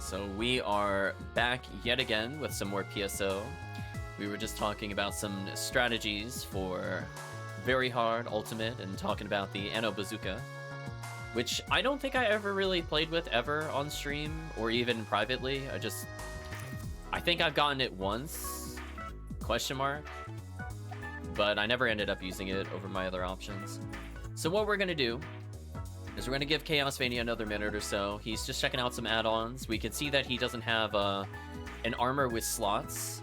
So we are back yet again with some more PSO. We were just talking about some strategies for very hard ultimate and talking about the Anno Bazooka, which I don't think I ever really played with ever on stream or even privately. I think I've gotten it once, question mark, but I never ended up using it over my other options. So what we're gonna do is we're gonna give ChaosVania another minute or so. He's just checking out some add-ons. We can see that he doesn't have an armor with slots,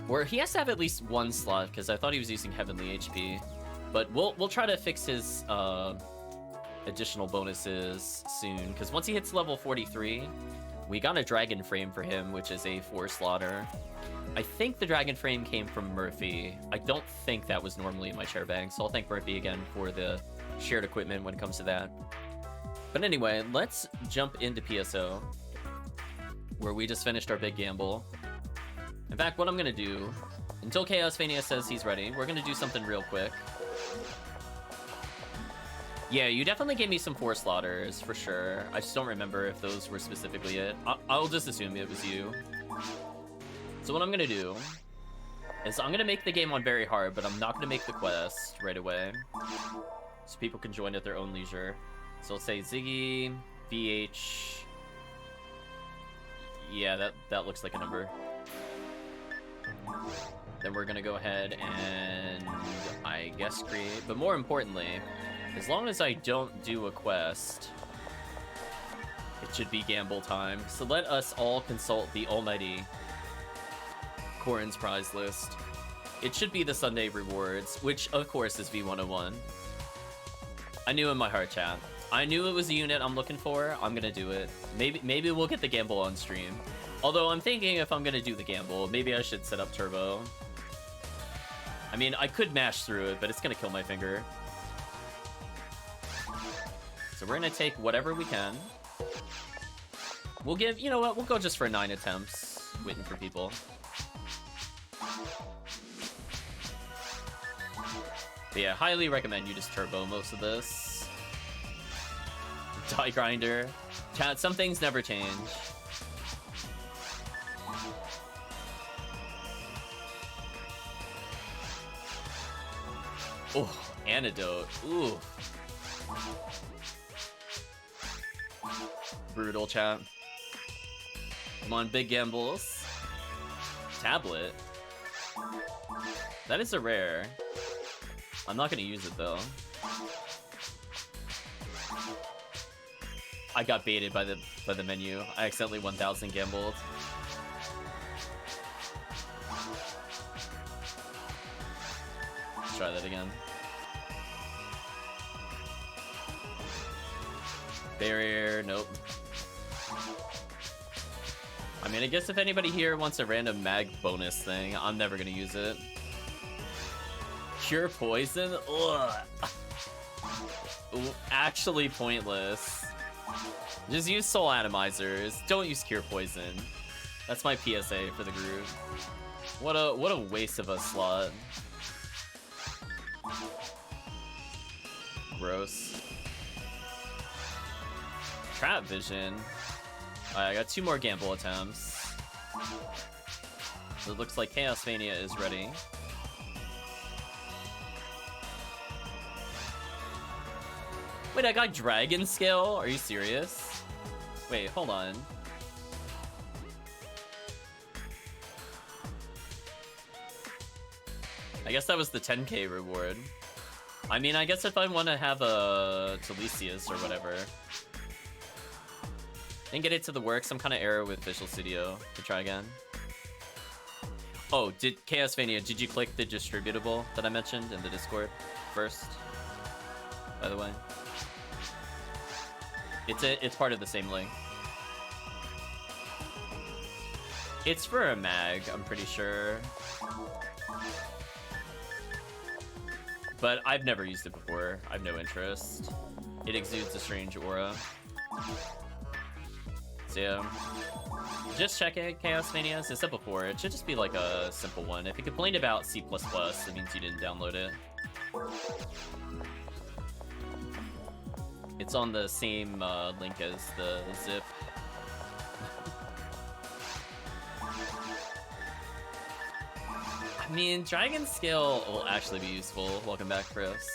or he has to have at least one slot because I thought he was using Heavenly HP. But we'll try to fix his additional bonuses soon, because once he hits level 43, we got a Dragon Frame for him, which is a 4-slotter. I think the Dragon Frame came from Murphy. I don't think that was normally in my chair bag, so I'll thank Murphy again for the shared equipment when it comes to that. But anyway, let's jump into PSO, where we just finished our big gamble. In fact, what I'm gonna do, until ChaosVania says he's ready, we're gonna do something real quick. Yeah, you definitely gave me some 4-slotters, for sure. I just don't remember if those were specifically it. I'll just assume it was you. So what I'm gonna do is I'm gonna make the game on very hard, but I'm not gonna make the quest right away, so people can join at their own leisure. So I'll say Ziggy, VH. Yeah, that looks like a number. Then we're gonna go ahead and, I guess, create. But more importantly, as long as I don't do a quest, it should be gamble time. So let us all consult the almighty Corin's prize list. It should be the Sunday rewards, which of course is V101. I knew in my heart, chat. I knew it was a unit I'm looking for. I'm gonna do it. Maybe we'll get the gamble on stream. Although I'm thinking if I'm gonna do the gamble, maybe I should set up turbo. I mean, I could mash through it, but it's gonna kill my finger. So we're gonna take whatever we can. We'll give, you know what, we'll go just for 9 attempts, waiting for people. But yeah, highly recommend you just turbo most of this. Die grinder. Chat, some things never change. Oh, antidote. Ooh. Brutal, chat. Come on, big gambles. Tablet. That is a rare. I'm not gonna use it though. I got baited by the menu. I accidentally 1000 gambled. Let's try that again. Barrier, nope. I mean, I guess if anybody here wants a random mag bonus thing, I'm never gonna use it. Cure poison? Ugh. Actually pointless. Just use soul atomizers. Don't use cure poison. That's my PSA for the group. What a waste of a slot. Gross. Trap vision. I got 2 more gamble attempts. So it looks like ChaosVania is ready. Wait, I got Dragon Scale? Are you serious? Wait, hold on. I guess that was the 10k reward. I mean, I guess if I want to have a Talesius or whatever, and get it to the work, some kind of error with Visual Studio to try again. Oh, ChaosVania, did you click the distributable that I mentioned in the Discord first? By the way. It's part of the same link. It's for a mag, I'm pretty sure. But I've never used it before. I have no interest. It exudes a strange aura. So yeah. Just check it, ChaosVania. As I said before, it should just be like a simple one. If you complained about C++, that means you didn't download it. It's on the same link as the zip. I mean, Dragon Scale will actually be useful. Welcome back, Chris.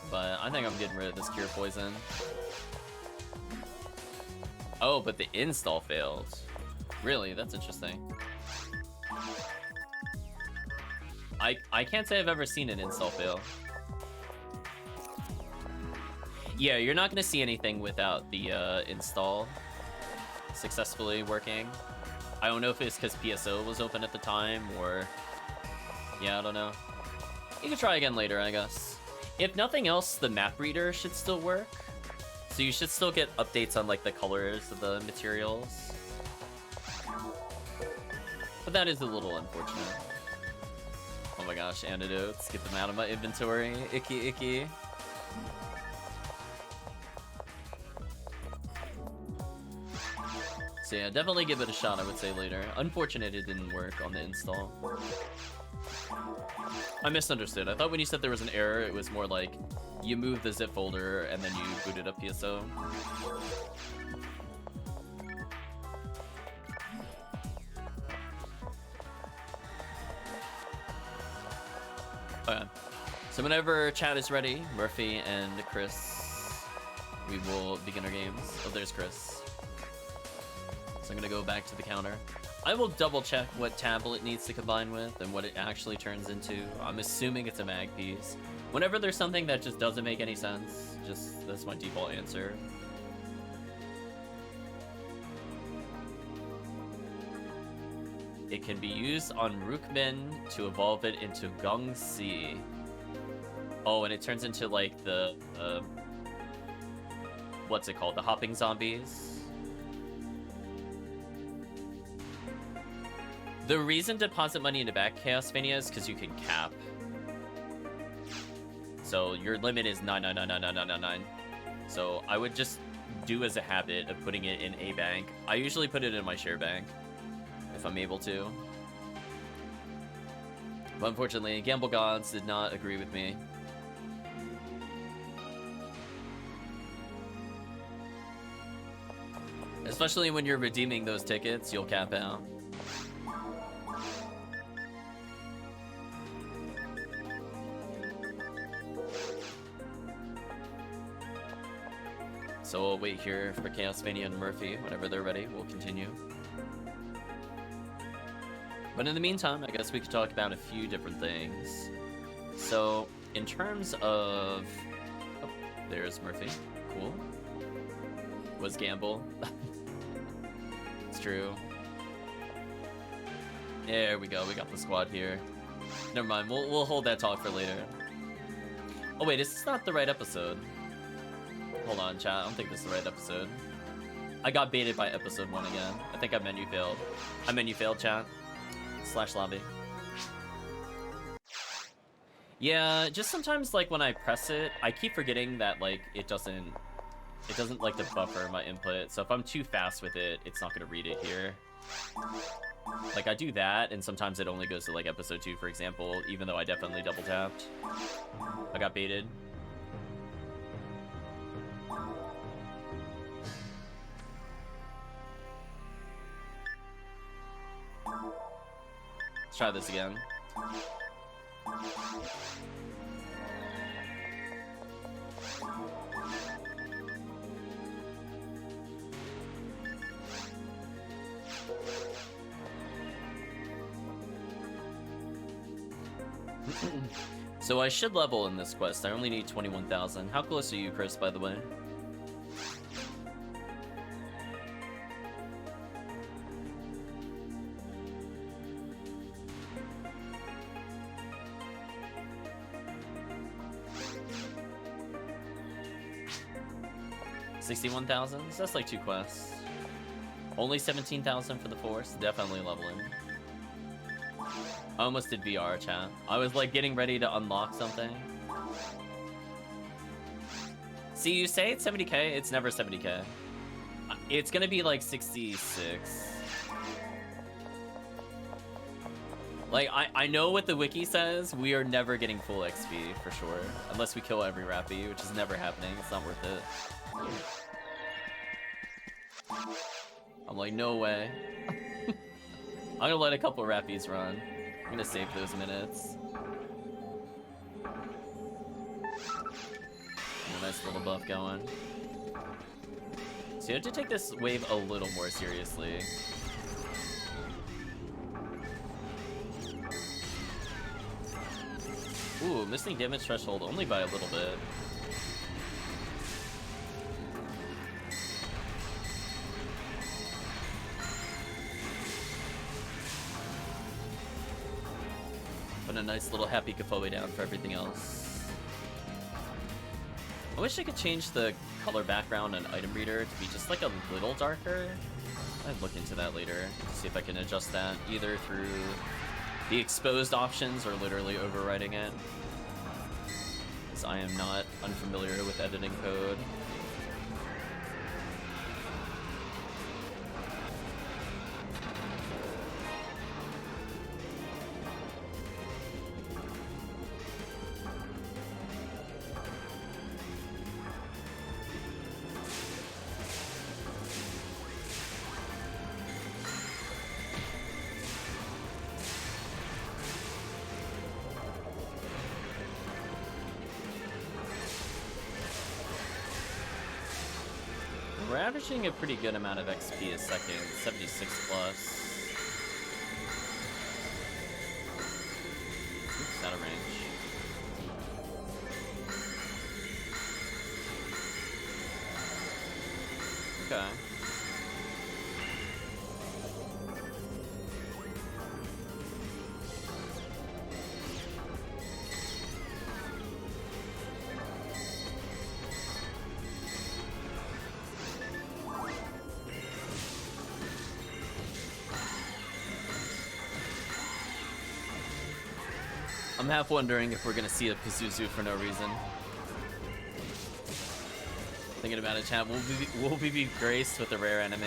But I think I'm getting rid of this Cure Poison. Oh, but the install failed. Really? That's interesting. I can't say I've ever seen an install fail. Yeah, you're not going to see anything without the install successfully working. I don't know if it's because PSO was open at the time, or... Yeah, I don't know. You can try again later, I guess. If nothing else, the map reader should still work. So you should still get updates on, like, the colors of the materials. But that is a little unfortunate. Oh my gosh, antidotes. Get them out of my inventory. Icky, icky. So yeah, definitely give it a shot, I would say, later. Unfortunate it didn't work on the install. I misunderstood. I thought when you said there was an error, it was more like you move the zip folder and then you booted up PSO. Okay. So whenever chat is ready, Murphy and Chris, we will begin our games. Oh, there's Chris. So I'm gonna go back to the counter. I will double check what tablet needs to combine with and what it actually turns into. I'm assuming it's a mag piece. Whenever there's something that just doesn't make any sense, that's my default answer. It can be used on Rookmin to evolve it into Gongsi. Oh, and it turns into like the what's it called? The hopping zombies. The reason to deposit money into back ChaosVania is because you can cap. So your limit is 9999999. So I would just do as a habit of putting it in a bank. I usually put it in my share bank if I'm able to. But unfortunately, Gamble Gods did not agree with me. Especially when you're redeeming those tickets, you'll cap out. So we'll wait here for ChaosVania and Murphy. Whenever they're ready, we'll continue. But in the meantime, I guess we could talk about a few different things. So, in terms of... Oh, there's Murphy. Cool. Was Gamble. It's true. There we go. We got the squad here. Never mind. We'll hold that talk for later. Oh wait, is this not the right episode? Hold on, chat. I don't think this is the right episode. I got baited by episode 1 again. I think I menu failed. I menu failed, chat. / lobby. Yeah, just sometimes like when I press it, I keep forgetting that like it doesn't like to buffer my input. So if I'm too fast with it, it's not gonna read it here. Like I do that, and sometimes it only goes to like episode 2, for example, even though I definitely double tapped. I got baited. Let's try this again. So I should level in this quest. I only need 21,000. How close are you, Chris, by the way? $61,000? So that's like 2 quests. Only 17,000 for the force. Definitely leveling. I almost did VR, chat. I was like getting ready to unlock something. See, you say it's 70k, it's never 70k. It's gonna be like 66. Like, I know what the wiki says, we are never getting full XP, for sure. Unless we kill every Rappy, which is never happening, it's not worth it. I'm like, no way. I'm gonna let a couple Rappies run. I'm gonna save those minutes. A nice little buff going. So you have to take this wave a little more seriously. Ooh, missing damage threshold only by a little bit. But a nice little happy Kafoe down for everything else. I wish I could change the color background and item reader to be just like a little darker. I'd look into that later, see if I can adjust that either through the exposed options or literally overwriting it. Because I am not unfamiliar with editing code. We're averaging a pretty good amount of XP a second, 76 plus. Oops, out of range. Okay. I'm half wondering if we're gonna see a Pazuzu for no reason. Thinking about it, chat. Will we be graced with a rare enemy?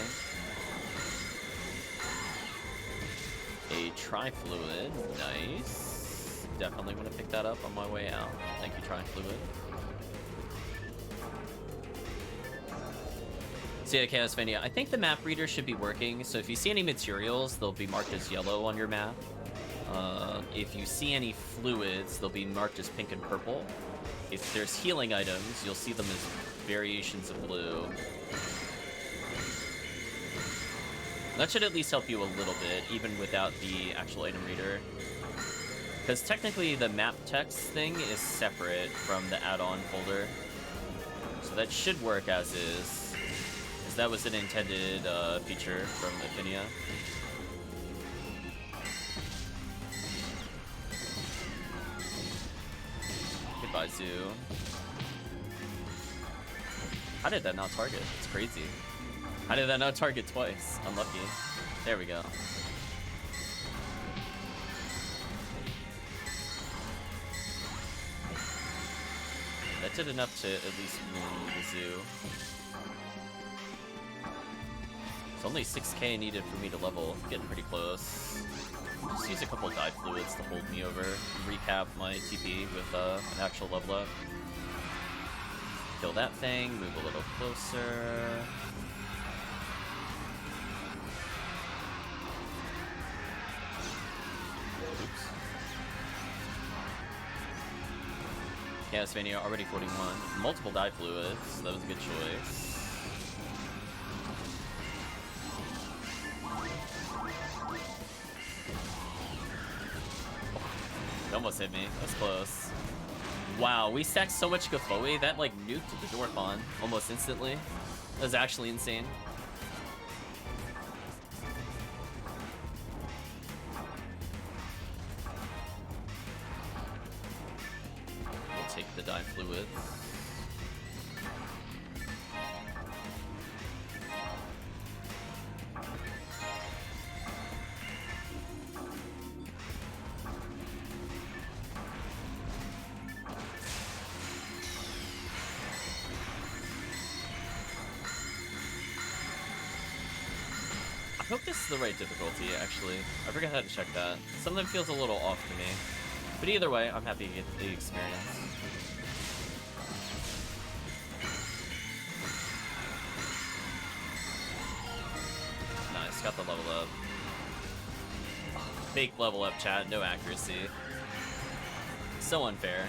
A Tri-Fluid. Nice. Definitely want to pick that up on my way out. Thank you, Tri-Fluid. So yeah, ChaosVania, I think the map reader should be working. So if you see any materials, they'll be marked as yellow on your map. If you see any fluids, they'll be marked as pink and purple. If there's healing items, you'll see them as variations of blue. That should at least help you a little bit, even without the actual item reader. Because technically the map text thing is separate from the add-on folder. So that should work as is. Because that was an intended feature from Ephinea. Goodbye, Zoo. How did that not target? It's crazy. How did that not target twice? Unlucky. There we go. That did enough to at least wound the Zoo. It's only 6k needed for me to level. Getting pretty close. Just use a couple of dive fluids to hold me over. Recap my TP with an actual level up. Kill that thing, move a little closer. Oops. ChaosVania already 41. Multiple dive fluids, that was a good choice. It almost hit me. That's close. Wow, we stacked so much Kafoe, that like nuked the Dorpon almost instantly. That was actually insane. We'll take the dive fluids. I hope this is the right difficulty, actually. I forgot how to check that. Some of them feels a little off to me. But either way, I'm happy to get the experience. Nice, got the level up. Fake level up, chat. No accuracy. So unfair.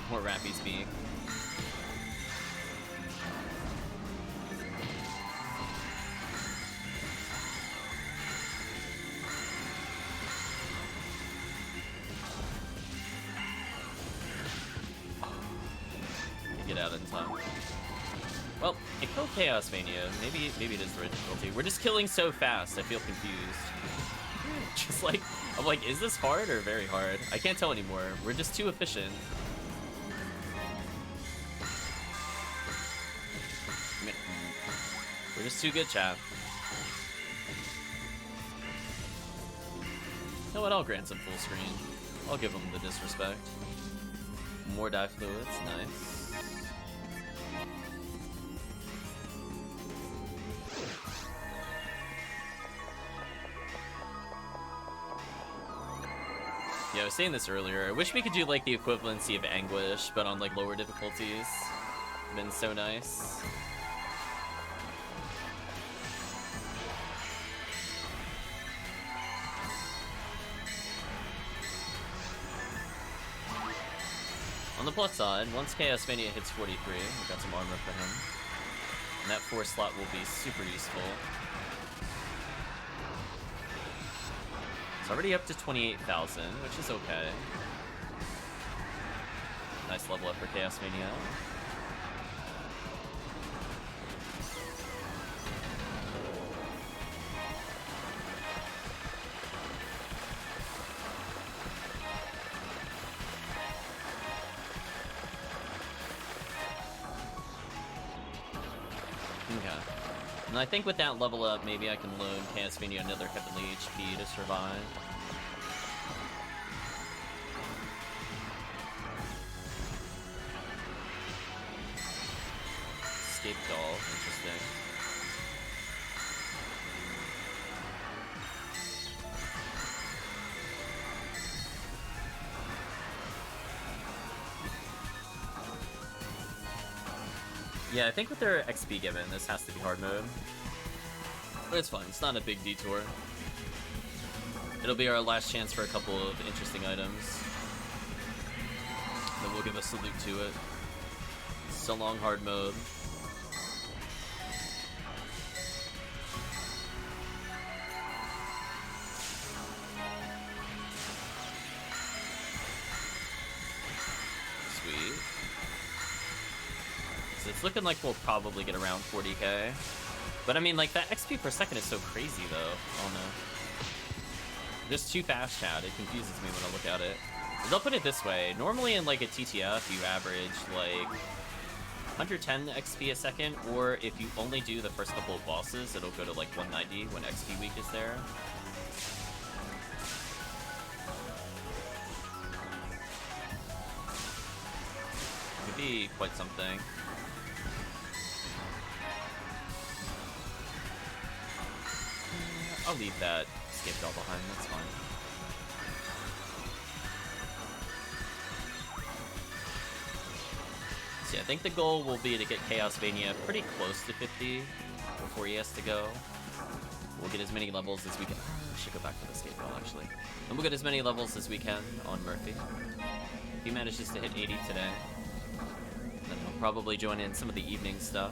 More Rappy speak. Get out in time. Well, it killed ChaosVania. Maybe it is the right difficulty. We're just killing so fast, I feel confused. Just like, I'm like, is this hard or very hard? I can't tell anymore. We're just too efficient. We're just too good, chat. You know what? I'll grant some full screen. I'll give them the disrespect. More dye fluids, nice. Yeah, I was saying this earlier. I wish we could do like the equivalency of Anguish, but on like lower difficulties. Been so nice. On the plus side, once ChaosVania hits 43, we got some armor for him. And that 4 slot will be super useful. It's already up to 28,000, which is okay. Nice level up for ChaosVania. Okay. And I think with that level up, maybe I can load ChaosVania another heavily HP to survive. Escape doll, interesting. Yeah, I think with their XP given, this has to be hard mode. But it's fine, it's not a big detour. It'll be our last chance for a couple of interesting items. Then we'll give a salute to it. So long, hard mode. Sweet. So it's looking like we'll probably get around 40k. But I mean, like, that XP per second is so crazy, though. I don't know. Just too fast, chat. It confuses me when I look at it. I'll put it this way. Normally in, like, a TTF, you average, like, 110 XP a second, or if you only do the first couple of bosses, it'll go to, like, 190 when XP week is there. Could be quite something. I'll leave that escape doll behind, that's fine. So yeah, I think the goal will be to get ChaosVania pretty close to 50 before he has to go. We'll get as many levels as we can. I should go back to the escape doll, actually. And we'll get as many levels as we can on Murphy. If he manages to hit 80 today, then he'll probably join in some of the evening stuff.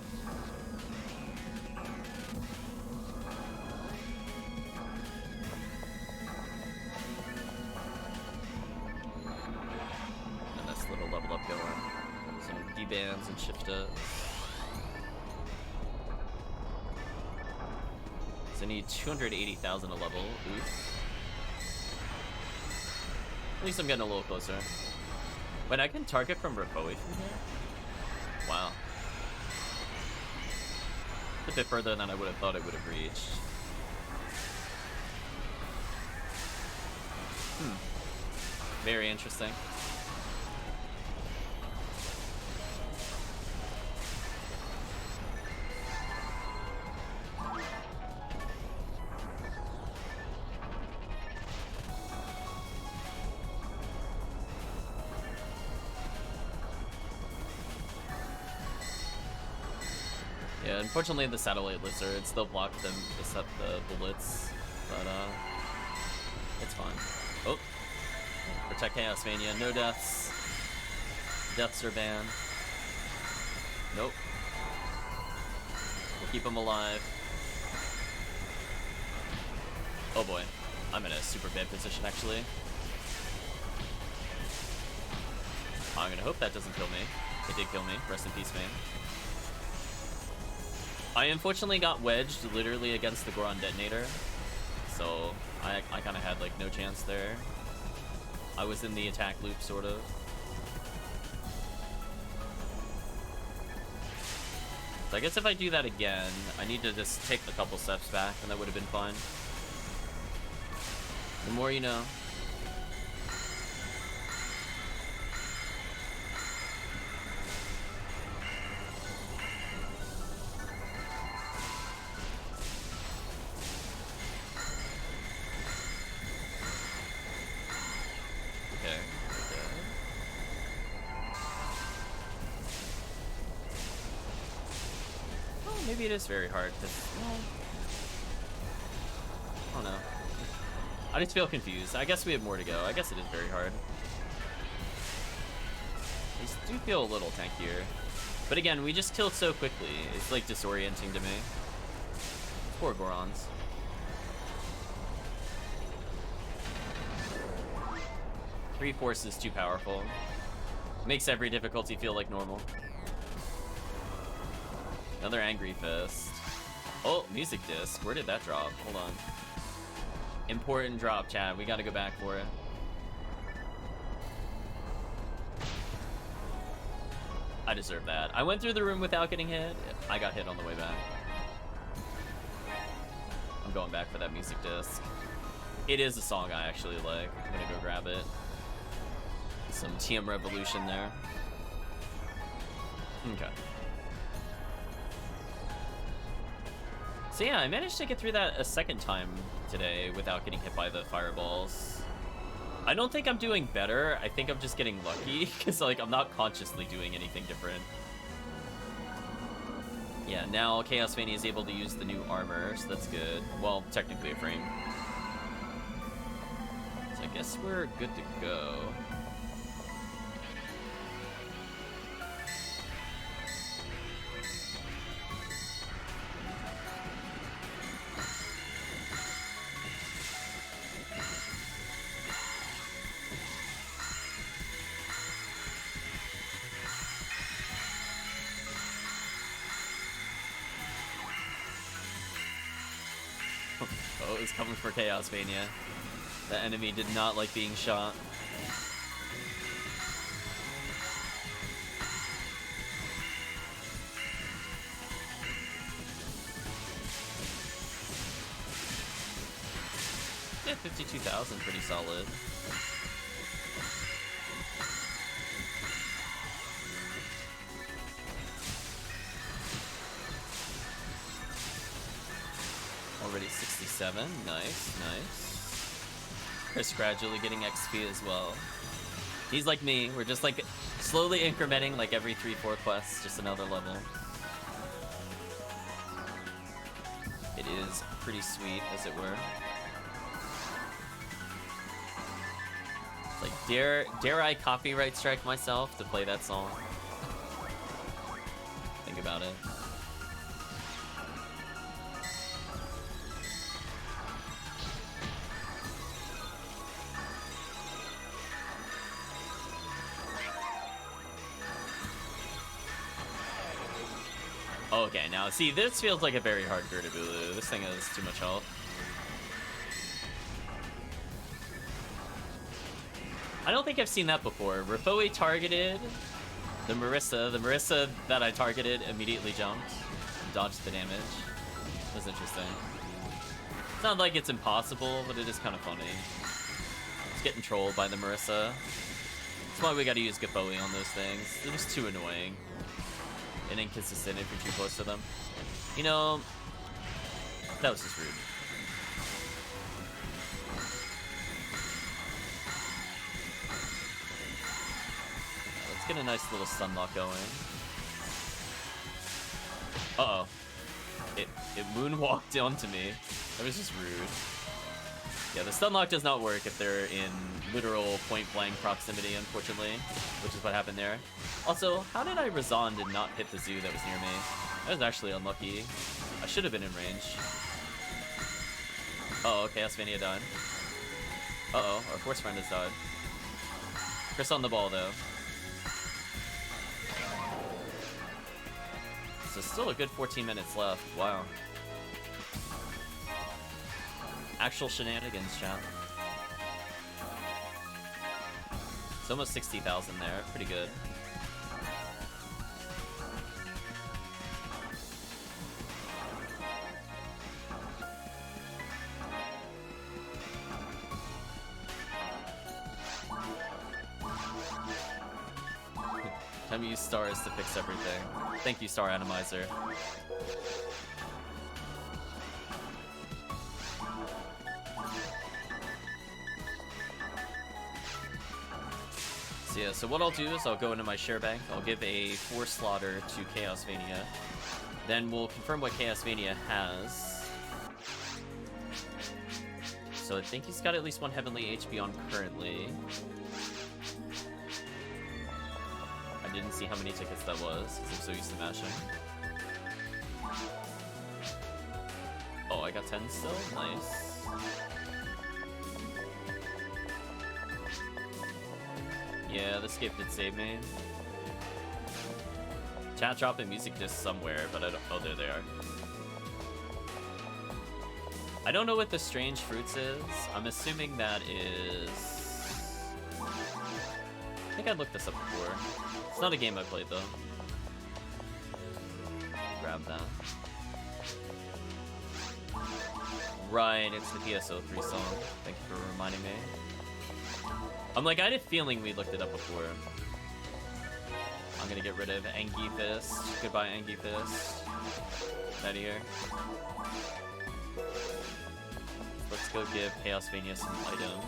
Bands and shift ups. So I need 280,000 a level. Oof. At least I'm getting a little closer. Wait, I can target from Rapoi from here? Wow. A bit further than I would have thought it would have reached. Very interesting. Yeah, unfortunately the satellite lizards, they'll block them, the bullets, but it's fine. Oh, protect ChaosVania, no deaths. Deaths are banned. Nope. We'll keep them alive. Oh boy, I'm in a super bad position actually. I'm gonna hope that doesn't kill me. It did kill me, rest in peace, man. I unfortunately got wedged literally against the Goron detonator, so I kind of had like no chance there. I was in the attack loop, sort of. So I guess if I do that again, I need to just take a couple steps back, and that would have been fine. The more you know. Maybe it is very hard, because, well, I don't know. I just feel confused. I guess we have more to go. I guess it is very hard. These do feel a little tankier. But again, we just killed so quickly. It's like disorienting to me. Poor Gorons. Three forces too powerful. Makes every difficulty feel like normal. Another Angry Fist. Oh, music disc. Where did that drop? Hold on. Important drop, chat. We gotta go back for it. I deserve that. I went through the room without getting hit. I got hit on the way back. I'm going back for that music disc. It is a song I actually like. I'm gonna go grab it. Some TM Revolution there. Okay. So yeah, I managed to get through that a second time today without getting hit by the fireballs. I don't think I'm doing better. I think I'm just getting lucky because like I'm not consciously doing anything different. Yeah, now ChaosVania is able to use the new armor, so that's good. Well, technically a frame. So I guess we're good to go. Oh, it's coming for ChaosVania. The enemy did not like being shot. Yeah, 52,000, pretty solid. Already 67, nice, nice. Chris gradually getting XP as well. He's like me, we're just like slowly incrementing like every 3-4 quests, just another level. It is pretty sweet, as it were. It's like, dare I copyright strike myself to play that song? Think about it. Okay, now see, this feels like a very hard Girdabulu. This thing has too much health. I don't think I've seen that before. Rafoi targeted the Marissa that I targeted immediately jumped and dodged the damage. That's interesting. It's not like it's impossible, but it is kind of funny. It's getting trolled by the Marissa. That's why we gotta use Gapoi on those things. They're just too annoying and inconsistent if you're too close to them. You know, that was just rude. Let's get a nice little stun lock going. Uh-oh. It moonwalked onto me. That was just rude. Yeah, the stun lock does not work if they're in literal point-blank proximity, unfortunately, which is what happened there. Also, how did I Razond and not hit the zoo that was near me? That was actually unlucky. I should have been in range. Uh-oh, ChaosVania died. Uh-oh, our force friend has died. Chris on the ball, though. So still a good 14 minutes left. Wow. Actual shenanigans, chat. It's almost 60,000 there. Pretty good. Time to use stars to fix everything. Thank you, Star Atomizer. So yeah, so what I'll do is I'll go into my share bank, I'll give a 4 slaughter to ChaosVania, then we'll confirm what ChaosVania has. So I think he's got at least 1 Heavenly HP on currently. I didn't see how many tickets that was, because I'm so used to mashing. Oh, I got 10 still? Nice. Yeah, the skip did save me. Chat dropping music disc somewhere, but I don't... Oh, there they are. I don't know what the strange fruits is. I'm assuming that is... I think I looked this up before. It's not a game I played, though. Grab that. Right, it's the PSO 3 song. Thank you for reminding me. I'm like, I had a feeling we looked it up before. I'm gonna get rid of Angie Fist. Goodbye, Angie Fist. Out of here. Let's go give ChaosVania some items.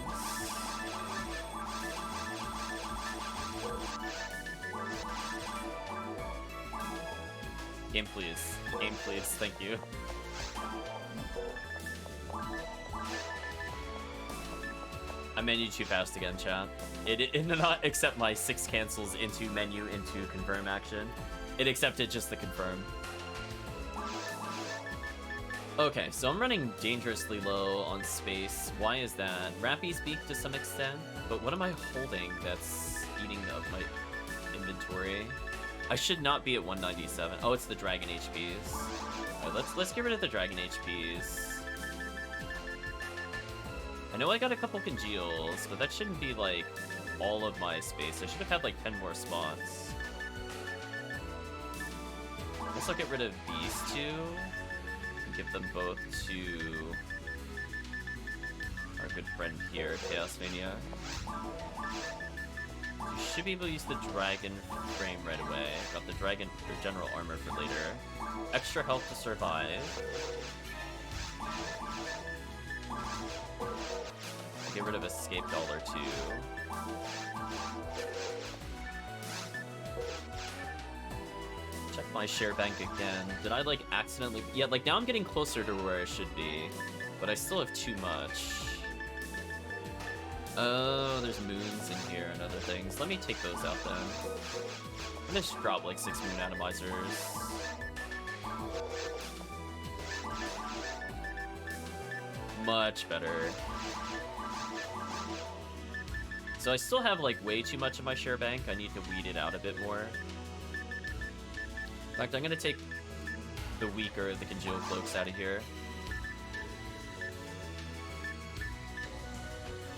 Game please. Game please, thank you. I menued too fast again, chat. It did not accept my 6 cancels into menu into confirm action. It accepted just the confirm. Okay, so I'm running dangerously low on space. Why is that? Rappy's Beak to some extent, but what am I holding that's eating up my inventory? I should not be at 197. Oh, it's the dragon HPs. All right, let's get rid of the dragon HPs. I know I got a couple congeals, but that shouldn't be like all of my space. I should have had like 10 more spots. Guess I'll get rid of these 2 and give them both to our good friend here, ChaosVania. You should be able to use the dragon frame right away. Got the dragon or general armor for later. Extra health to survive. Get rid of escape dollar 2. Check my share bank again. Did I like accidentally? Yeah, like now I'm getting closer to where I should be, but I still have too much. Oh, there's moons in here and other things. Let me take those out then. I'm gonna just drop like 6 moon atomizers. Much better. So I still have like way too much of my share bank. I need to weed it out a bit more. In fact, I'm gonna take the weaker, the congeal cloaks out of here.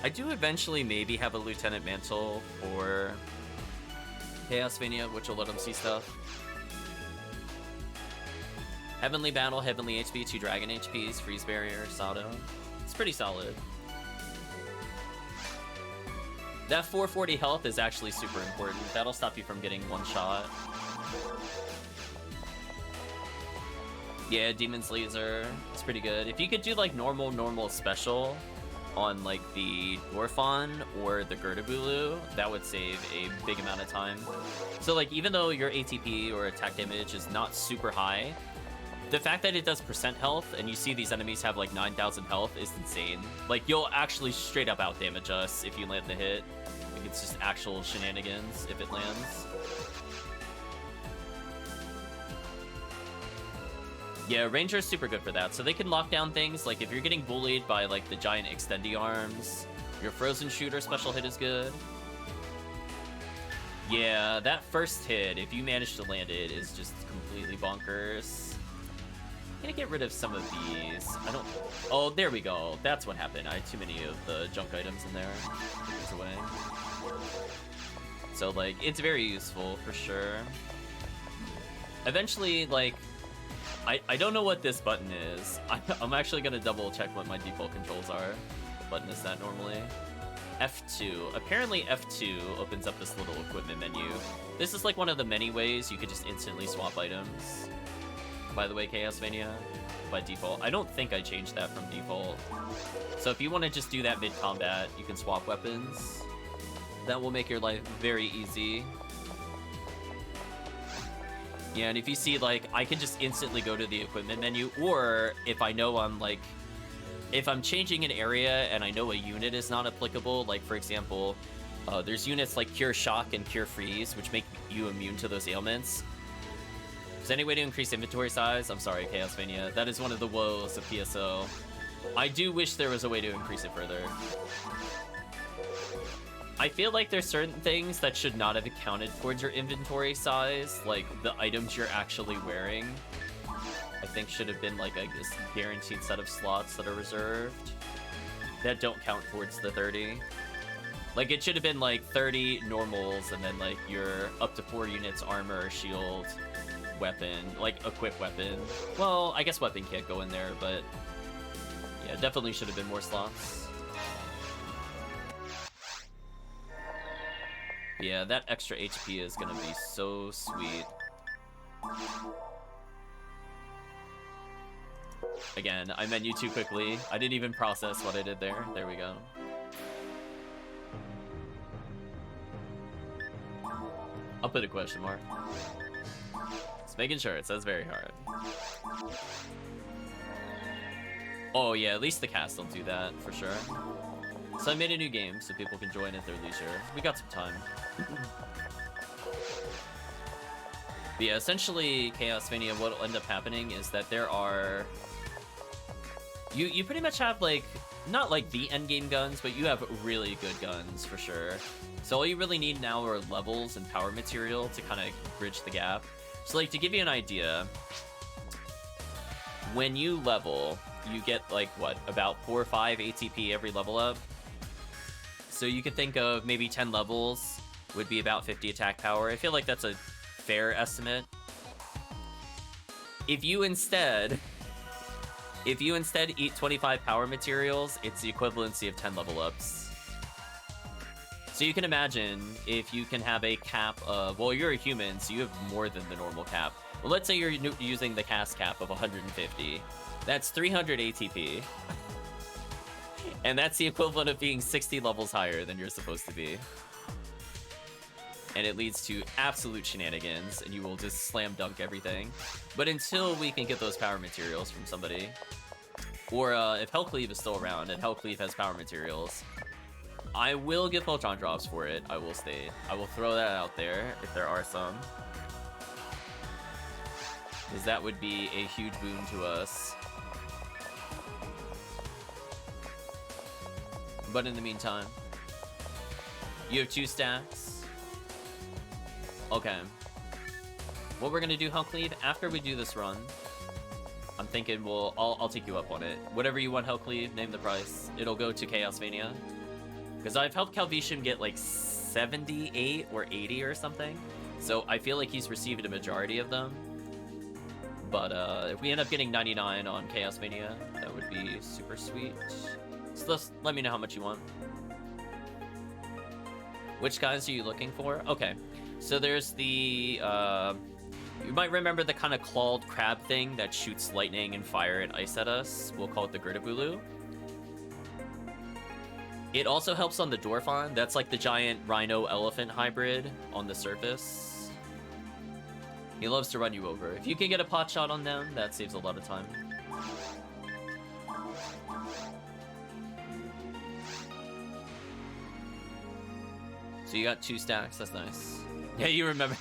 I do eventually maybe have a Lieutenant Mantle for ChaosVania, which will let him see stuff. Heavenly Battle, Heavenly HP, 2 Dragon HPs, Freeze Barrier, Sado. It's pretty solid. That 440 health is actually super important. That'll stop you from getting one shot. Yeah, Demon's Laser. It's pretty good. If you could do like normal special on like the Dwarfon or the Girdabulu, that would save a big amount of time. So like even though your ATP or attack damage is not super high, The fact that it does percent health, and you see these enemies have like 9,000 health is insane. Like, you'll actually straight up out damage us if you land the hit. Like, it's just actual shenanigans if it lands. Yeah, Ranger's super good for that. So they can lock down things, like if you're getting bullied by like the giant extendy arms, your frozen shooter special hit is good. Yeah, that first hit, if you manage to land it, is just completely bonkers. I'm gonna get rid of some of these. I don't... Oh, there we go. That's what happened. I had too many of the junk items in there. Take these away. So, like, it's very useful for sure. Eventually, like, I don't know what this button is. I'm actually gonna double check what my default controls are. What button is that normally? F2. Apparently F2 opens up this little equipment menu. This is like one of the many ways you could just instantly swap items. By the way, ChaosVania, by default. I don't think I changed that from default. So if you want to just do that mid-combat, you can swap weapons. That will make your life very easy. Yeah, and if you see, like, I can just instantly go to the equipment menu, or if I know I'm, like, if I'm changing an area and I know a unit is not applicable, like, for example, there's units like Cure Shock and Cure Freeze, which make you immune to those ailments. Is there any way to increase inventory size? I'm sorry, ChaosVania. That is one of the woes of PSO. I do wish there was a way to increase it further. I feel like there's certain things that should not have accounted towards your inventory size, like the items you're actually wearing. I think should have been like a guaranteed set of slots that are reserved that don't count towards the 30. Like, it should have been like 30 normals and then like your up to 4 units armor, shield, weapon, like equip weapon. Well, I guess weapon can't go in there, but yeah, definitely should have been more slots. Yeah, that extra HP is gonna be so sweet. Again, I menu too quickly. I didn't even process what I did there. There we go. I'll put a question mark. Just making sure. It says very hard. Oh yeah, at least the cast will do that, for sure. So I made a new game so people can join at their leisure. We got some time. But yeah, essentially, ChaosVania, what will end up happening is that there are... You pretty much have, like, not like the endgame guns, but you have really good guns, for sure. So all you really need now are levels and power material to kind of bridge the gap. So, like, to give you an idea, when you level, you get, like, what, about 4 or 5 ATP every level up? So you could think of maybe 10 levels would be about 50 attack power. I feel like that's a fair estimate. If you instead eat 25 power materials, it's the equivalency of 10 level ups. So you can imagine if you can have a cap of, well, you're a human, so you have more than the normal cap. Well, let's say you're using the cast cap of 150. That's 300 ATP. And that's the equivalent of being 60 levels higher than you're supposed to be. And it leads to absolute shenanigans, and you will just slam dunk everything. But until we can get those power materials from somebody, or if HellCleave is still around and HellCleave has power materials, I will give Photon drops for it, I will state. I will throw that out there if there are some. Because that would be a huge boon to us. But in the meantime, you have 2 stacks. Okay. What we're gonna do, HellCleave, after we do this run, I'm thinking I'll take you up on it. Whatever you want, HellCleave, name the price. It'll go to ChaosVania. Because I've helped Calvisham get like 78 or 80 or something. So I feel like he's received a majority of them. But if we end up getting 99 on ChaosVania, that would be super sweet. So let me know how much you want. Which guys are you looking for? Okay, so there's the, you might remember the kind of clawed crab thing that shoots lightning and fire and ice at us. We'll call it the Gridabulu. It also helps on the Dorphon. That's like the giant rhino-elephant hybrid on the surface. He loves to run you over. If you can get a pot shot on them, that saves a lot of time. So you got 2 stacks, that's nice. Yeah, you remember.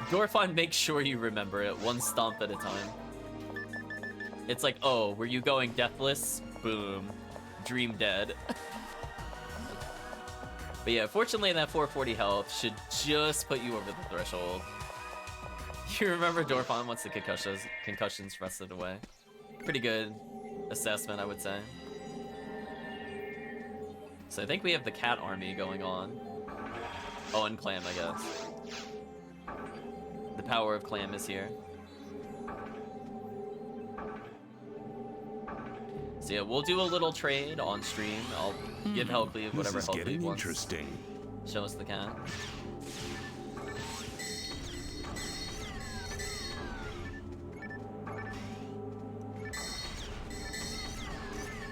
Dorfon, make sure you remember it, 1 stomp at a time. It's like, oh, were you going deathless? Boom. Dream dead. But yeah, fortunately that 440 health should just put you over the threshold. You remember Dorfon once the concussions rested away. Pretty good assessment, I would say. So I think we have the cat army going on. Oh, and Clam, I guess. The power of Clam is here. So yeah, we'll do a little trade on stream. I'll give HellCleave whatever HellCleave wants. Interesting. Show us the cat.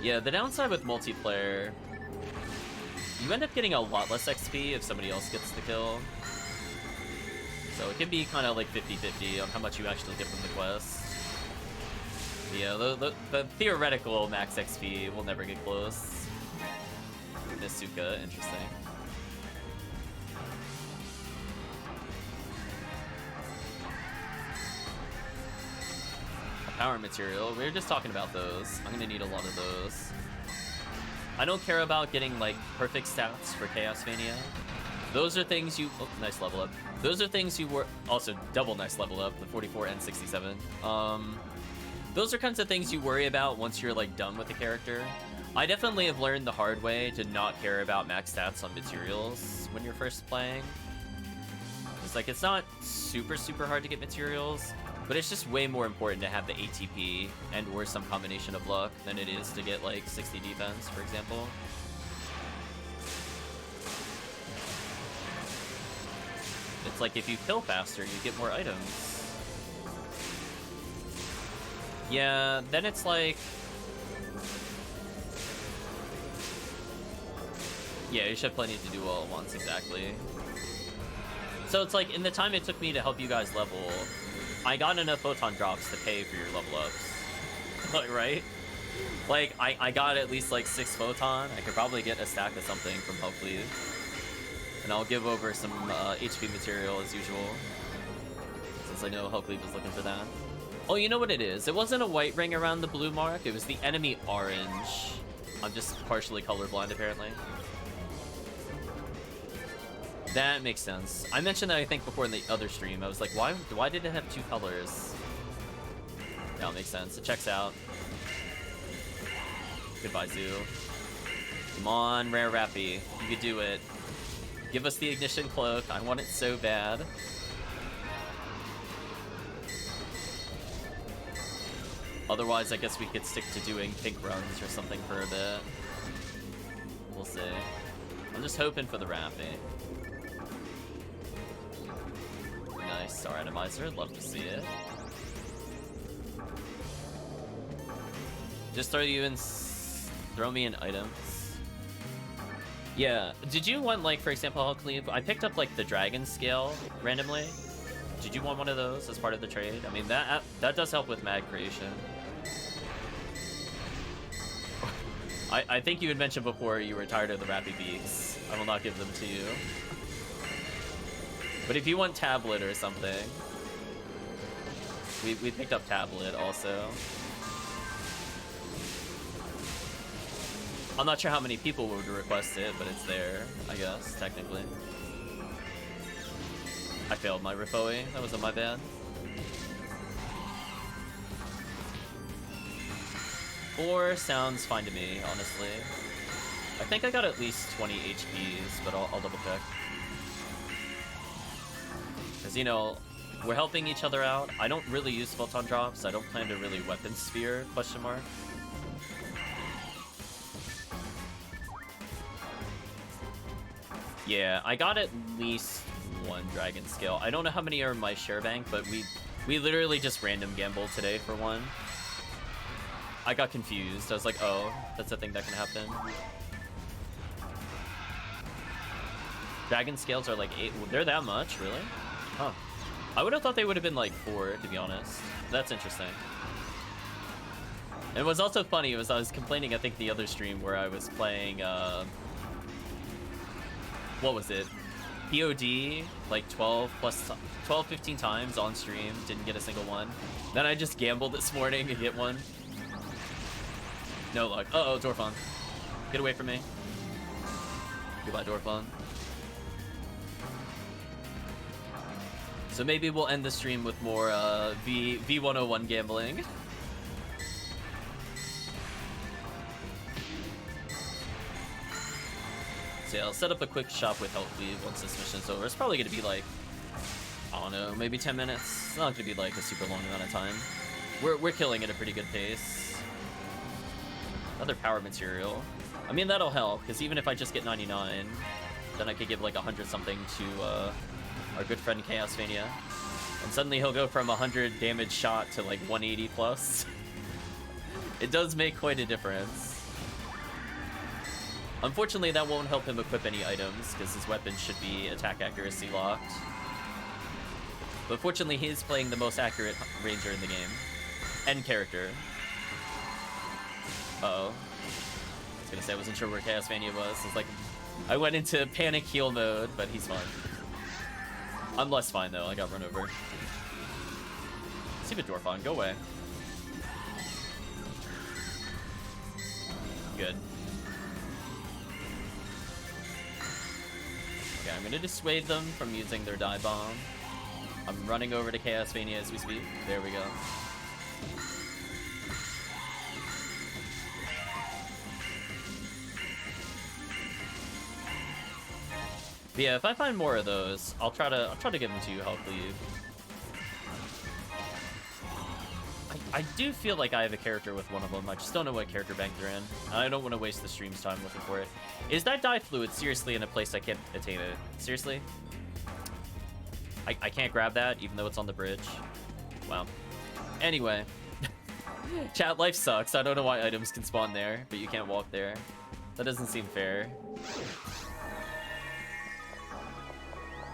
Yeah, the downside with multiplayer, you end up getting a lot less XP if somebody else gets the kill. So it can be kind of like 50-50 on how much you actually get from the quest. Yeah, the theoretical max XP will never get close. Nisuka, interesting. A power material, we were just talking about those. I'm gonna need a lot of those. I don't care about getting like perfect stats for ChaosVania. Those are things you... Oh, nice level up. Those are things you were... Also, double nice level up, the 44 and 67. Those are kinds of things you worry about once you're like done with the character. I definitely have learned the hard way to not care about max stats on materials when you're first playing. It's like, it's not super hard to get materials, but it's just way more important to have the ATP and or some combination of luck than it is to get like 60 defense, for example. It's like if you kill faster, you get more items. Yeah, then it's like... Yeah, you should have plenty to do all at once, exactly. So it's like, in the time it took me to help you guys level, I got enough photon drops to pay for your level ups. Like, right? Like, I got at least like 6 photon. I could probably get a stack of something from HellCleave. And I'll give over some HP material as usual, since I know HellCleave was looking for that. Oh, you know what it is? It wasn't a white ring around the blue mark, it was the enemy orange. I'm just partially colorblind, apparently. That makes sense. I mentioned that, I think, before in the other stream. I was like, why did it have 2 colors? Now it makes sense. It checks out. Goodbye, Zoo. Come on, Rare Rappy. You could do it. Give us the ignition cloak. I want it so bad. Otherwise, I guess we could stick to doing pink runs or something for a bit. We'll see. I'm just hoping for the Rappy. Nice Star Atomizer. Love to see it. Just throw me in items. Yeah, did you want, like, for example, HellCleave? I picked up, like, the dragon scale randomly. Did you want one of those as part of the trade? I mean, that does help with mag creation. I think you had mentioned before you were tired of the Rappy Beaks. I will not give them to you. But if you want Tablet or something, we picked up Tablet also. I'm not sure how many people would request it, but it's there, I guess, technically. I failed my Rifoe. That wasn't my bad. 4 sounds fine to me, honestly. I think I got at least 20 HPs, but I'll double check. Because, you know, we're helping each other out. I don't really use photon drops. I don't plan to really weapon sphere, question mark. Yeah, I got at least 1 dragon scale. I don't know how many are in my share bank, but we literally just random gambled today for 1. I got confused. I was like, oh, that's a thing that can happen. Dragon scales are like 8. They're that much, really? Huh. I would have thought they would have been like 4, to be honest. That's interesting. And what's also funny was I was complaining, I think, the other stream where I was playing, what was it? POD, like 12, 15 times on stream, didn't get a single one. Then I just gambled this morning and get one. No luck. Uh-oh, Dorfon. Get away from me. Goodbye, Dorfon. So maybe we'll end the stream with more V101 gambling. So yeah, I'll set up a quick shop with HellCleave once this mission's over. It's probably going to be like, I don't know, maybe 10 minutes. It's not going to be like a super long amount of time. We're killing at a pretty good pace. Another power material. I mean, that'll help, because even if I just get 99, then I could give like 100 something to our good friend ChaosVania. And suddenly he'll go from 100 damage shot to like 180 plus. It does make quite a difference. Unfortunately, that won't help him equip any items, because his weapon should be attack accuracy locked. But fortunately, he's playing the most accurate ranger in the game. And character. Uh-oh. I was gonna say, I wasn't sure where ChaosVania was. It's like, I went into panic heal mode, but he's fine. I'm less fine, though. I got run over. Stupid Dorfon, go away. Good. Okay, I'm gonna dissuade them from using their dive bomb. I'm running over to ChaosVania as we speak. There we go. But yeah, if I find more of those, I'll try to give them to you, HellCleave. I do feel like I have a character with one of them. I just don't know what character bank they're in. And I don't want to waste the stream's time looking for it. Is that dye fluid seriously in a place I can't attain it? Seriously? I can't grab that, even though it's on the bridge. Wow. Anyway. Chat, life sucks. I don't know why items can spawn there, but you can't walk there. That doesn't seem fair.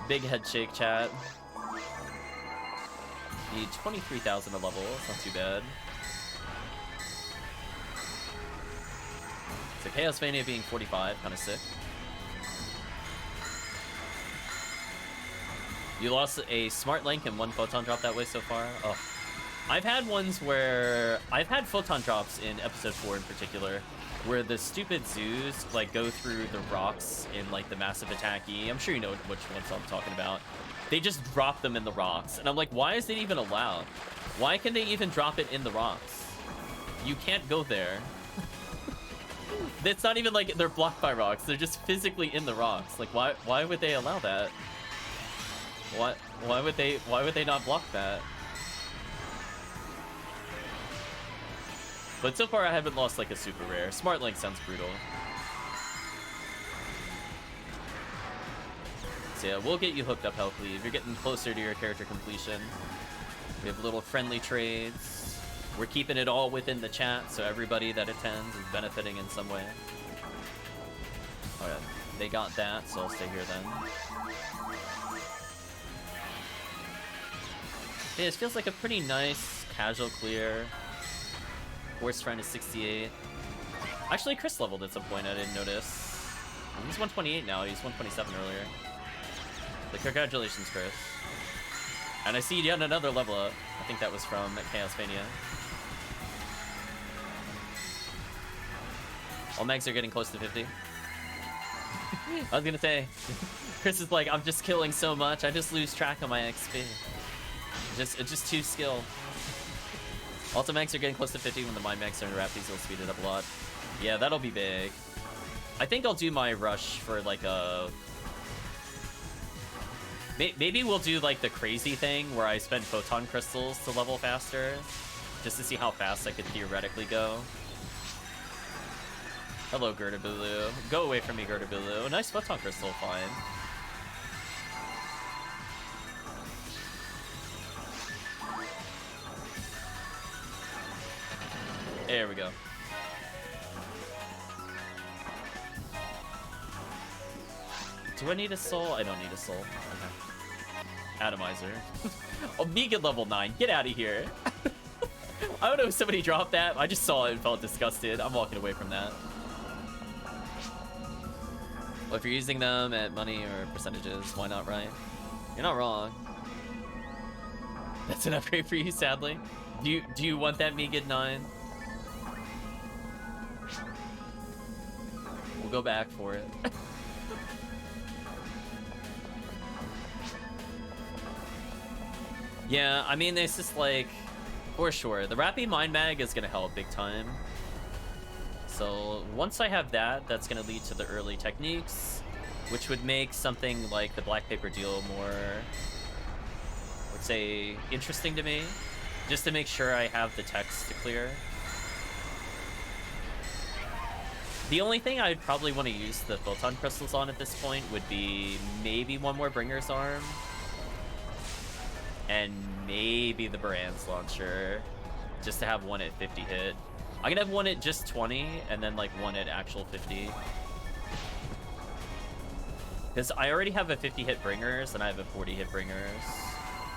Big head shake, chat. Need 23,000 a level. It's not too bad. So ChaosVania being 45, kind of sick. You lost a smart link and 1 photon drop that way so far. Oh, I've had ones where I've had photon drops in episode 4 in particular, where the stupid zoos like go through the rocks in like the massive attack-y. I'm sure you know which ones I'm talking about. They just drop them in the rocks, and I'm like, why is it even allowed? Why can they even drop it in the rocks? You can't go there. It's not even like they're blocked by rocks. They're just physically in the rocks. Like, why would they allow that? Why would they not block that? But so far I haven't lost like a super rare. Smart Link sounds brutal. So yeah, we'll get you hooked up, HellCleave. You're getting closer to your character completion. We have little friendly trades. We're keeping it all within the chat, so everybody that attends is benefiting in some way. Alright, they got that, so I'll stay here then. Yeah, this feels like a pretty nice, casual clear. Horse friend is 68. Actually, Chris leveled at some point, I didn't notice. He's 128 now, he was 127 earlier. But congratulations, Chris. And I see yet another level up. I think that was from ChaosVania. All mags are getting close to 50. I was gonna say, Chris is like, I'm just killing so much, I just lose track of my XP. It's just too skilled. Also, mags are getting close to 50 when the mind mags turn to Rappies, it'll speed it up a lot. Yeah, that'll be big. I think I'll do my rush for like a... Maybe we'll do like the crazy thing where I spend photon crystals to level faster, just to see how fast I could theoretically go. Hello, Gertabulu. Go away from me, Gertabulu. Nice photon crystal, fine. There we go. Do I need a soul? I don't need a soul. Okay. Atomizer. Omega level 9. Get out of here. I don't know if somebody dropped that. I just saw it and felt disgusted. I'm walking away from that. Well, if you're using them at money or percentages, why not, right? You're not wrong. That's an upgrade for you, sadly. Do you want that Megid 9? We'll go back for it. Yeah, I mean, it's just like, for sure, the Rappy Mind Mag is gonna help big time. So once I have that, that's gonna lead to the early techniques, which would make something like the Black Paper deal more, let's say, interesting to me, just to make sure I have the text to clear. The only thing I'd probably want to use the Photon Crystals on at this point would be maybe one more Bringer's Arm, and maybe the Baran's Launcher, just to have one at 50 hit. I can have one at just 20, and then like one at actual 50. Because I already have a 50 hit Bringers, and I have a 40 hit Bringers.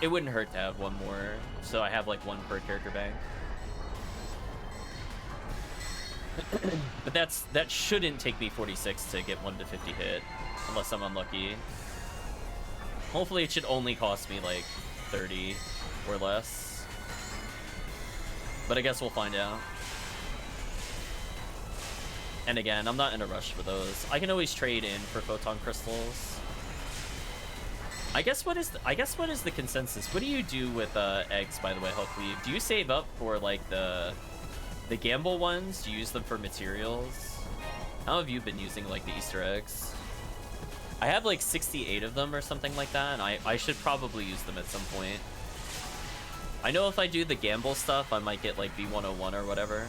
It wouldn't hurt to have one more, so I have like one per character bank. But that shouldn't take me 46 to get 1 to 50 hit, unless I'm unlucky. Hopefully it should only cost me like 30 or less. But I guess we'll find out. And again, I'm not in a rush for those. I can always trade in for Photon Crystals. I guess what is the consensus? What do you do with eggs, by the way, HellCleave? Do you save up for like the gamble ones? Do you use them for materials? How have you been using like the Easter eggs? I have like 68 of them or something like that, and I should probably use them at some point. I know if I do the gamble stuff, I might get like B101 or whatever.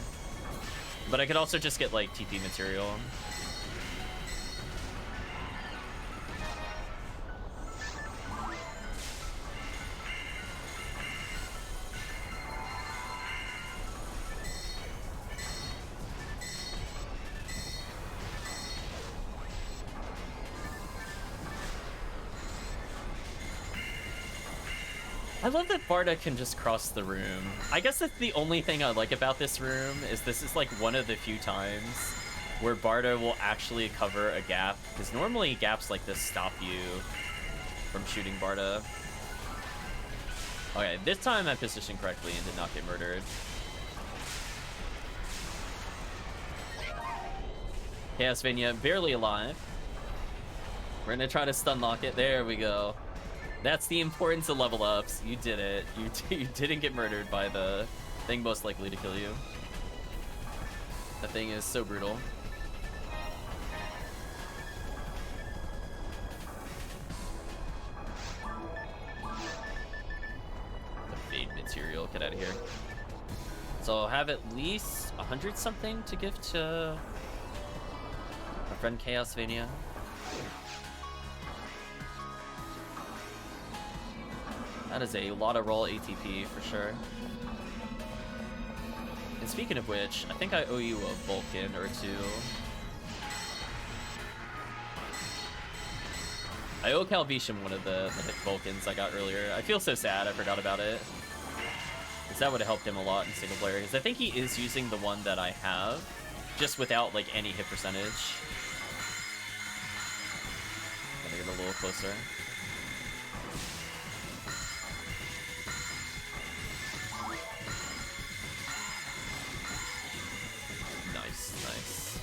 But I could also just get like TP material. I love that Barda can just cross the room. I guess that's the only thing I like about this room, is this is like one of the few times where Barda will actually cover a gap, because normally gaps like this stop you from shooting Barda. Okay, this time I positioned correctly and did not get murdered. ChaosVania barely alive. We're gonna try to stun lock it. There we go. That's the importance of level ups. You did it. You didn't get murdered by the thing most likely to kill you. That thing is so brutal. The fade material. Get out of here. So I'll have at least 100 something to give to our friend ChaosVania. That is a lot of raw ATP for sure. And speaking of which, I think I owe you a Vulcan or two. I owe Calvisham one of the Vulcans I got earlier. I feel so sad I forgot about it, because that would have helped him a lot in single player, because I think he is using the one that I have, just without like any hit percentage. Gotta get a little closer. Nice.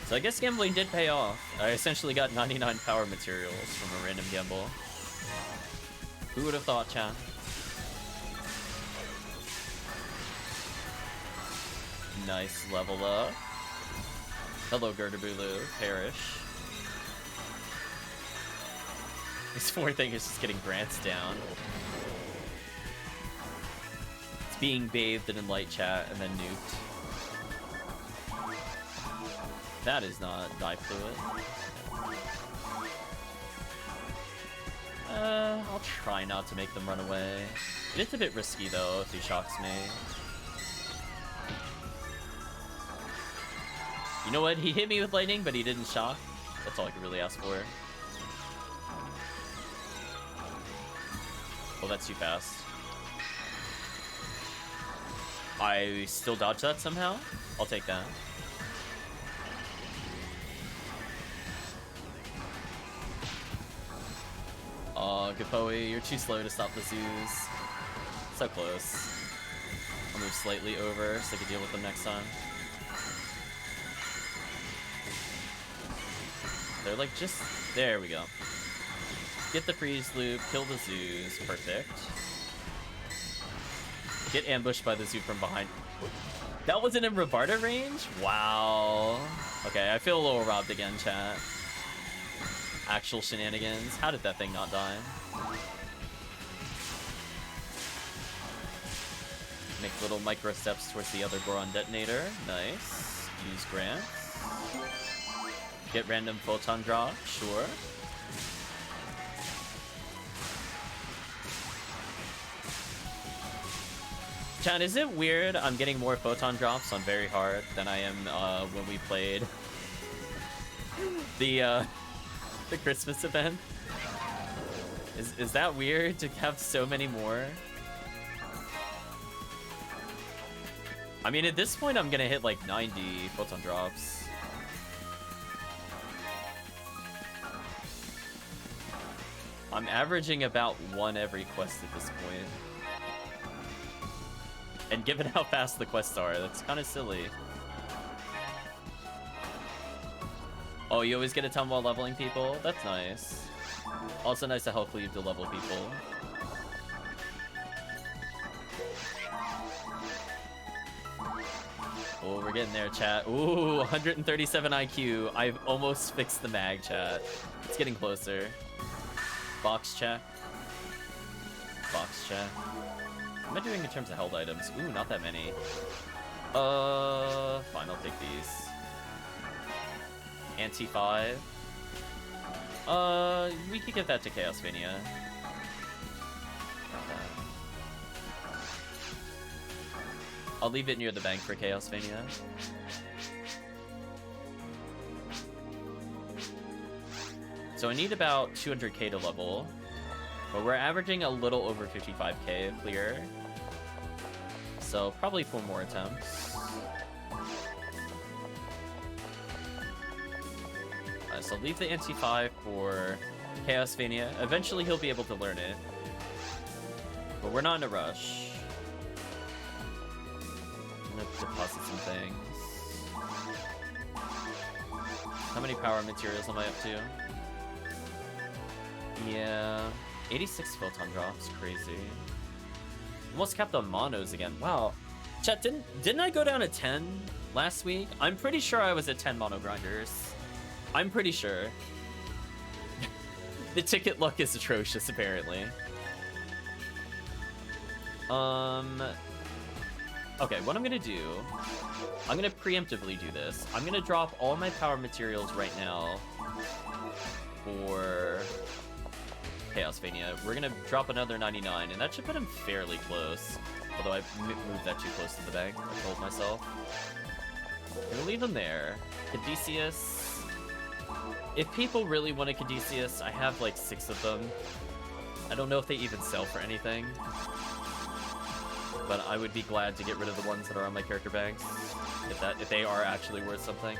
So I guess gambling did pay off. I essentially got 99 power materials from a random gamble. Who would have thought, chat? Nice level up. Hello, Gerdabulu. Perish. This 4 thing is just getting grants down. Being bathed in light chat and then nuked. That is not die fluid. I'll try not to make them run away. It's a bit risky though if he shocks me. You know what? He hit me with lightning, but he didn't shock. That's all I could really ask for. that's too fast. I still dodge that somehow? I'll take that. Oh, Gapoe, you're too slow to stop the zoos. So close. I'll move slightly over so I can deal with them next time. They're like just... There we go. Get the freeze loop, kill the zoos. Perfect. Get ambushed by the zoo from behind. That wasn't in Rabarda range? Wow. Okay, I feel a little robbed again, chat. Actual shenanigans. How did that thing not die? Make little micro steps towards the other Boron detonator. Nice. Use Grant. Get random photon drop. Sure. Chat, is it weird I'm getting more photon drops on very hard than I am when we played the Christmas event? Is that weird to have so many more? I mean, at this point, I'm gonna hit like 90 photon drops. I'm averaging about 1 every quest at this point. And given how fast the quests are, that's kind of silly. Oh, you always get a ton while leveling people? That's nice. Also nice to HellCleave to level people. Oh, we're getting there, chat. Ooh, 137 IQ. I've almost fixed the mag, chat. It's getting closer. Box check. Box check. What am I doing in terms of held items? Ooh, not that many. Fine, I'll take these. Anti-5. We could get that to ChaosVania. I'll leave it near the bank for ChaosVania. So I need about 200k to level. But we're averaging a little over 55k clear. So probably 4 more attempts. So leave the anti-5 for ChaosVania. Eventually he'll be able to learn it. But we're not in a rush. I'm gonna deposit some things. How many power materials am I up to? Yeah, 86 photon drops, crazy. Almost kept on monos again. Wow, chat, didn't I go down to 10 last week? I'm pretty sure I was at 10 mono grinders. I'm pretty sure. The ticket luck is atrocious, apparently. Okay, what I'm gonna do, I'm gonna preemptively do this. I'm gonna drop all my power materials right now for ChaosVania. We're gonna drop another 99, and that should put him fairly close. Although I moved that too close to the bank, I told myself. I'm gonna leave him there. Caduceus. If people really want a Caduceus, I have like 6 of them. I don't know if they even sell for anything. But I would be glad to get rid of the ones that are on my character banks. If they are actually worth something.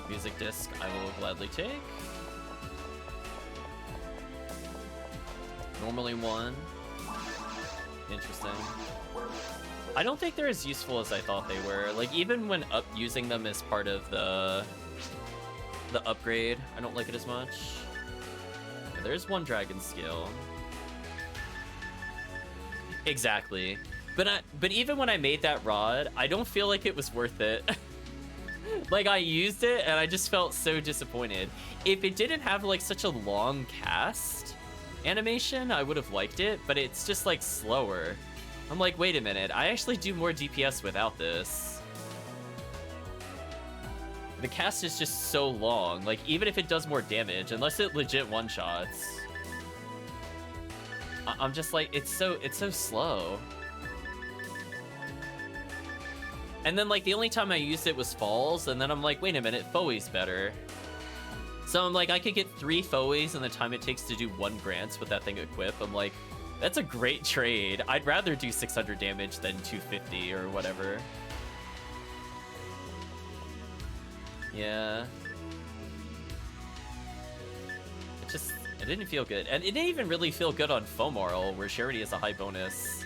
Music disc, I will gladly take. Normally 1. Interesting. I don't think they're as useful as I thought they were. Like, even when using them as part of the upgrade, I don't like it as much. Yeah, there's 1 dragon skill. Exactly. But even when I made that rod, I don't feel like it was worth it. Like, I used it and I just felt so disappointed. If it didn't have like such a long cast animation, I would have liked it, but it's just like slower. I'm like, wait a minute, I actually do more DPS without this. The cast is just so long. Like, even if it does more damage, unless it legit one-shots, I'm just like, it's so slow. And then like the only time I used it was falls, and then I'm like, wait a minute, Bowie's better. So I'm like, I could get 3 Foes in the time it takes to do 1 Grants with that thing equipped. I'm like, that's a great trade. I'd rather do 600 damage than 250 or whatever. Yeah. It didn't feel good. And it didn't even really feel good on Fomarl, where she already has a high bonus.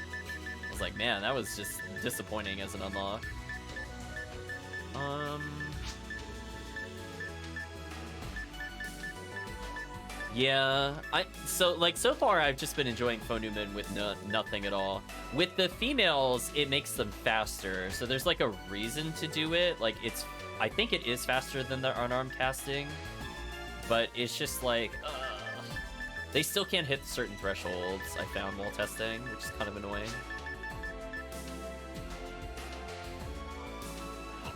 I was like, man, that was just disappointing as an unlock. Yeah, so far I've just been enjoying Phonumen with nothing at all. With the females, it makes them faster, so there's like a reason to do it. Like I think it is faster than the unarmed casting, but it's just like, they still can't hit certain thresholds, I found while testing, which is kind of annoying.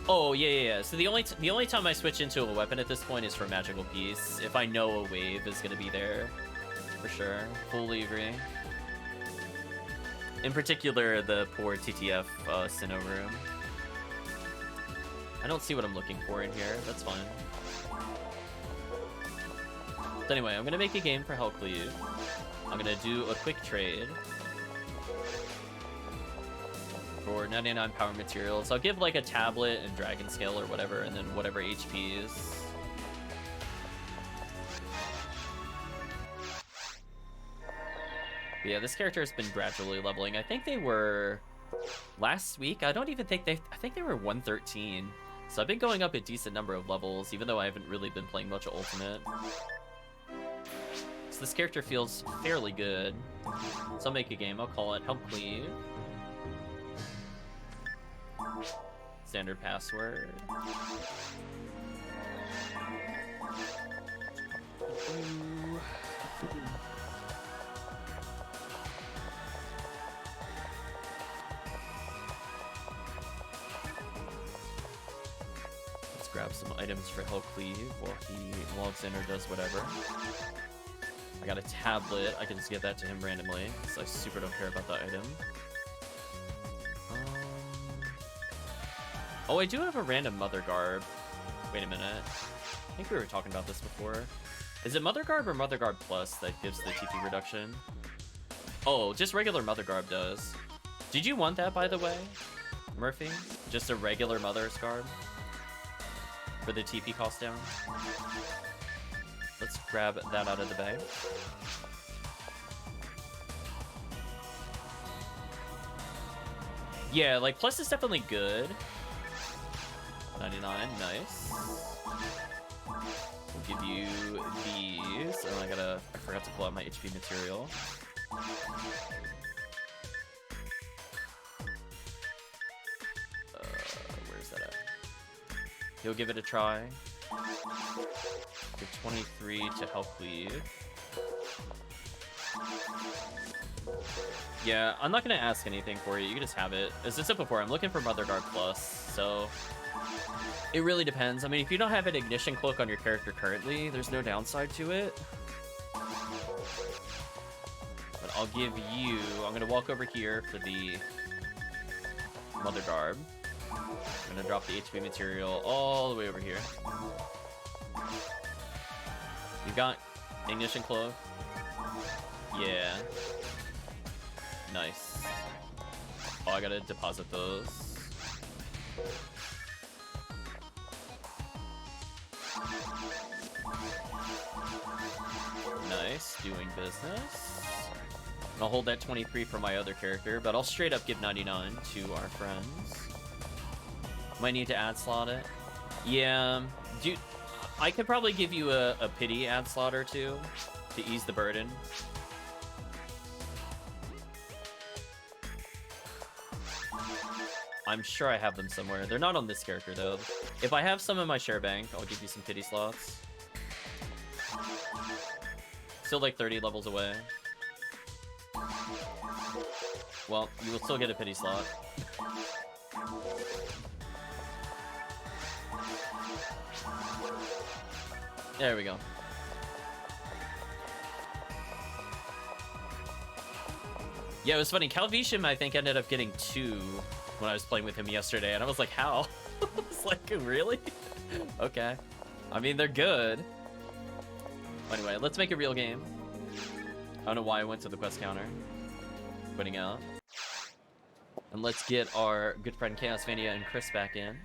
Oh, yeah. So the only time I switch into a weapon at this point is for Magical Piece. If I know a wave is going to be there, for sure. Fully agree. In particular, the poor TTF Sinnoh room. I don't see what I'm looking for in here. That's fine. So anyway, I'm going to make a game for HellCleave. I'm going to do a quick trade for 99 power materials. I'll give like a tablet and dragon scale or whatever, and then whatever HPs. But yeah, this character has been gradually leveling. I think they were last week. I think they were 113. So I've been going up a decent number of levels, even though I haven't really been playing much of Ultimate. So this character feels fairly good. So I'll make a game. I'll call it HellCleave. Standard password. Let's grab some items for HellCleave while he logs in or does whatever. I got a tablet. I can just give that to him randomly, because I super don't care about that item. Oh, I do have a random Mother Garb. Wait a minute. I think we were talking about this before. Is it Mother Garb or Mother Garb Plus that gives the TP reduction? Oh, just regular Mother Garb does. Did you want that, by the way, Murphy? Just a regular Mother's Garb? For the TP cost down? Let's grab that out of the bag. Yeah, like, Plus is definitely good. 99, nice. We'll give you these. Oh, I forgot to pull out my HP material. Where's that at? He'll give it a try. Give 23 to HellCleave. Yeah, I'm not gonna ask anything for you. You can just have it. As I said before, I'm looking for Mother Guard Plus, so it really depends. I mean, if you don't have an Ignition Cloak on your character currently, there's no downside to it. But I'll give you... I'm gonna walk over here for the Mother Garb. I'm gonna drop the HP material all the way over here. You got Ignition Cloak? Yeah. Nice. Oh, I gotta deposit those. Nice, doing business. And I'll hold that 23 for my other character, but I'll straight up give 99 to our friends. Might need to ad slot it. Yeah, dude, I could probably give you a pity ad slot or two to ease the burden. I'm sure I have them somewhere. They're not on this character, though. If I have some in my share bank, I'll give you some pity slots. Still like 30 levels away. Well, you will still get a pity slot. There we go. Yeah, it was funny. Calvisham, I think, ended up getting 2 when I was playing with him yesterday, and I was like, how? I was like, really? Okay. I mean, they're good. Anyway, let's make a real game. I don't know why I went to the quest counter. Putting out. And let's get our good friend ChaosVania and Chris back in.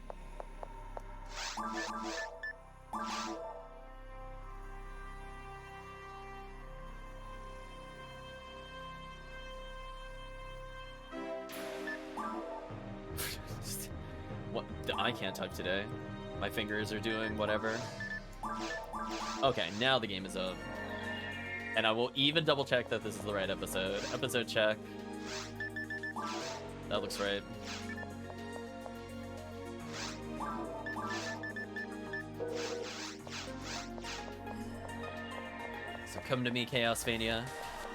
What? I can't type today. My fingers are doing whatever. Okay, now the game is up. And I will even double check that this is the right episode. Episode check. That looks right. So come to me, ChaosVania.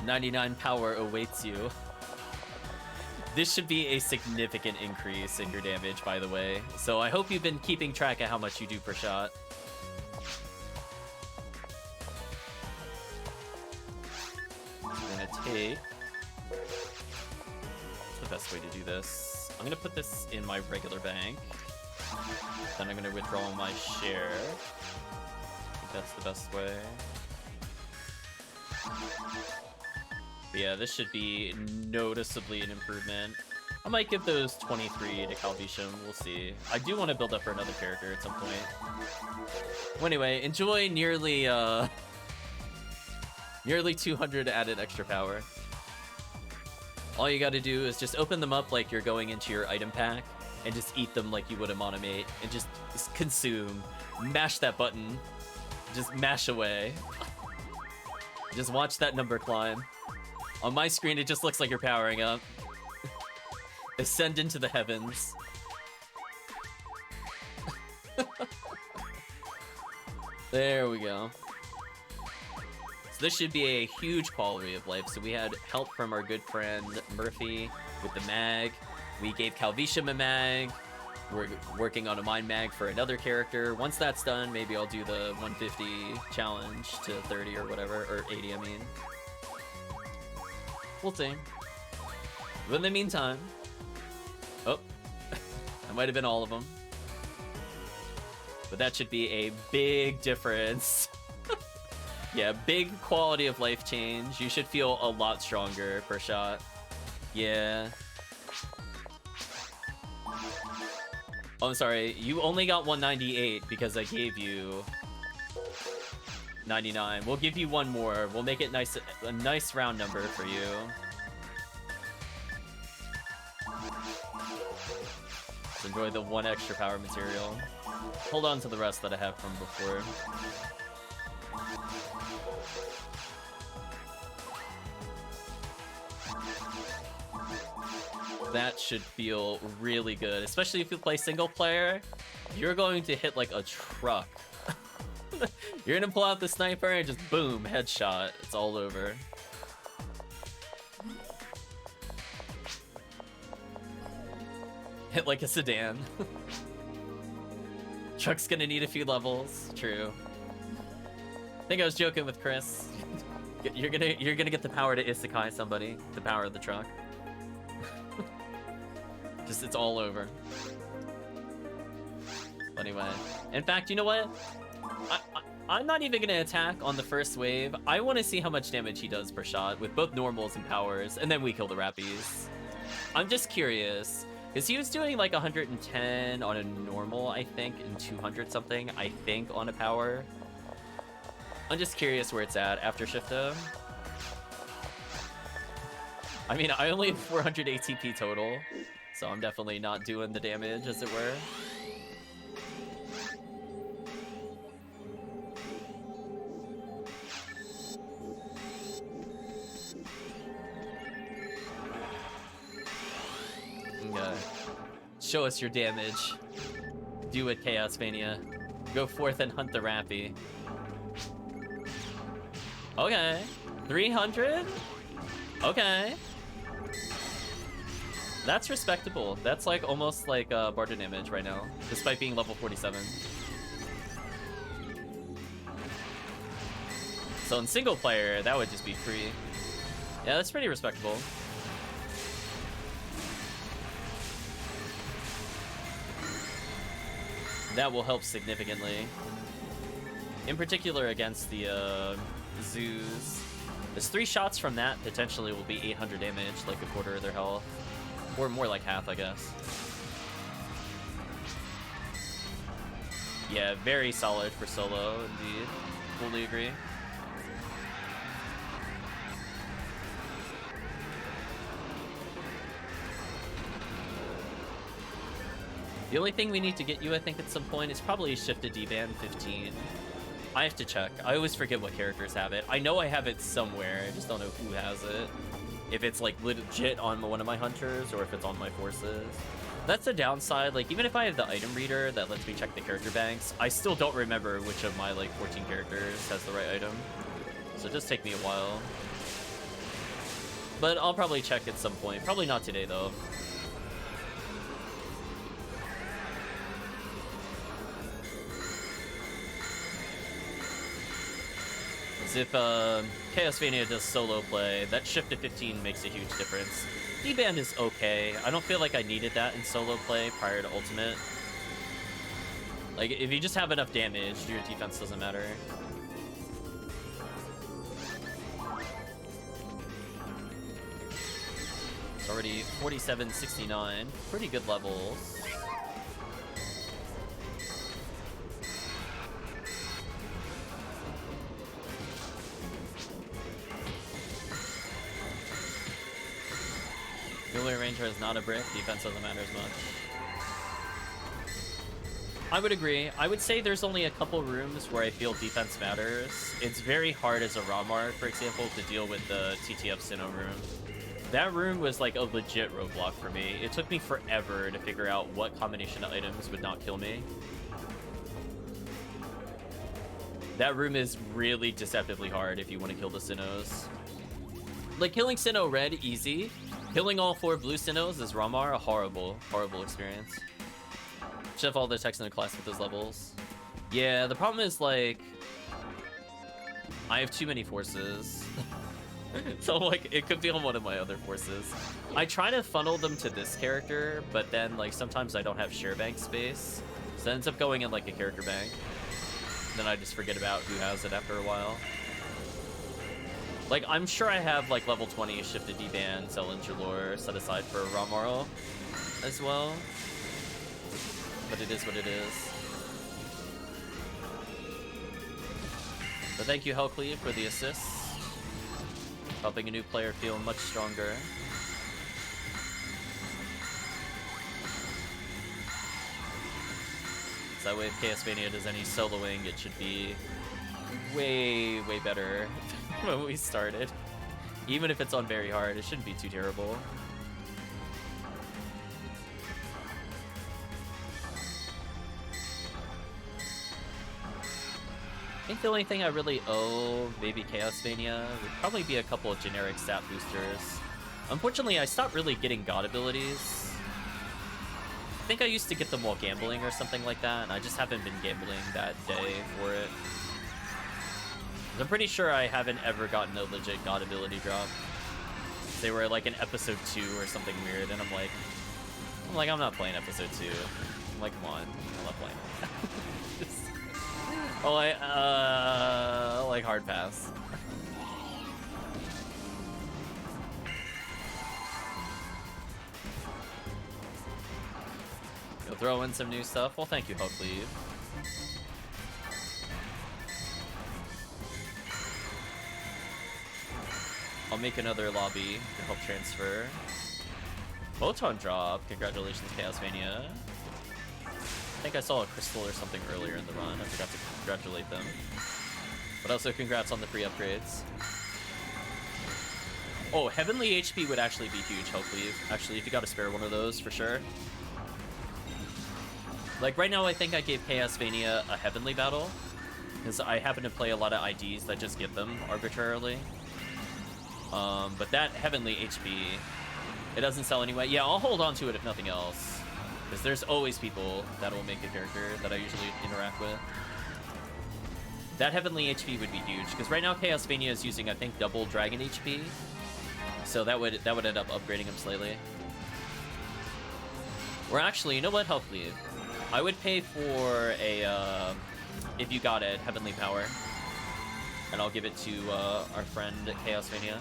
99 power awaits you. This should be a significant increase in your damage, by the way. So I hope you've been keeping track of how much you do per shot. I'm gonna take... What's the best way to do this? I'm gonna put this in my regular bank. Then I'm gonna withdraw my share. I think that's the best way. But yeah, this should be noticeably an improvement. I might give those 23 to Calvisham, we'll see. I do want to build up for another character at some point. Well, anyway, enjoy nearly 200 added extra power. All you gotta do is just open them up like you're going into your item pack, and just eat them like you would a monomate, and just consume. Mash that button. Just mash away. Just watch that number climb. On my screen, it just looks like you're powering up. Ascend into the heavens. There we go. So this should be a huge quality of life. So we had help from our good friend Murphy with the mag. We gave Calvisham a mag. We're working on a mind mag for another character. Once that's done, maybe I'll do the 150 challenge to 30 or whatever, or 80, I mean. We'll see. But in the meantime... Oh. That might have been all of them. But that should be a big difference. Yeah, big quality of life change. You should feel a lot stronger per shot. Yeah. Oh, I'm sorry. You only got 198 because I gave you 99. We'll give you one more. We'll make it nice, a nice round number for you. So enjoy the one extra power material. Hold on to the rest that I have from before. That should feel really good, especially if you play single player. You're going to hit like a truck. You're gonna pull out the sniper and just boom, headshot. It's all over. Hit like a sedan. Truck's gonna need a few levels. True. I think I was joking with Chris. You're gonna get the power to isekai somebody. The power of the truck. Just, it's all over. But anyway. In fact, you know what? I'm not even gonna attack on the first wave. I want to see how much damage he does per shot with both normals and powers, and then we kill the Rappies. I'm just curious, because he was doing like 110 on a normal, I think, and 200 something, I think, on a power. I'm just curious where it's at after Shifto. I mean, I only have 400 ATP total, so I'm definitely not doing the damage, as it were. Show us your damage. Do it, ChaosVania. Go forth and hunt the Rappy. Okay. 300? Okay. That's respectable. That's like almost like barter damage right now, despite being level 47. So in single player, that would just be free. Yeah, that's pretty respectable. That will help significantly. In particular against the Zoos. There's 3 shots from that potentially will be 800 damage, like a quarter of their health. Or more like half, I guess. Yeah, very solid for solo, indeed. Fully agree. The only thing we need to get you, I think, at some point is probably Shift to D-Band 15. I have to check. I always forget what characters have it. I know I have it somewhere, I just don't know who has it. If it's like legit on one of my hunters or if it's on my forces. That's the downside. Like, even if I have the item reader that lets me check the character banks, I still don't remember which of my like 14 characters has the right item. So it does take me a while. But I'll probably check at some point. Probably not today though. If ChaosVania does solo play, that shift to 15 makes a huge difference. D-Band is okay. I don't feel like I needed that in solo play prior to Ultimate. Like, if you just have enough damage, your defense doesn't matter. It's already 47-69. Pretty good levels. Melee Ranger is not a brick, defense doesn't matter as much. I would agree. I would say there's only a couple rooms where I feel defense matters. It's very hard as a Ramar, for example, to deal with the TTF Sinnoh room. That room was like a legit roadblock for me. It took me forever to figure out what combination of items would not kill me. That room is really deceptively hard if you want to kill the Sinnohs. Like, killing Sinnoh red, easy. Killing all 4 blue Sinnohs is Ramar, a horrible, horrible experience. Should have all the techs in the class with those levels. Yeah, the problem is, like, I have too many forces. So, like, it could be on one of my other forces. I try to funnel them to this character, but then, like, sometimes I don't have share bank space. So it ends up going in, like, a character bank. Then I just forget about who has it after a while. Like, I'm sure I have, like, level 20 shifted D-Band, Zelinger Lore set aside for Ramaro as well. But it is what it is. But thank you, HellCleave, for the assists. Helping a new player feel much stronger. So that way, if ChaosVania does any soloing, it should be way, way better when we started. Even if it's on very hard, it shouldn't be too terrible. I think the only thing I really owe maybe ChaosVania would probably be a couple of generic stat boosters. Unfortunately, I stopped really getting God abilities. I think I used to get them while gambling or something like that, and I just haven't been gambling that day for it. I'm pretty sure I haven't ever gotten a legit God ability drop. They were like in episode 2 or something weird, and I'm like, I'm not playing episode 2. I'm like, come on, I'm not playing. Like hard pass. You'll throw in some new stuff. Well, thank you, HellCleave. I'll make another lobby to help transfer. Photon drop. Congratulations, ChaosVania. I think I saw a crystal or something earlier in the run. I forgot to congratulate them. But also congrats on the free upgrades. Oh, Heavenly HP would actually be huge, HellCleave. Actually, if you got to spare one of those, for sure. Like, right now, I think I gave ChaosVania a Heavenly battle. Because I happen to play a lot of IDs that just get them arbitrarily. But that Heavenly HP, it doesn't sell anyway. Yeah, I'll hold on to it if nothing else. Because there's always people that will make a character that I usually interact with. That Heavenly HP would be huge. Because right now ChaosVania is using, I think, double Dragon HP. So that would end up upgrading him slightly. Or actually, you know what, HellCleave? I would pay for a if you got it, Heavenly Power. And I'll give it to our friend ChaosVania.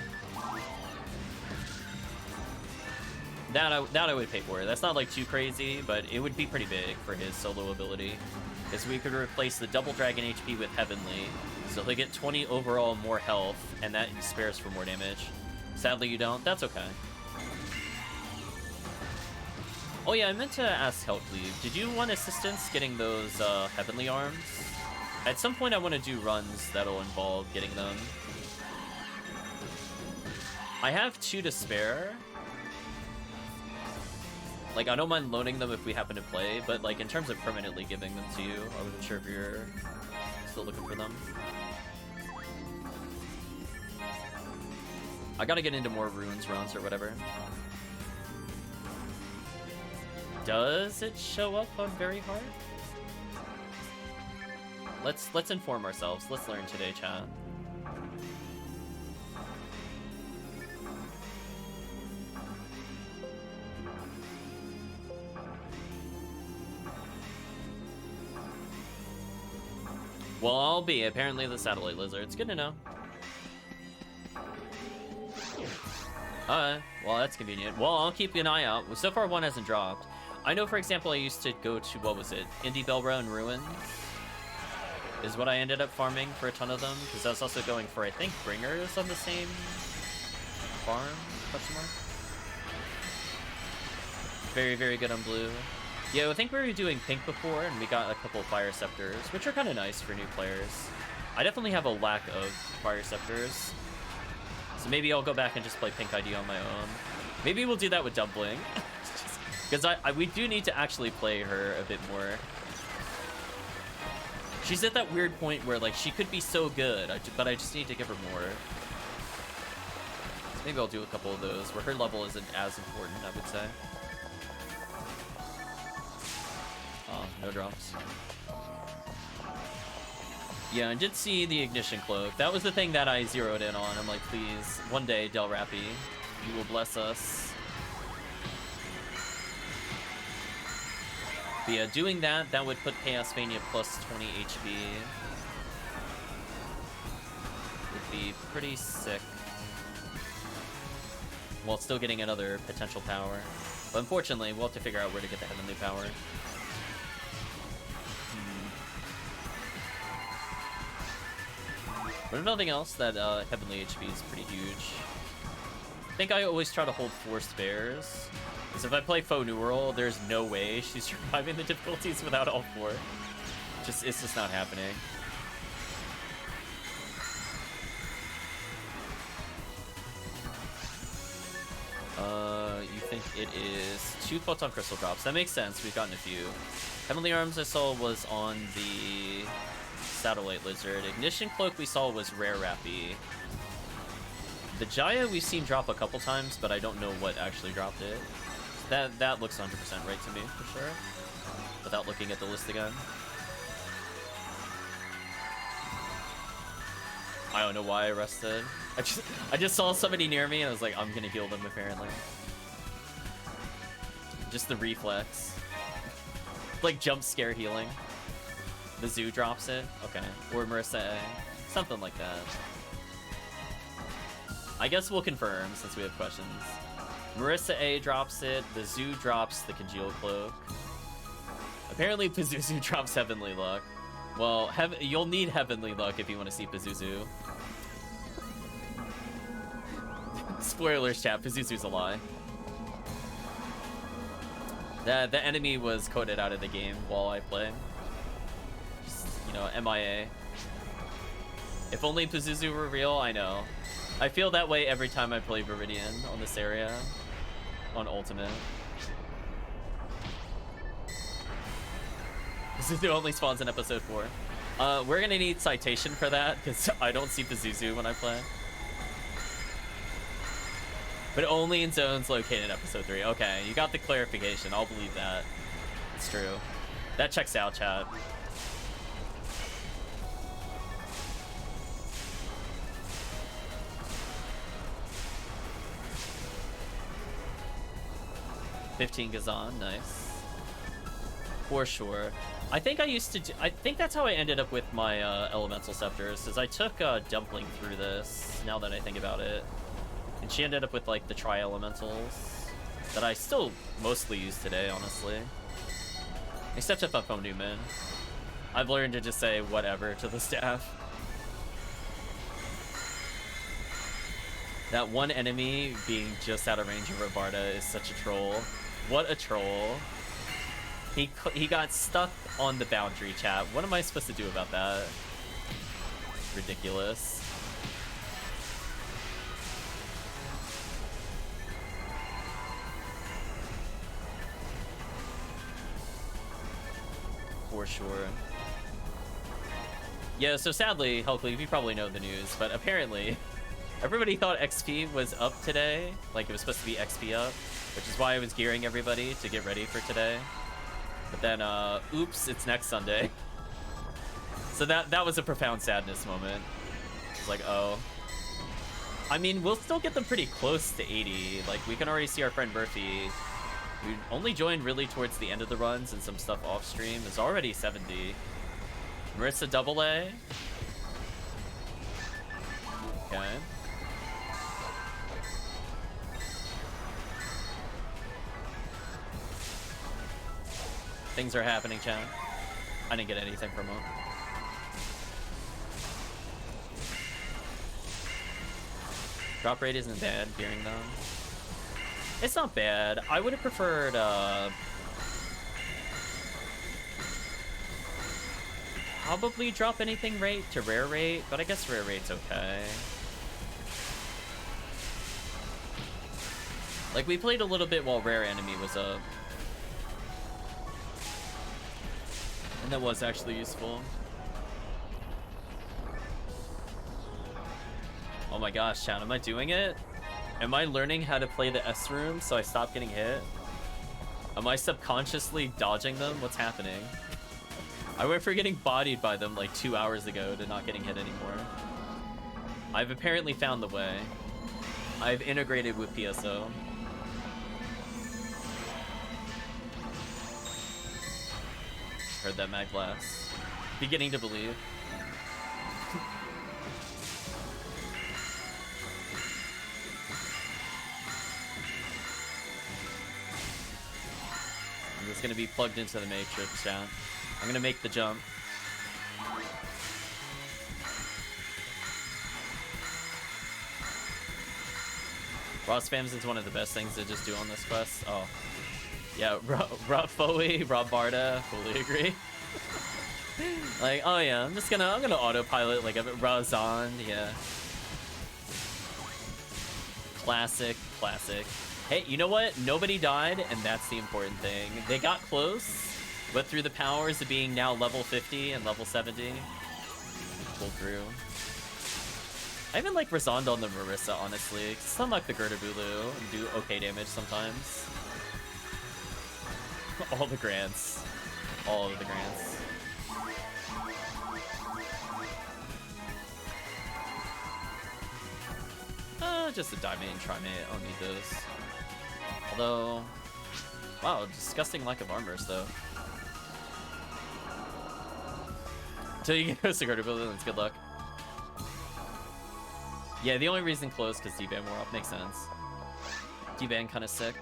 That I would pay for. That's not like too crazy, but it would be pretty big for his solo ability. Because we could replace the double dragon HP with Heavenly, so he'll get 20 overall more health, and that spares for more damage. Sadly you don't, that's okay. Oh yeah, I meant to ask HellCleave, did you want assistance getting those Heavenly Arms? At some point I want to do runs that'll involve getting them. I have 2 to spare. Like, I don't mind loaning them if we happen to play, but like in terms of permanently giving them to you, I wasn't sure if you're still looking for them. I gotta get into more runes runs or whatever. Does it show up on very hard? Let's inform ourselves. Let's learn today, chat. Well, I'll be apparently the satellite lizard. It's good to know. Well, that's convenient. Well, I'll keep an eye out. So far, one hasn't dropped. I know, for example, I used to go to, what was it? Indie Belra and Ruins is what I ended up farming for a ton of them, because I was also going for, I think, Bringers on the same farm, question mark? Very, very good on blue. Yeah, I think we were doing pink before, and we got a couple of Fire Scepters, which are kind of nice for new players. I definitely have a lack of Fire Scepters, so maybe I'll go back and just play pink ID on my own. Maybe we'll do that with Dumpling, because we do need to actually play her a bit more. She's at that weird point where, like, she could be so good, but I just need to give her more. So maybe I'll do a couple of those, where her level isn't as important, I would say. Oh, no drops. Yeah, I did see the Ignition Cloak. That was the thing that I zeroed in on. I'm like, please, one day, Del Rappy, you will bless us. But yeah, doing that would put ChaosVania plus 20 HP. Would be pretty sick. While still getting another potential power. But unfortunately, we'll have to figure out where to get the Heavenly Power. But if nothing else, that Heavenly HP is pretty huge. I think I always try to hold 4 spares. Because if I play Faux New World, there's no way she's surviving the difficulties without all 4. It's just not happening. You think it is 2 Photon Crystal Drops. That makes sense, we've gotten a few. Heavenly Arms I saw was on the Satellite Lizard. Ignition Cloak we saw was Rare Rappy. The Jaya we've seen drop a couple times, but I don't know what actually dropped it. That looks 100% right to me, for sure. Without looking at the list again. I don't know why I rested. I just saw somebody near me and I was like, I'm gonna heal them apparently. Just the reflex. Like jump scare healing. The zoo drops it? Okay. Or Marissa A. Something like that. I guess we'll confirm since we have questions. Marissa A drops it, the zoo drops the Congeal Cloak. Apparently Pazuzu drops Heavenly Luck. Well, you'll need Heavenly Luck if you want to see Pazuzu. Spoilers, chat, Pazuzu's a lie. The enemy was coded out of the game while I play. Just, you know, MIA. If only Pazuzu were real, I know. I feel that way every time I play Viridian on this area. On Ultimate. Pazuzu only spawns in episode 4. We're gonna need citation for that, because I don't see Pazuzu when I play. But only in zones located in episode 3. Okay, you got the clarification. I'll believe that. It's true. That checks out, chat. $15 Gazan, nice. For sure. I think I used to do, I think that's how I ended up with my elemental scepters, is I took Dumpling through this, now that I think about it. And she ended up with like the tri-elementals that I still mostly use today, honestly. Except if I'm from Newman. I've learned to just say whatever to the staff. That one enemy being just out of range of Robarda is such a troll. What a troll. He got stuck on the boundary, chat. What am I supposed to do about that? Ridiculous. For sure. Yeah, so sadly, HellCleave, you probably know the news, but apparently everybody thought XP was up today. Like, it was supposed to be XP up, which is why I was gearing everybody to get ready for today. But then, oops, it's next Sunday. So that was a profound sadness moment. It's like, oh. I mean, we'll still get them pretty close to 80. Like, we can already see our friend Murphy, who only joined really towards the end of the runs and some stuff off stream, is already 70. Marissa double A. Okay. Things are happening, chat. I didn't get anything from him. Drop rate isn't bad, gearing them. It's not bad. I would have preferred, probably drop anything rate to rare rate, but I guess rare rate's okay. Like, we played a little bit while rare enemy was up. And that was actually useful. Oh my gosh, chat, am I doing it? Am I learning how to play the S room so I stop getting hit? Am I subconsciously dodging them? What's happening? I went for getting bodied by them like 2 hours ago to not getting hit anymore. I've apparently found the way. I've integrated with PSO. Heard that mag blast. Beginning to believe. I'm just gonna be plugged into the matrix, chat. I'm gonna make the jump. Raw spams is one of the best things to just do on this quest. Oh. Yeah, Rob Foey, Rob Barda, fully agree. Like, oh yeah, I'm gonna autopilot like a Razan, yeah. Classic. Hey, you know what? Nobody died, and that's the important thing. They got close, but through the powers of being now level 50 and level 70, pulled through. I even like Razan on the Marissa, honestly, because some like the Gertabulu and do okay damage sometimes. All the grants. All of the grants. Just a Dimate and Trimate. I don't need those. Although, wow, disgusting lack of armors, though. Until you get a Gertabulu, that's good luck. Yeah, the only reason close because D-Ban wore off. Makes sense. D-Ban kind of sick.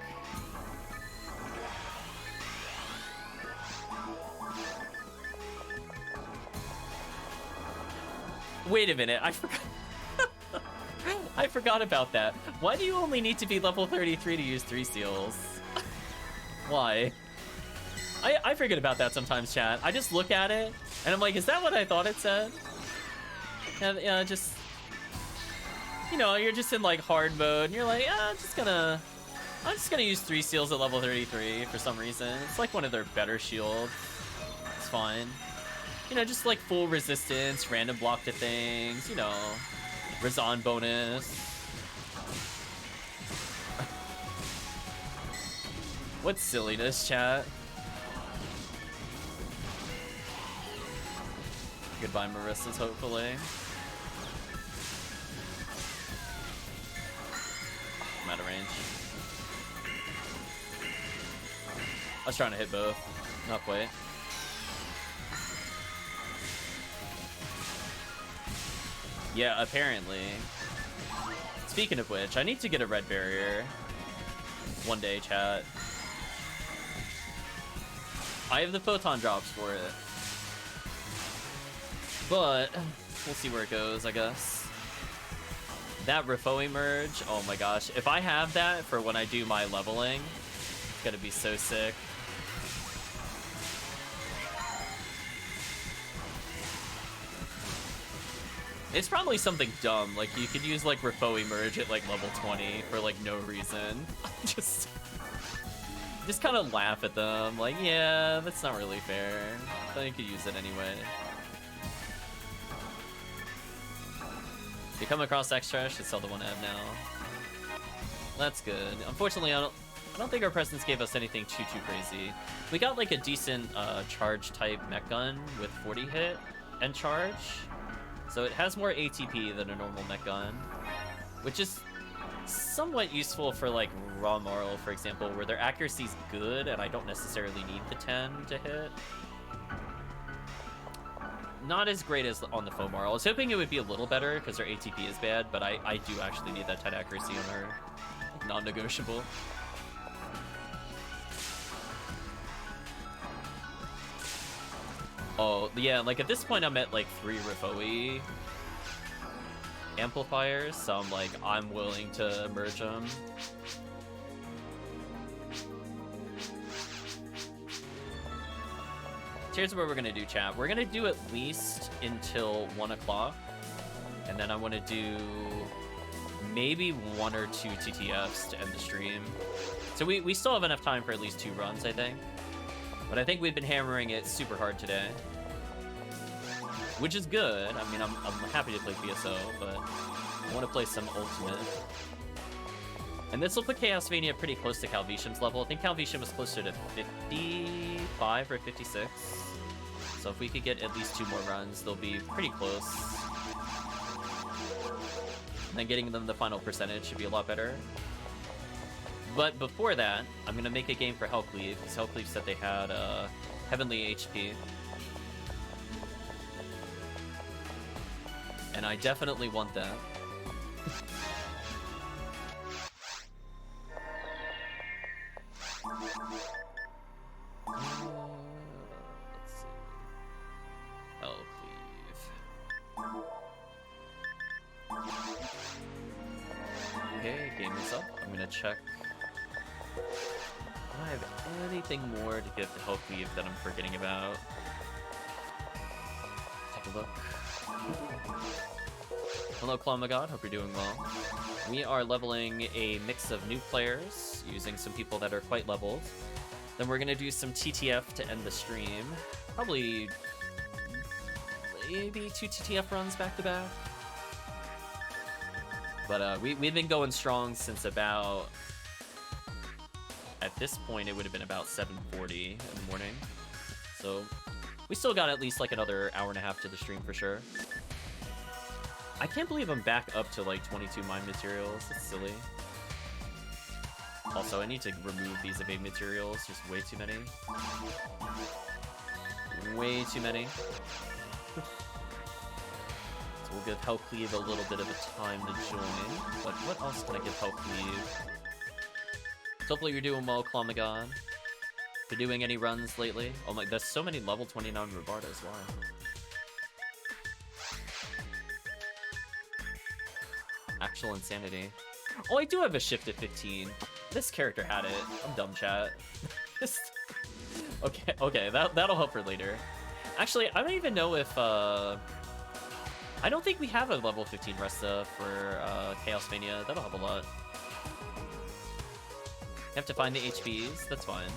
Wait a minute, I forgot. I forgot about that. Why do you only need to be level 33 to use 3 seals? Why? I forget about that sometimes, chat. I just look at it, and I'm like, is that what I thought it said? And yeah, just... You know, you're just in, like, hard mode, and you're like, I'm just gonna use 3 seals at level 33 for some reason. It's like one of their better shields. It's fine. You know, just like full resistance, random block to things, you know, Razan bonus. What silliness, chat. Goodbye, Marissa's, hopefully. I'm out of range. I was trying to hit both. Not quite. Yeah, apparently. Speaking of which, I need to get a red barrier. One day, chat. I have the photon drops for it. But we'll see where it goes, I guess. That Rifoi merge, oh my gosh. If I have that for when I do my leveling, it's gonna be so sick. It's probably something dumb, like you could use like Rifoi merge at like level 20 for like no reason. just kind of laugh at them, like, yeah, that's not really fair. But you could use it anyway. You come across X-Trash, it's all the one I have now. That's good. Unfortunately, I don't think our presence gave us anything too crazy. We got like a decent charge type mech gun with 40 hit and charge. So it has more ATP than a normal mech gun, which is somewhat useful for like raw Marl, for example, where their accuracy's good and I don't necessarily need the 10 to hit. Not as great as on the Foam Marl. I was hoping it would be a little better because their ATP is bad, but I do actually need that 10 accuracy on her. Non-negotiable. Oh, yeah, like at this point I'm at like 3 Rifoi amplifiers, so I'm like, I'm willing to merge them. Here's what we're gonna do, chat. We're gonna do at least until 1 o'clock, and then I want to do maybe 1 or 2 TTFs to end the stream. So we still have enough time for at least 2 runs, I think. But I think we've been hammering it super hard today, which is good. I mean, I'm happy to play PSO, but I want to play some Ultimate. And this will put ChaosVania pretty close to Calvicium's level. I think Calvicium was closer to 55 or 56. So if we could get at least 2 more runs, they'll be pretty close. And then getting them the final percentage should be a lot better. But before that, I'm going to make a game for HellCleave, because HellCleave said they had Heavenly HP. And I definitely want that. Let's see. HellCleave. Okay, game is up. I'm gonna check. Do I have anything more to give to HellCleave that I'm forgetting about? Take a look. Hello, ClawMehGod. Hope you're doing well. We are leveling a mix of new players using some people that are quite leveled. Then we're gonna do some TTF to end the stream. Probably maybe 2 TTF runs back to back. But we've been going strong since about, at this point it would have been about 7:40 in the morning. So we still got at least like another hour and a half to the stream for sure. I can't believe I'm back up to like 22 mine materials. It's silly. Also, I need to remove these evade materials. Just way too many. Way too many. So we'll give HellCleave a little bit of a time to join. But what else can I give HellCleave? Hopefully you're doing well, ClawMehGod. You're doing any runs lately? Oh my, there's so many level 29 Robardas. Why? Actual insanity. Oh, I do have a shift at 15. This character had it. I'm dumb, chat. Okay, that'll help for later. Actually, I don't even know if I don't think we have a level 15 Resta for ChaosVania. That'll help a lot. You have to find the HPs. That's fine.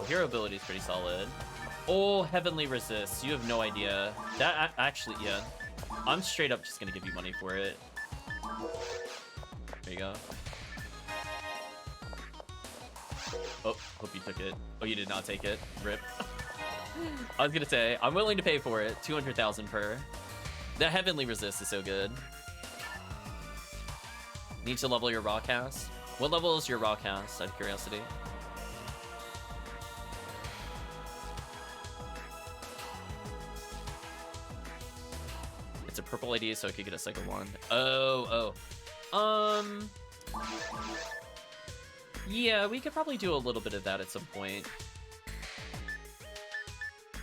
Hero ability is pretty solid. Oh, Heavenly Resist. You have no idea. That actually, yeah. I'm straight up just gonna give you money for it. There you go. Oh, hope you took it. Oh, you did not take it. Rip. I was gonna say, I'm willing to pay for it. 200,000 per. That Heavenly Resist is so good. Need to level your raw cast. What level is your raw cast, out of curiosity? It's a purple ID, so I could get a cycle 1. Oh. Yeah, we could probably do a little bit of that at some point.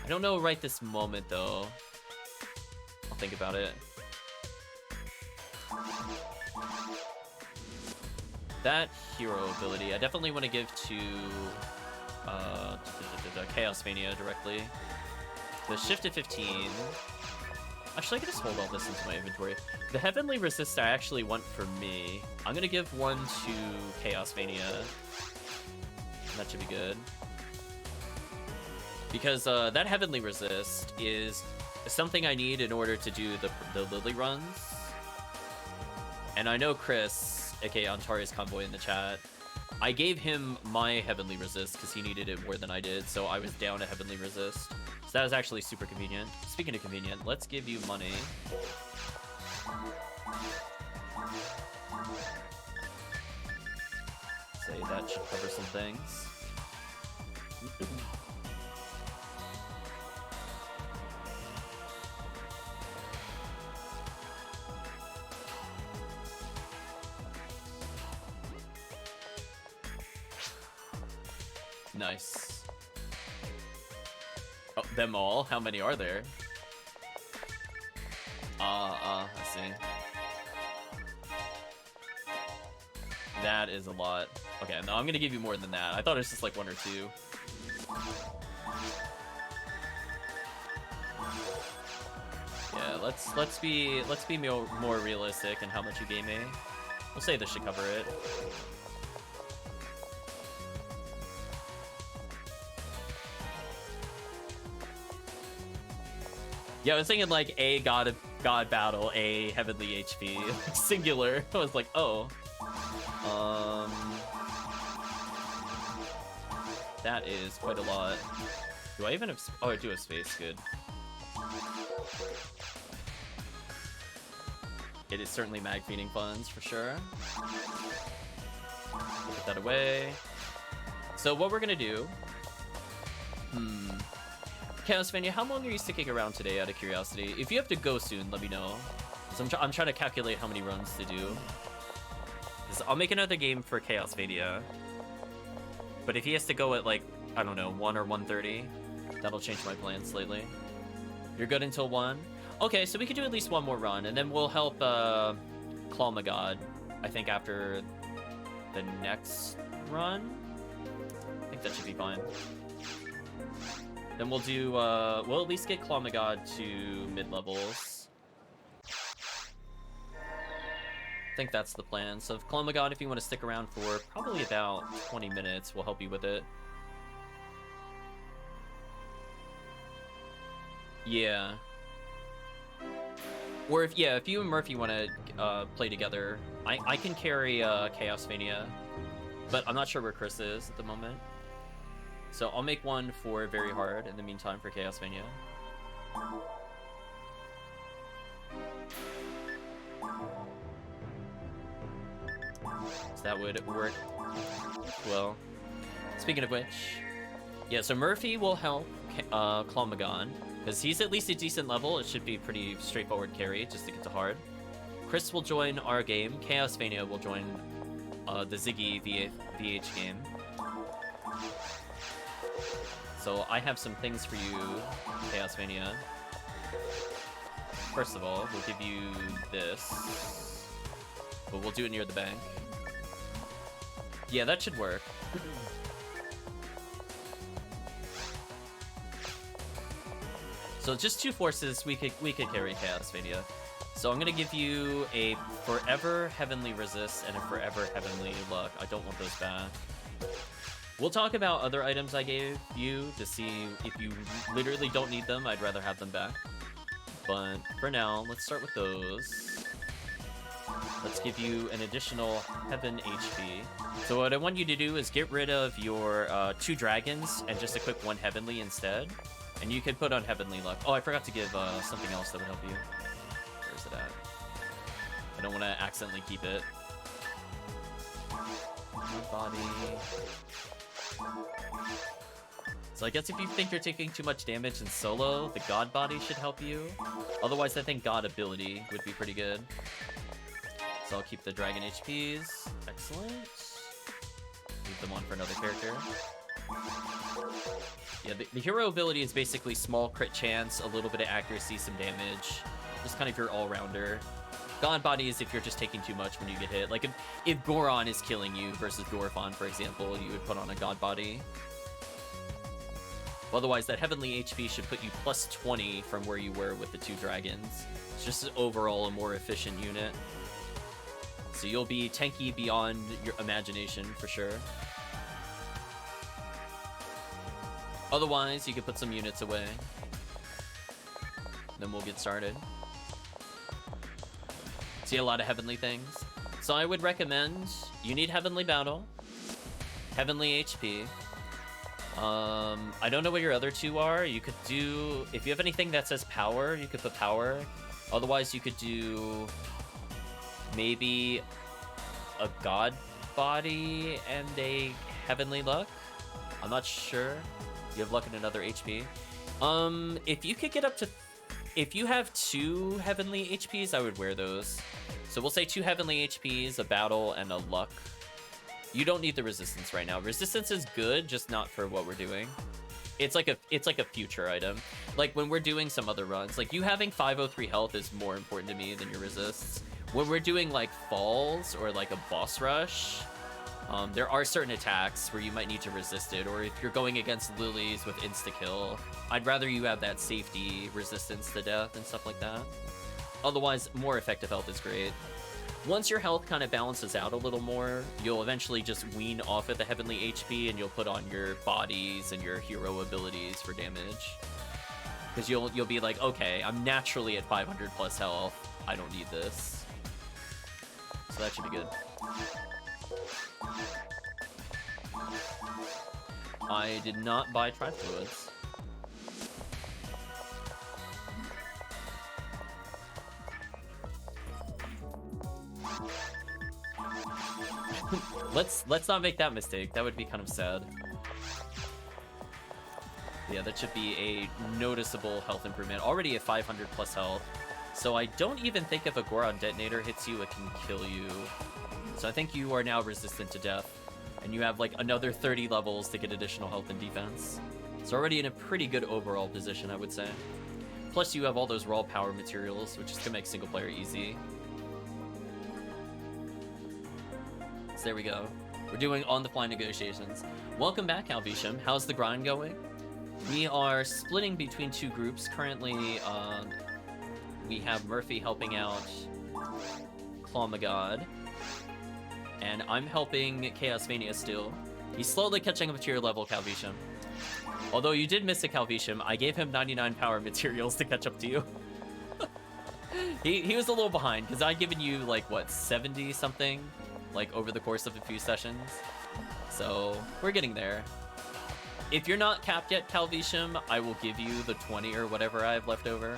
I don't know right this moment, though. I'll think about it. That hero ability, I definitely want to give to ChaosVania directly. The shift to 15. Actually, I can just hold all this into my inventory. The Heavenly Resist I actually want for me. I'm gonna give one to ChaosVania. That should be good. Because that Heavenly Resist is something I need in order to do the Lily runs. And I know Chris, aka AntaresConvoy in the chat, I gave him my Heavenly Resist because he needed it more than I did, so I was down a Heavenly Resist. So that was actually super convenient. Speaking of convenient, let's give you money. Say that should cover some things. Nice. Oh, them all? How many are there? I see. That is a lot. Okay, no, I'm gonna give you more than that. I thought it was just like 1 or 2. Yeah, let's be more realistic in how much you gave me. We'll say this should cover it. Yeah, I was thinking like a god battle, a heavenly HP, singular. I was like, oh. That is quite a lot. Do I even have... Oh, I do have space. Good. It is certainly mag feeding funds, for sure. Put that away. So what we're gonna do... ChaosVania, how long are you sticking around today, out of curiosity? If you have to go soon, let me know. So I'm trying to calculate how many runs to do. I'll make another game for ChaosVania. But if he has to go at, like, I don't know, 1 or 1:30, that'll change my plans slightly. You're good until 1? Okay, so we could do at least one more run, and then we'll help ClawMehGod, I think, after the next run. I think that should be fine. Then we'll do, we'll at least get ClawMehGod to mid-levels. I think that's the plan. So if ClawMehGod, if you want to stick around for probably about 20 minutes, we'll help you with it. Yeah. Or if you and Murphy want to play together, I can carry ChaosVania, but I'm not sure where Chris is at the moment. So I'll make one for Very Hard in the meantime for ChaosVania. So that would work well. Speaking of which, yeah, so Murphy will help ClawMehGod, because he's at least a decent level. It should be pretty straightforward carry just to get to hard. Chris will join our game. ChaosVania will join the Ziggy VH game. So I have some things for you, ChaosVania. First of all, we'll give you this, but we'll do it near the bank. Yeah, that should work. So just 2 forces, we could carry ChaosVania. So I'm gonna give you a Forever Heavenly Resist and a Forever Heavenly Luck. I don't want those back. We'll talk about other items I gave you to see if you literally don't need them. I'd rather have them back. But for now, let's start with those. Let's give you an additional Heaven HP. So what I want you to do is get rid of your 2 dragons and just equip 1 Heavenly instead. And you can put on Heavenly Luck. Oh, I forgot to give something else that would help you. Where is it at? I don't want to accidentally keep it. Body. So I guess if you think you're taking too much damage in solo, the God Body should help you. Otherwise, I think God Ability would be pretty good. So I'll keep the Dragon HPs. Excellent. Leave them on for another character. Yeah, the hero ability is basically small crit chance, a little bit of accuracy, some damage. Just kind of your all-rounder. God Body is if you're just taking too much when you get hit. Like if Goron is killing you versus Gorfon, for example, you would put on a God Body. Otherwise, that Heavenly HP should put you plus 20 from where you were with the 2 dragons. It's just overall a more efficient unit. So you'll be tanky beyond your imagination, for sure. Otherwise, you could put some units away. Then we'll get started. See a lot of Heavenly things. So I would recommend, you need Heavenly Battle, Heavenly HP. I don't know what your other 2 are. You could do, if you have anything that says Power, you could put Power. Otherwise, you could do maybe a God Body and a Heavenly Luck. I'm not sure. You have Luck and another HP. If you could get up to, if you have 2 Heavenly HPs, I would wear those. So we'll say 2 Heavenly HPs, a Battle, and a Luck. You don't need the Resistance right now. Resistance is good, just not for what we're doing. It's like a future item. Like when we're doing some other runs, like you having 503 health is more important to me than your resists. When we're doing like falls or like a boss rush, there are certain attacks where you might need to resist it, or if you're going against lilies with insta-kill, I'd rather you have that safety resistance to death and stuff like that. Otherwise, more effective health is great. Once your health kind of balances out a little more, you'll eventually just wean off of the Heavenly HP and you'll put on your bodies and your hero abilities for damage. Because you'll be like, okay, I'm naturally at 500 plus health. I don't need this. So that should be good. I did not buy Trifluids. Let's not make that mistake. That would be kind of sad. Yeah, that should be a noticeable health improvement. Already at 500 plus health. So I don't even think if a Goron Detonator hits you, it can kill you. So I think you are now resistant to death. And you have like another 30 levels to get additional health and defense. So already in a pretty good overall position, I would say. Plus you have all those raw power materials, which is gonna make single player easy. So there we go. We're doing on-the-fly negotiations. Welcome back, Alvisham. How's the grind going? We are splitting between 2 groups. Currently, we have Murphy helping out ClawMehGod. And I'm helping ChaosVania still. He's slowly catching up to your level, Calvisham. Although you did miss a Calvisham, I gave him 99 power materials to catch up to you. he was a little behind, because I'd given you, like, what, 70 something? Like, over the course of a few sessions. So, we're getting there. If you're not capped yet, Calvisham, I will give you the 20 or whatever I have left over.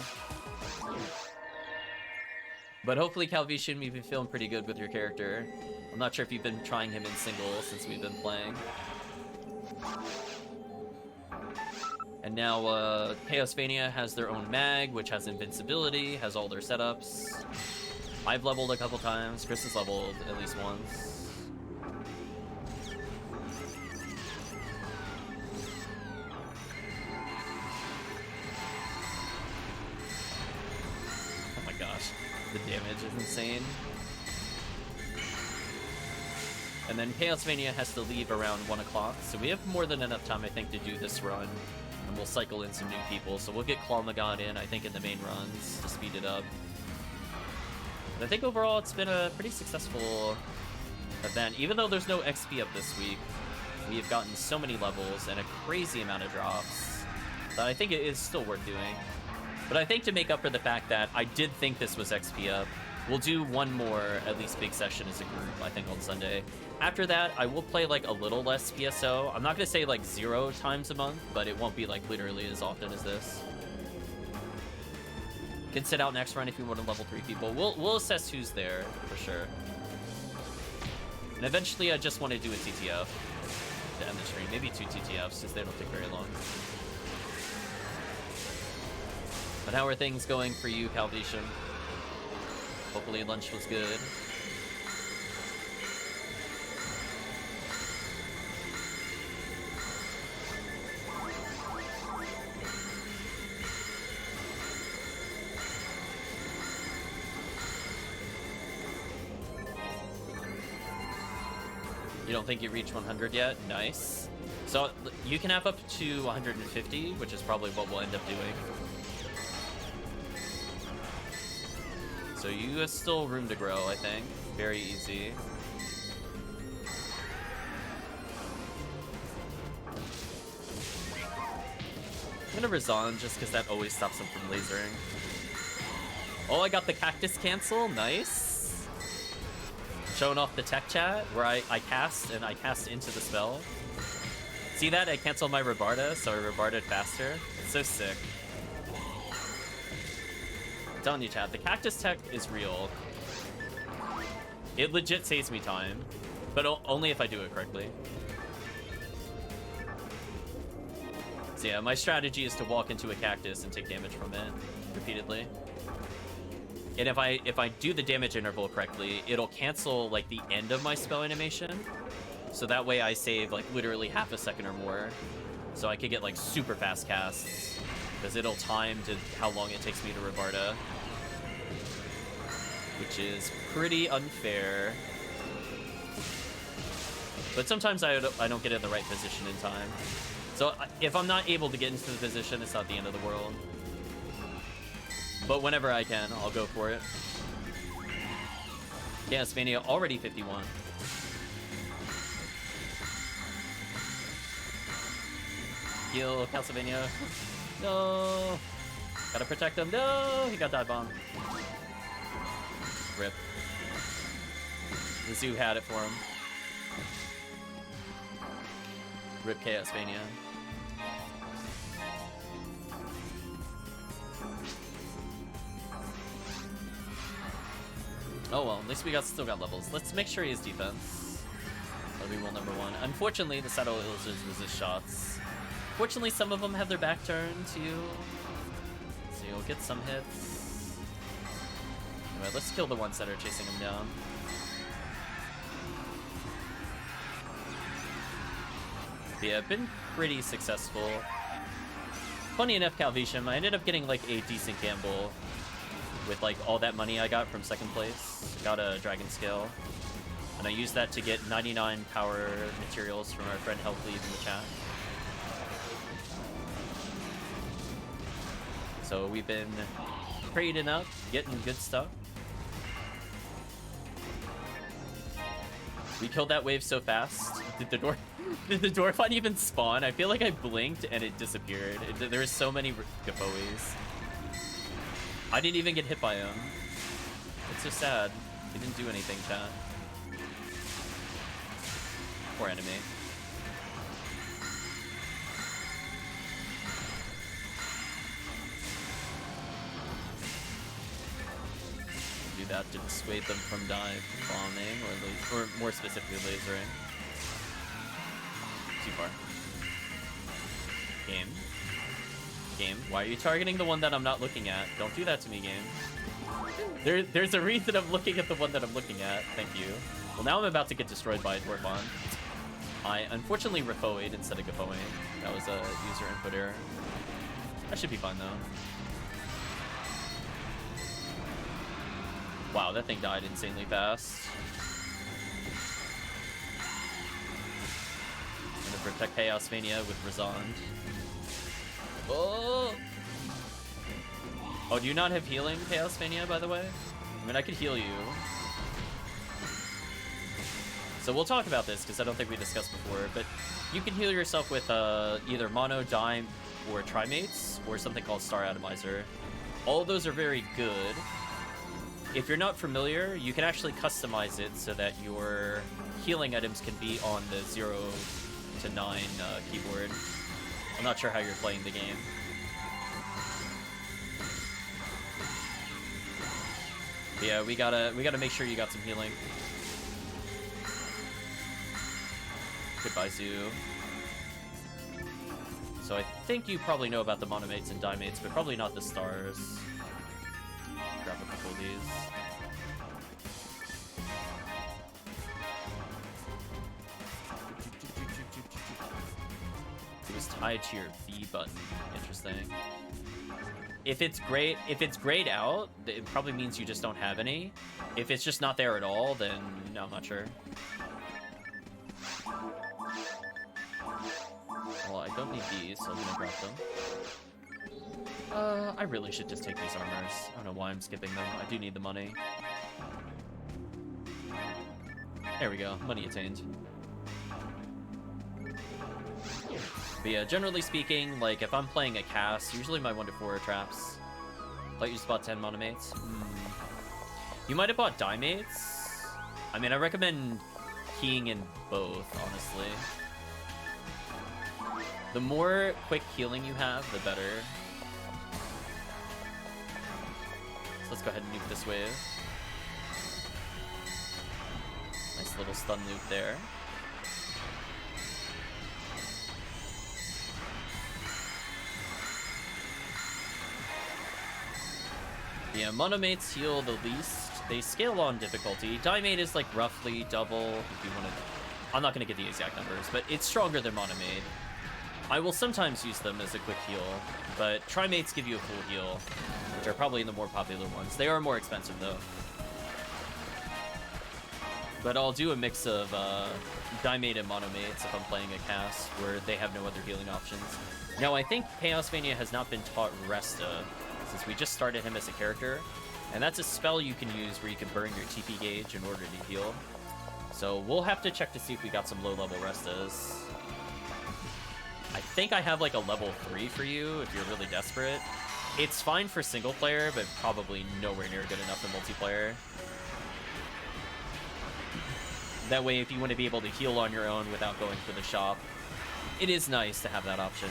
But hopefully, Calvisham, you've been feeling pretty good with your character. I'm not sure if you've been trying him in singles since we've been playing. And now, ChaosVania has their own mag, which has invincibility, has all their setups. I've leveled a couple times. Chris has leveled at least once. Oh my gosh, the damage is insane. And then ChaosVania has to leave around 1 o'clock, so we have more than enough time, I think, to do this run. And we'll cycle in some new people, so we'll get ClawMehGod in, I think, in the main runs to speed it up. But I think overall it's been a pretty successful event. Even though there's no XP up this week, we have gotten so many levels and a crazy amount of drops that I think it is still worth doing. But I think to make up for the fact that I did think this was XP up, we'll do one more, at least big session as a group, I think, on Sunday. After that, I will play, like, a little less PSO. I'm not going to say, like, 0 times a month, but it won't be, like, literally as often as this. Can sit out next run if you want to level 3 people. We'll assess who's there, for sure. And eventually I just want to do a TTF to end the stream. Maybe 2 TTFs, since they don't take very long. But how are things going for you, Calvation? Hopefully lunch was good. You don't think you reached 100 yet? Nice. So you can have up to 150, which is probably what we'll end up doing. So you have still room to grow, I think. Very easy. I'm gonna Razan just because that always stops him from lasering. Oh, I got the cactus cancel. Nice. Showing off the tech chat where I cast and I cast into the spell. See that? I canceled my Rebarda, so I Rebarded faster. It's so sick. I'm telling you, chat, the cactus tech is real. It legit saves me time, but only if I do it correctly. So yeah, my strategy is to walk into a cactus and take damage from it repeatedly. And if I do the damage interval correctly, it'll cancel like the end of my spell animation. So that way I save like literally half a second or more. So I could get like super fast casts because it'll time to how long it takes me to Rebarda. Which is pretty unfair. But sometimes I don't get in the right position in time. So if I'm not able to get into the position, it's not the end of the world. But whenever I can, I'll go for it. ChaosVania already 51. Heal ChaosVania. No. Gotta protect him. No, he got dive bomb. Rip. The zoo had it for him. Rip ChaosVania. Oh well, at least we still got levels. Let's make sure he has defense. That'll be rule number 1. Unfortunately, the Saddle Lizards resist shots. Fortunately, some of them have their back turned to you, so you'll get some hits. Anyway, let's kill the ones that are chasing him down. But yeah, I've been pretty successful. Funny enough, Calvation, I ended up getting like a decent gamble with like all that money I got from second place. Got a dragon scale, and I used that to get 99 power materials from our friend HellCleave in the chat. So we've been trading up, getting good stuff. We killed that wave so fast. Did the Dwarfine even spawn? I feel like I blinked and it disappeared. There were so many Gafoes. I didn't even get hit by him. It's so sad. He didn't do anything, chat. Poor enemy. Do that to dissuade them from dive bombing or more specifically lasering. Too far. Game. Game, why are you targeting the one that I'm not looking at? Don't do that to me, game. There's a reason I'm looking at the one that I'm looking at. Thank you. Well, now I'm about to get destroyed by a Dwarfon. I unfortunately Refoed instead of Gafoing. That was a user input error. That should be fine, though. Wow, that thing died insanely fast. I'm gonna protect ChaosVania with Razan. Oh! Oh, do you not have healing, ChaosVania, by the way? I mean, I could heal you. So we'll talk about this, because I don't think we discussed before, but you can heal yourself with either Mono, Dime, or Trimates, or something called Star Atomizer. All of those are very good. If you're not familiar, you can actually customize it so that your healing items can be on the 0 to 9 keyboard. I'm not sure how you're playing the game. But yeah, we gotta make sure you got some healing. Goodbye, Zoo. So I think you probably know about the monomates and dimates, but probably not the stars. Grab a couple of these. It was tied to your B button. Interesting. If it's grayed out, it probably means you just don't have any. If it's just not there at all, then no, I'm not sure. Well, I don't need these, so I'm gonna drop them. I really should just take these armors. I don't know why I'm skipping them. I do need the money. There we go. Money attained. But yeah, generally speaking, like, if I'm playing a cast, usually my 1 to 4 are traps. Thought you just bought 10 monomates. You might have bought dimates. I mean, I recommend keying in both, honestly. The more quick healing you have, the better. So let's go ahead and nuke this wave. Nice little stun loop there. Yeah, monomates heal the least. They scale on difficulty. Dimate is like roughly double if you want to... I'm not going to get the exact numbers, but it's stronger than monomate. I will sometimes use them as a quick heal, but trimates give you a full heal, which are probably the more popular ones. They are more expensive, though. But I'll do a mix of dimate and monomates if I'm playing a cast where they have no other healing options. Now, I think ChaosVania has not been taught Resta, since we just started him as a character, and that's a spell you can use where you can burn your TP gauge in order to heal. So we'll have to check to see if we got some low-level Restas. I think I have like a level 3 for you if you're really desperate. It's fine for single player, but probably nowhere near good enough for multiplayer. That way, if you want to be able to heal on your own without going for the shop, it is nice to have that option.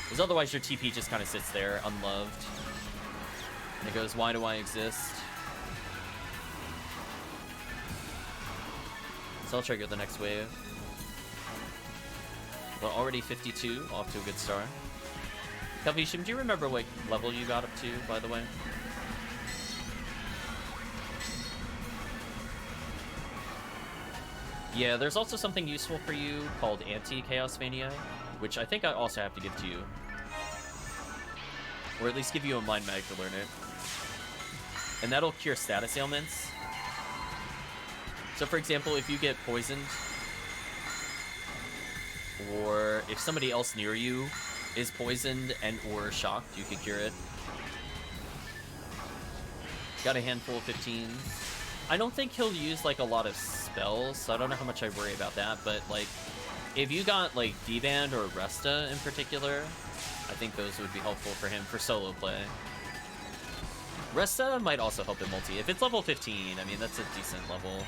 Because otherwise your TP just kind of sits there, unloved. And it goes, why do I exist? So I'll trigger the next wave. Well, already 52, off to a good start. Kalvishim, do you remember what level you got up to, by the way? Yeah, there's also something useful for you called Anti-ChaosVania, which I think I also have to give to you. Or at least give you a mind mag to learn it. And that'll cure status ailments. So for example, if you get poisoned, or if somebody else near you is poisoned and or shocked, you can cure it. Got a handful of 15. I don't think he'll use like a lot of spells, so I don't know how much I worry about that, but like if you got like D-Band or Resta in particular, I think those would be helpful for him for solo play. Resta might also help in multi. If it's level 15, I mean, that's a decent level.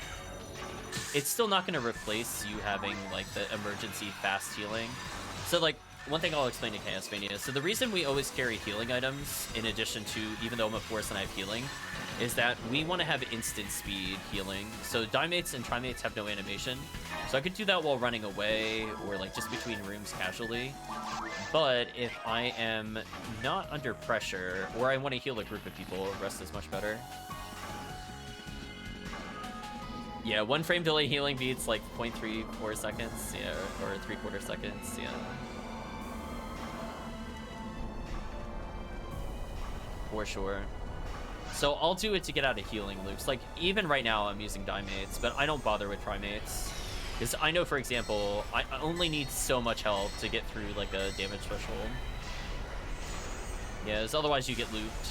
It's still not going to replace you having, like, the emergency fast healing. So, like, one thing I'll explain to ChaosVania. So the reason we always carry healing items, in addition to, even though I'm a force and I have healing, is that we want to have instant speed healing. So dimates and trimates have no animation. So I could do that while running away, or, like, just between rooms casually. But if I am not under pressure, or I want to heal a group of people, rest is much better. Yeah, 1 frame delay healing beats like 0.34 seconds, yeah, or 3/4 seconds, yeah. For sure. So I'll do it to get out of healing loops. Like, even right now I'm using dimates, but I don't bother with trimates. Because I know, for example, I only need so much health to get through, like, a damage threshold. Yeah, because otherwise you get looped.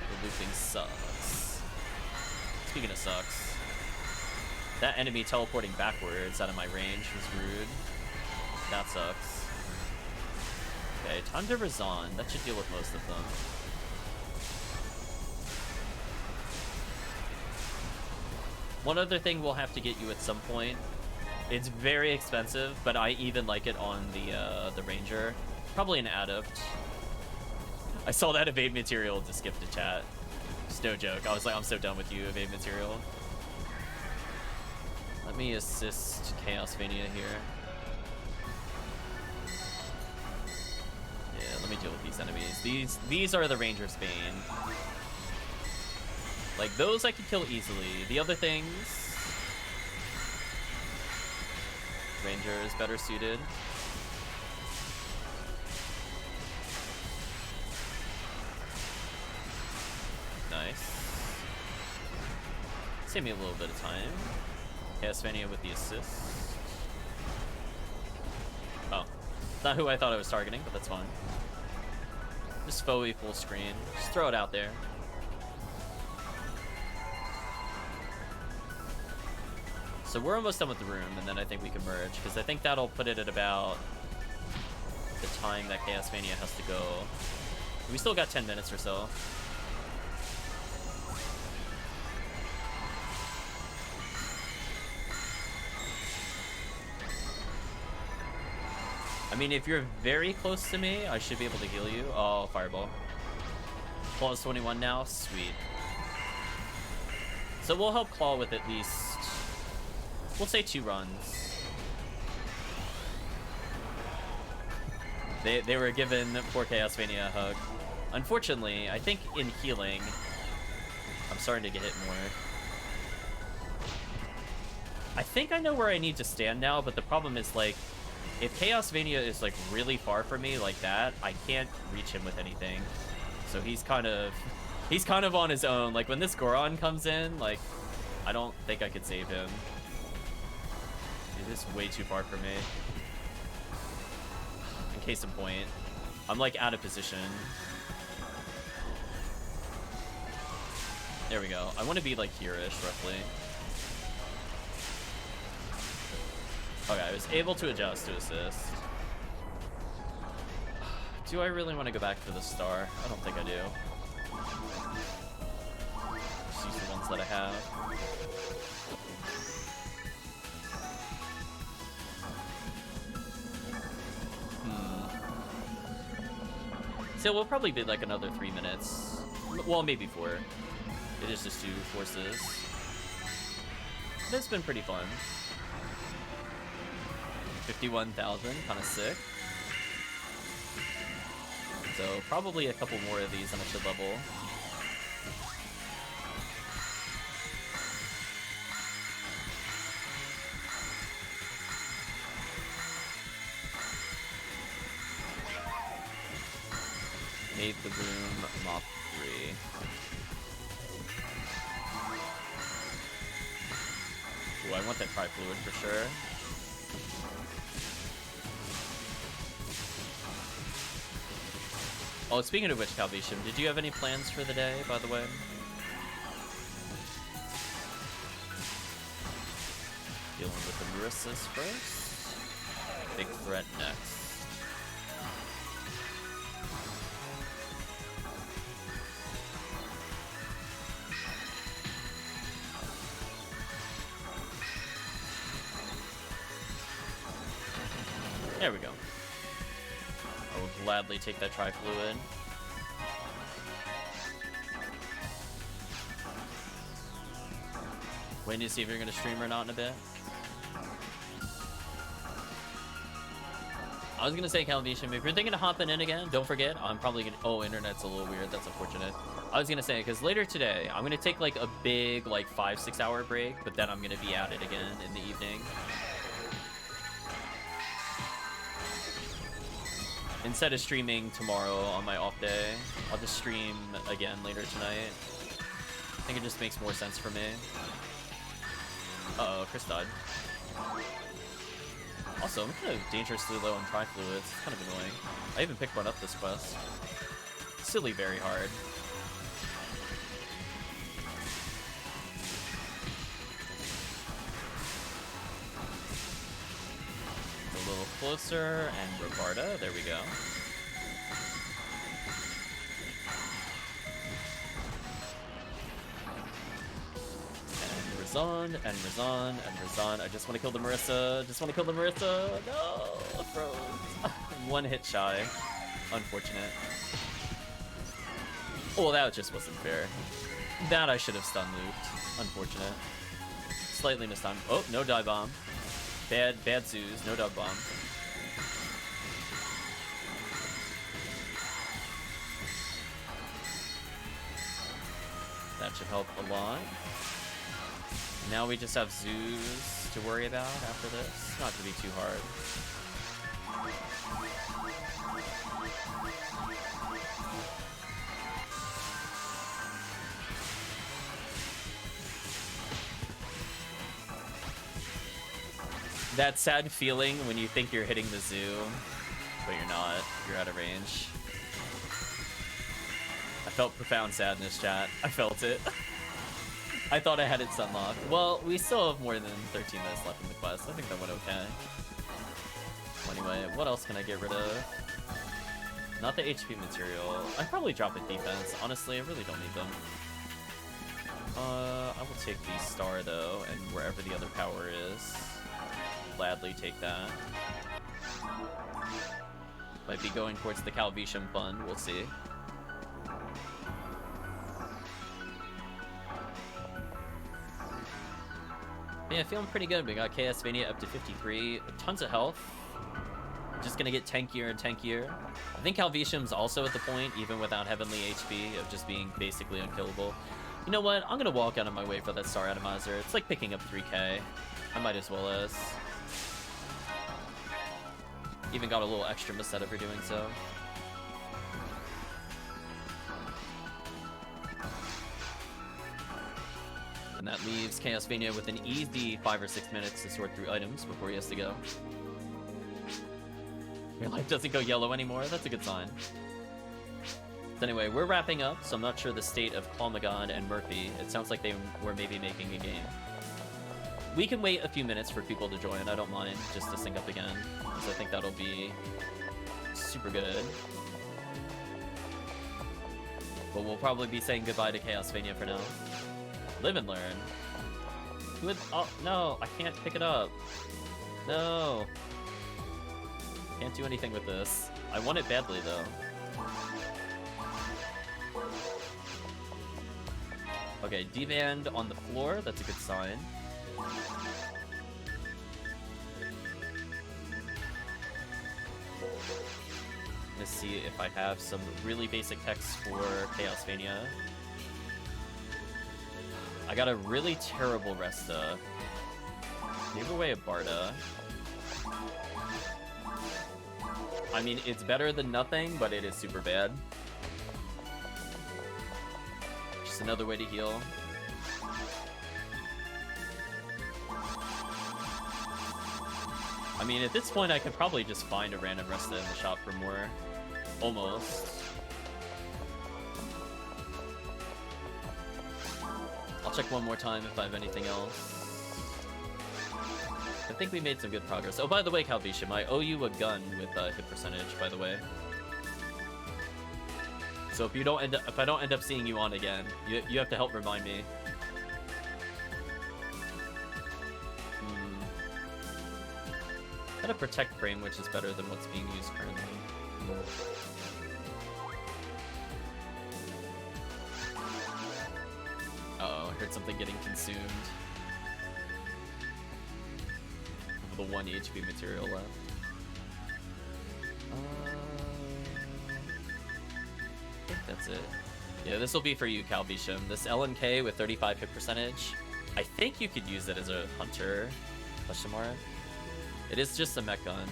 The looping sucks. Speaking of sucks, that enemy teleporting backwards out of my range was rude. That sucks. Okay, time to Razan. That should deal with most of them. One other thing we'll have to get you at some point. It's very expensive, but I even like it on the Ranger. Probably an Adept. I saw that evade material to skip the chat. Just no joke. I was like, I'm so done with you, evade material. Let me assist ChaosVania here. Yeah, let me deal with these enemies. These are the Ranger's Bane. Like, those I can kill easily. The other things... Ranger is better suited. Nice. Save me a little bit of time. ChaosVania with the assist. Oh. Not who I thought I was targeting, but that's fine. Just Foe full screen. Just throw it out there. So we're almost done with the room, and then I think we can merge, because I think that'll put it at about the time that ChaosVania has to go. We still got 10 minutes or so. I mean, if you're very close to me, I should be able to heal you. Oh, Fireball. Claw's 21 now. Sweet. So we'll help Claw with at least... We'll say 2 runs. They were giving poor ChaosVania a hug. Unfortunately, I think in healing, I'm starting to get hit more. I think I know where I need to stand now, but the problem is, like, if ChaosVania is, like, really far from me like that, I can't reach him with anything. So he's kind of on his own. Like, when this Goron comes in, like, I don't think I could save him. It is way too far from me. In case in point, I'm, like, out of position. There we go. I want to be, like, here-ish, roughly. Okay, I was able to adjust to assist. Do I really want to go back for the star? I don't think I do. Just use the ones that I have. So we'll probably be like another 3 minutes. Well, maybe 4. It is just 2 forces. But it's been pretty fun. 51,000, kind of sick. So probably a couple more of these and I should level. Made the room mop 3. Ooh, I want that tri-fluid for sure. Oh, speaking of which, Calvation, did you have any plans for the day, by the way? Dealing with the Marissas first. Big threat next. There we go. I will gladly take that tri-fluid. Waiting to see if you're going to stream or not in a bit. I was going to say, Calvation, if you're thinking of hopping in again, don't forget, I'm probably going to... Oh, internet's a little weird. That's unfortunate. I was going to say, because later today, I'm going to take like a big, like 5-6 hour break, but then I'm going to be at it again in the evening. Instead of streaming tomorrow on my off day, I'll just stream again later tonight. I think it just makes more sense for me. Uh-oh, Chris died. Also, I'm kind of dangerously low on tri-fluids. It's kind of annoying. I even picked one up this quest. Silly, very hard. A little closer, and Robarda. There we go. And Razan, and Razan. I just want to kill the Marissa. Just want to kill the Marissa. No, froze. One hit shy. Unfortunate. Oh, that just wasn't fair. That I should have stun looped. Unfortunate. Slightly mistimed. Oh, no dive bomb. Bad Zeus, no dive bomb. That should help a lot. Now we just have Zeus to worry about after this. Not gonna be too hard. That sad feeling when you think you're hitting the zoo, but you're not. You're out of range. I felt profound sadness, chat. I felt it. I thought I had it sunlocked. Well, we still have more than 13 minutes left in the quest. I think that went okay. Anyway, what else can I get rid of? Not the HP material. I'd probably drop a defense. Honestly, I really don't need them. I will take the star, though, and wherever the other power is. Gladly take that. Might be going towards the Calvisham fund. We'll see. Yeah, feeling pretty good. We got ChaosVania up to 53. Tons of health. Just gonna get tankier and tankier. I think Calvisham's also at the point, even without heavenly HP, of just being basically unkillable. You know what? I'm gonna walk out of my way for that star atomizer. It's like picking up 3k. I might as well as. Even got a little extra misset for doing so. And that leaves ChaosVania with an easy 5 or 6 minutes to sort through items before he has to go. Your life doesn't go yellow anymore? That's a good sign. So anyway, we're wrapping up, so I'm not sure the state of ClawMehGod and Murphy. It sounds like they were maybe making a game. We can wait a few minutes for people to join, I don't mind, just to sync up again. So I think that'll be super good. But we'll probably be saying goodbye to ChaosVania for now. Live and learn. Oh, no, I can't pick it up. No. Can't do anything with this. I want it badly, though. Okay, D-band on the floor. That's a good sign. Let's see if I have some really basic text for ChaosVania. I got a really terrible Resta. Gave away a Barda. I mean, it's better than nothing, but it is super bad. Just another way to heal. I mean, at this point, I could probably just find a random Resta in the shop for more. Almost. I'll check one more time if I have anything else. I think we made some good progress. Oh, by the way, Calvisham, I owe you a gun with hit percentage, by the way. So if I don't end up seeing you on again, you have to help remind me. Got a protect frame, which is better than what's being used currently. Uh-oh, I heard something getting consumed. The 1 HP material left. I think that's it. Yeah, this will be for you, Calvisham. This LNK with 35 hit percentage. I think you could use it as a hunter. Question mark. It is just a mech gun.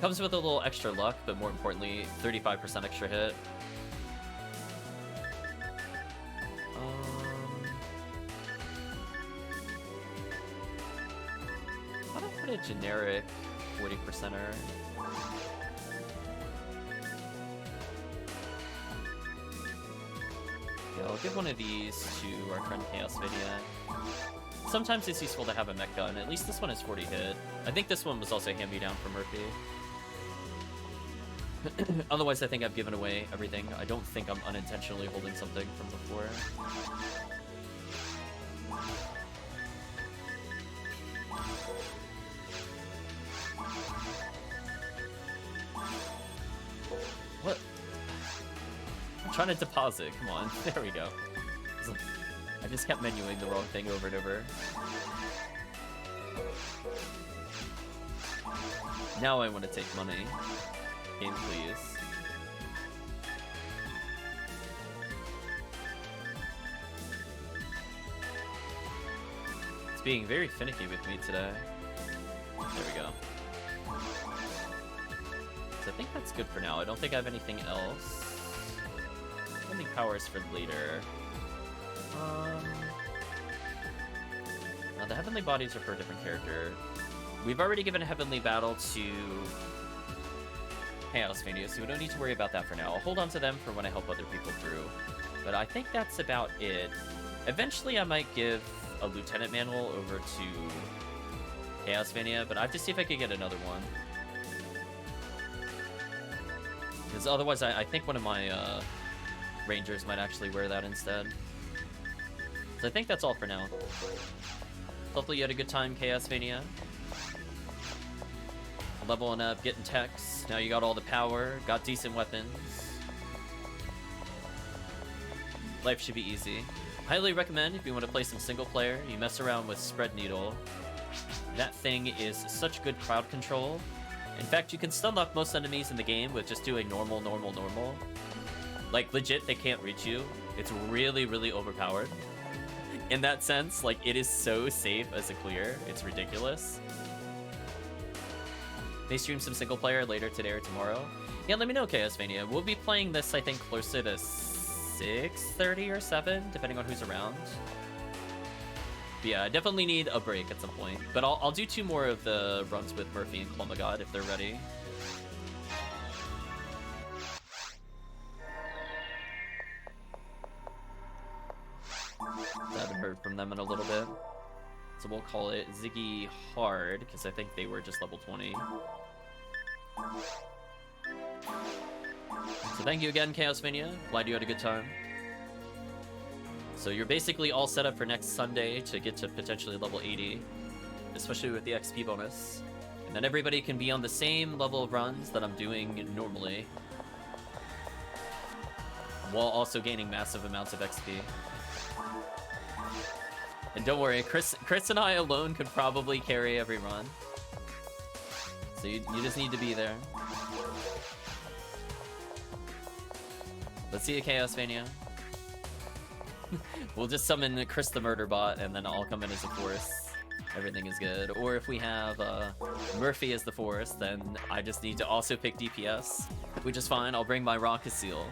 Comes with a little extra luck, but more importantly, 35% extra hit. Why don't I put a generic 40%er? Yeah, I'll give one of these to our friend ChaosVania. Sometimes it's useful to have a mech gun. At least this one is 40 hit. I think this one was also hand-me-down from Murphy. Otherwise, I think I've given away everything. I don't think I'm unintentionally holding something from before. What? I'm trying to deposit. Come on. There we go. I just kept menuing the wrong thing over and over. Now I want to take money. Game, please. It's being very finicky with me today. There we go. So I think that's good for now. I don't think I have anything else. Only powers for later. Now the Heavenly Bodies are for a different character. We've already given a Heavenly Battle to ChaosVania, so we don't need to worry about that for now. I'll hold on to them for when I help other people through. But I think that's about it. Eventually I might give a Lieutenant Manual over to ChaosVania, but I have to see if I can get another one. Because otherwise I think one of my Rangers might actually wear that instead. So I think that's all for now. Hopefully you had a good time, ChaosVania. Leveling up, getting techs. Now you got all the power, got decent weapons. Life should be easy. Highly recommend if you want to play some single player, you mess around with Spread Needle. That thing is such good crowd control. In fact, you can stun lock most enemies in the game with just doing normal. Like, legit, they can't reach you. It's really, really overpowered. In that sense, like, it is so safe as a clear. It's ridiculous. May stream some single player later today or tomorrow. Yeah, let me know, ChaosVania. We'll be playing this, I think, closer to 6:30 or 7, depending on who's around. But yeah, I definitely need a break at some point. But I'll do 2 more of the runs with Murphy and ClawMehGod if they're ready. I haven't heard from them in a little bit. So we'll call it Ziggy Hard, because I think they were just level 20. So thank you again, ChaosVania. Glad you had a good time. So you're basically all set up for next Sunday to get to potentially level 80, especially with the XP bonus. And then everybody can be on the same level of runs that I'm doing normally, while also gaining massive amounts of XP. And don't worry, Chris and I alone could probably carry every run. So you just need to be there. Let's see a ChaosVania. We'll just summon Chris the Murder Bot, and then I'll come in as a force. Everything is good. Or if we have Murphy as the force, then I just need to also pick DPS, which is fine. I'll bring my Rocket Seal.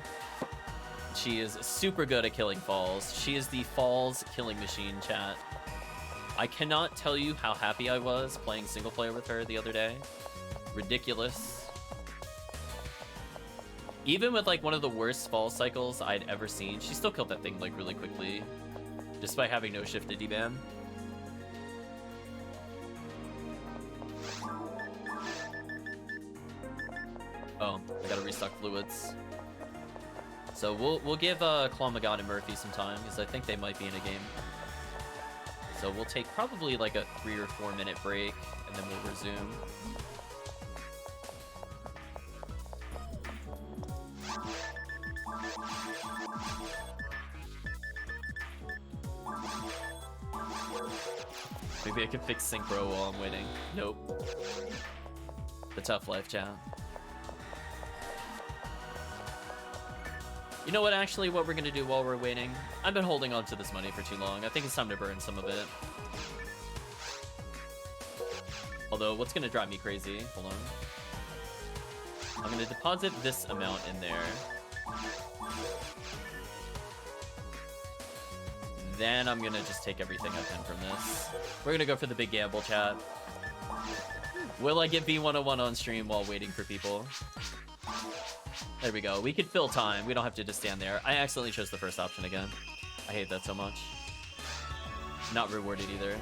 She is super good at killing falls. She is the falls killing machine, chat. I cannot tell you how happy I was playing single player with her the other day. Ridiculous. Even with like one of the worst fall cycles I'd ever seen, she still killed that thing like really quickly, despite having no shifted deban. Oh, I gotta restock fluids. So we'll give ClawMehGod and Murphy some time, because I think they might be in a game. So we'll take probably like a 3 or 4 minute break, and then we'll resume. Maybe I can fix synchro while I'm waiting. Nope. The tough life, chat. You know what, actually, what we're gonna do while we're waiting? I've been holding on to this money for too long. I think it's time to burn some of it. Although, what's gonna drive me crazy? Hold on. I'm gonna deposit this amount in there. Then I'm gonna just take everything I can from this. We're gonna go for the big gamble, chat. Will I get B101 on stream while waiting for people? There we go. We could fill time. We don't have to just stand there. I accidentally chose the first option again. I hate that so much. Not rewarded either.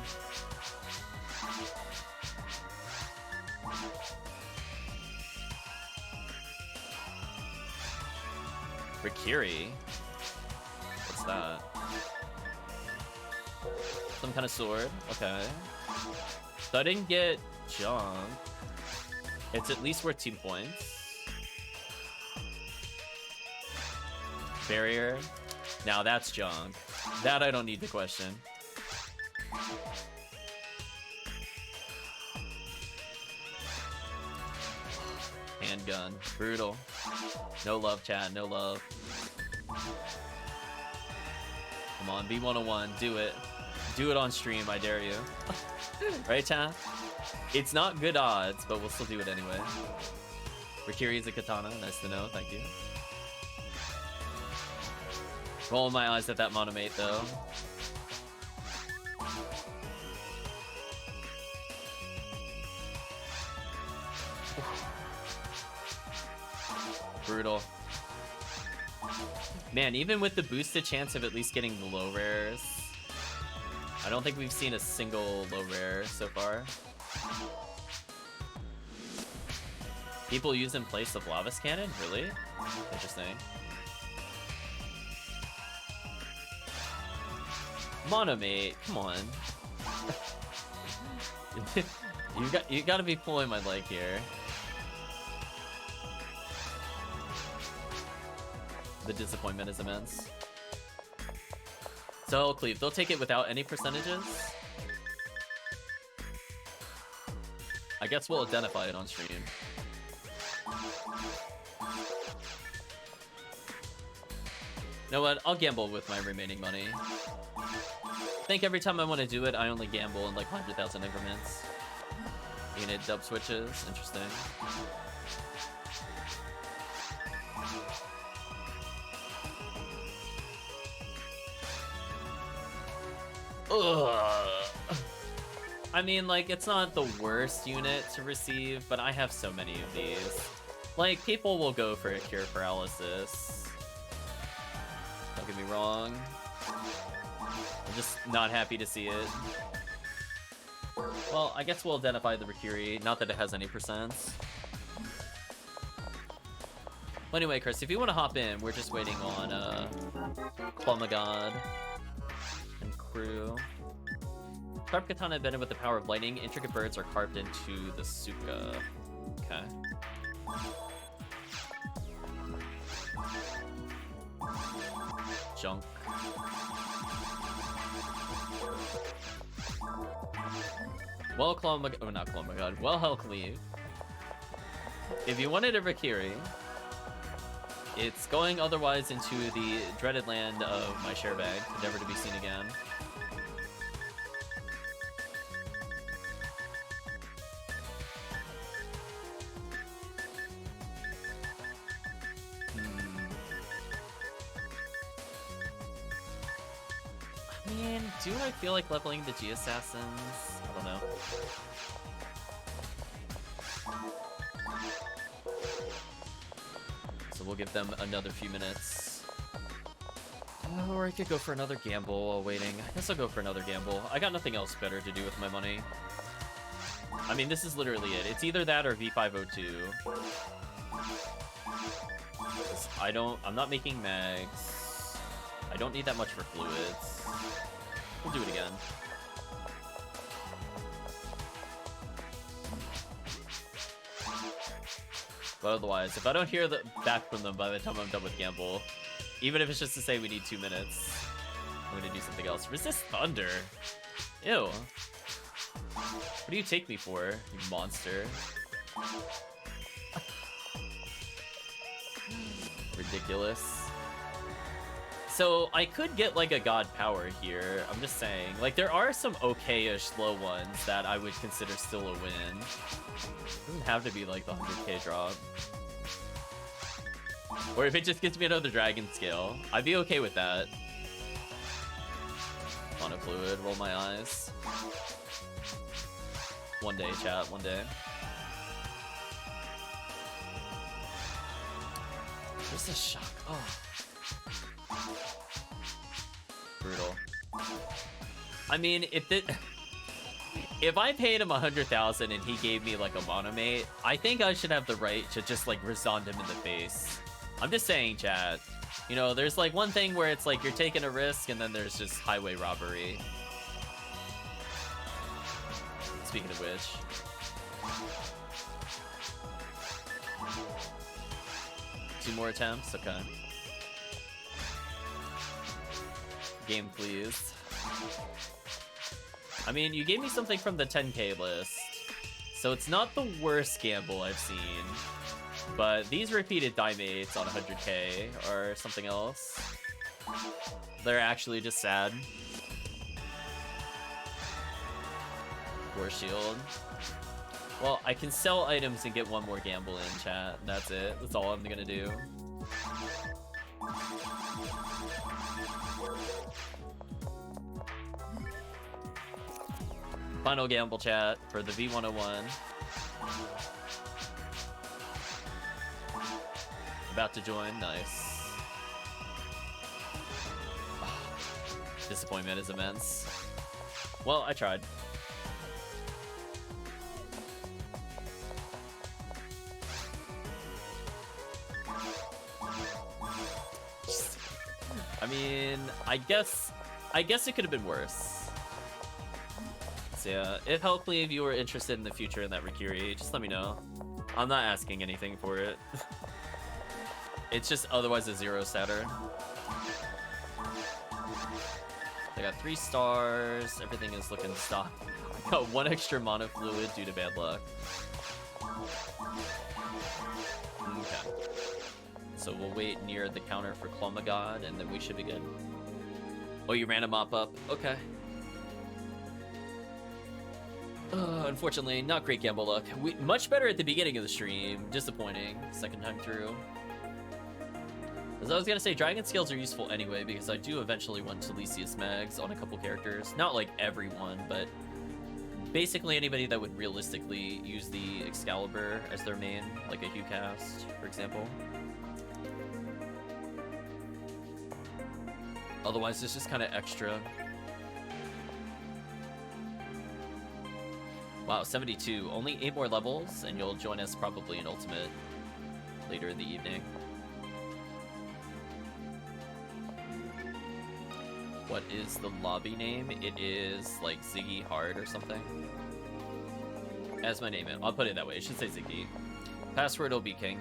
Rikiri? What's that? Some kind of sword? Okay. So I didn't get junk. It's at least worth 2 points. Barrier. Now that's junk. That I don't need to question. Handgun. Brutal. No love, chat. No love. Come on, B101. Do it. Do it on stream, I dare you. Right, chat? It's not good odds, but we'll still do it anyway. Rikiri is a katana. Nice to know. Thank you. Rolling my eyes at that monomate, though. Brutal. Man, even with the boosted chance of at least getting the low rares, I don't think we've seen a single low rare so far. People use in place of Lava's Cannon? Really? Interesting. Monomate, come on. you gotta be pulling my leg here. The disappointment is immense. So HellCleave, they'll take it without any percentages. I guess we'll identify it on stream. You know what? I'll gamble with my remaining money. I think every time I want to do it, I only gamble in like 100,000 increments. Unit dub switches. Interesting. Ugh. I mean, like, it's not the worst unit to receive, but I have so many of these. Like, people will go for a cure paralysis. Don't get me wrong. I'm just not happy to see it. Well, I guess we'll identify the Rikiri. Not that it has any percents. Well, anyway, Chris, if you want to hop in, we're just waiting on ClawMehGod and crew. Carp Katana embedded with the power of lightning. Intricate birds are carved into the Suka. Okay. Junk. Well, ClawMehGod. Oh, not ClawMehGod. Well, HellCleave. If you wanted a Rikiri, it's going otherwise into the dreaded land of my share bag, never to be seen again. I mean, do I feel like leveling the G Assassins? I don't know. So we'll give them another few minutes. Or I could go for another gamble while waiting. I guess I'll go for another gamble. I got nothing else better to do with my money. I mean, this is literally it. It's either that or V502. I'm not making mags. I don't need that much for fluids. We'll do it again. But otherwise, if I don't hear back from them by the time I'm done with gamble, even if it's just to say we need 2 minutes, I'm gonna do something else. Resist Thunder? Ew. What do you take me for, you monster? Ridiculous. So I could get like a god power here. I'm just saying, like, there are some okay-ish low ones that I would consider still a win. It doesn't have to be like the 100k drop. Or if it just gets me another dragon scale, I'd be okay with that. Mono fluid, roll my eyes. One day, chat, one day. There's a shock. Oh. Brutal. I mean, if I paid him 100,000 and he gave me like a monomate, I think I should have the right to just like resond him in the face. I'm just saying, chat. You know, there's like one thing where it's like you're taking a risk, and then there's just highway robbery. Speaking of which. Two more attempts? Okay. Game, please. I mean, you gave me something from the 10k list, So it's not the worst gamble I've seen, but these repeated die mates on 100k or something else, they're actually just sad. War shield. Well, I can sell items and get one more gamble in, chat. That's it. That's all I'm gonna do. Final gamble, chat, for the V101. About to join. Nice. Disappointment is immense. Well, I tried. I mean, I guess it could have been worse. So yeah, if HellCleave you were interested in the future in that Rikiri, just let me know. I'm not asking anything for it. It's just otherwise a 0 Saturn. I got 3 stars. Everything is looking stock. I got 1 extra mana fluid due to bad luck. Okay. So we'll wait near the counter for ClawMehGod, and then we should be good. Oh, you ran a mop up. Okay. Unfortunately, not great gamble luck. Much better at the beginning of the stream. Disappointing. Second time through. As I was gonna say, dragon scales are useful anyway, because I do eventually want Talisius mags on a couple characters. Not like everyone, but basically anybody that would realistically use the Excalibur as their main, like a Huecast, for example. Otherwise, it's just kind of extra. Wow, 72. Only 8 more levels, and you'll join us probably in Ultimate later in the evening. What is the lobby name? It is like Ziggy Hard or something. As my name in. I'll put it that way. It should say Ziggy. Password will be King.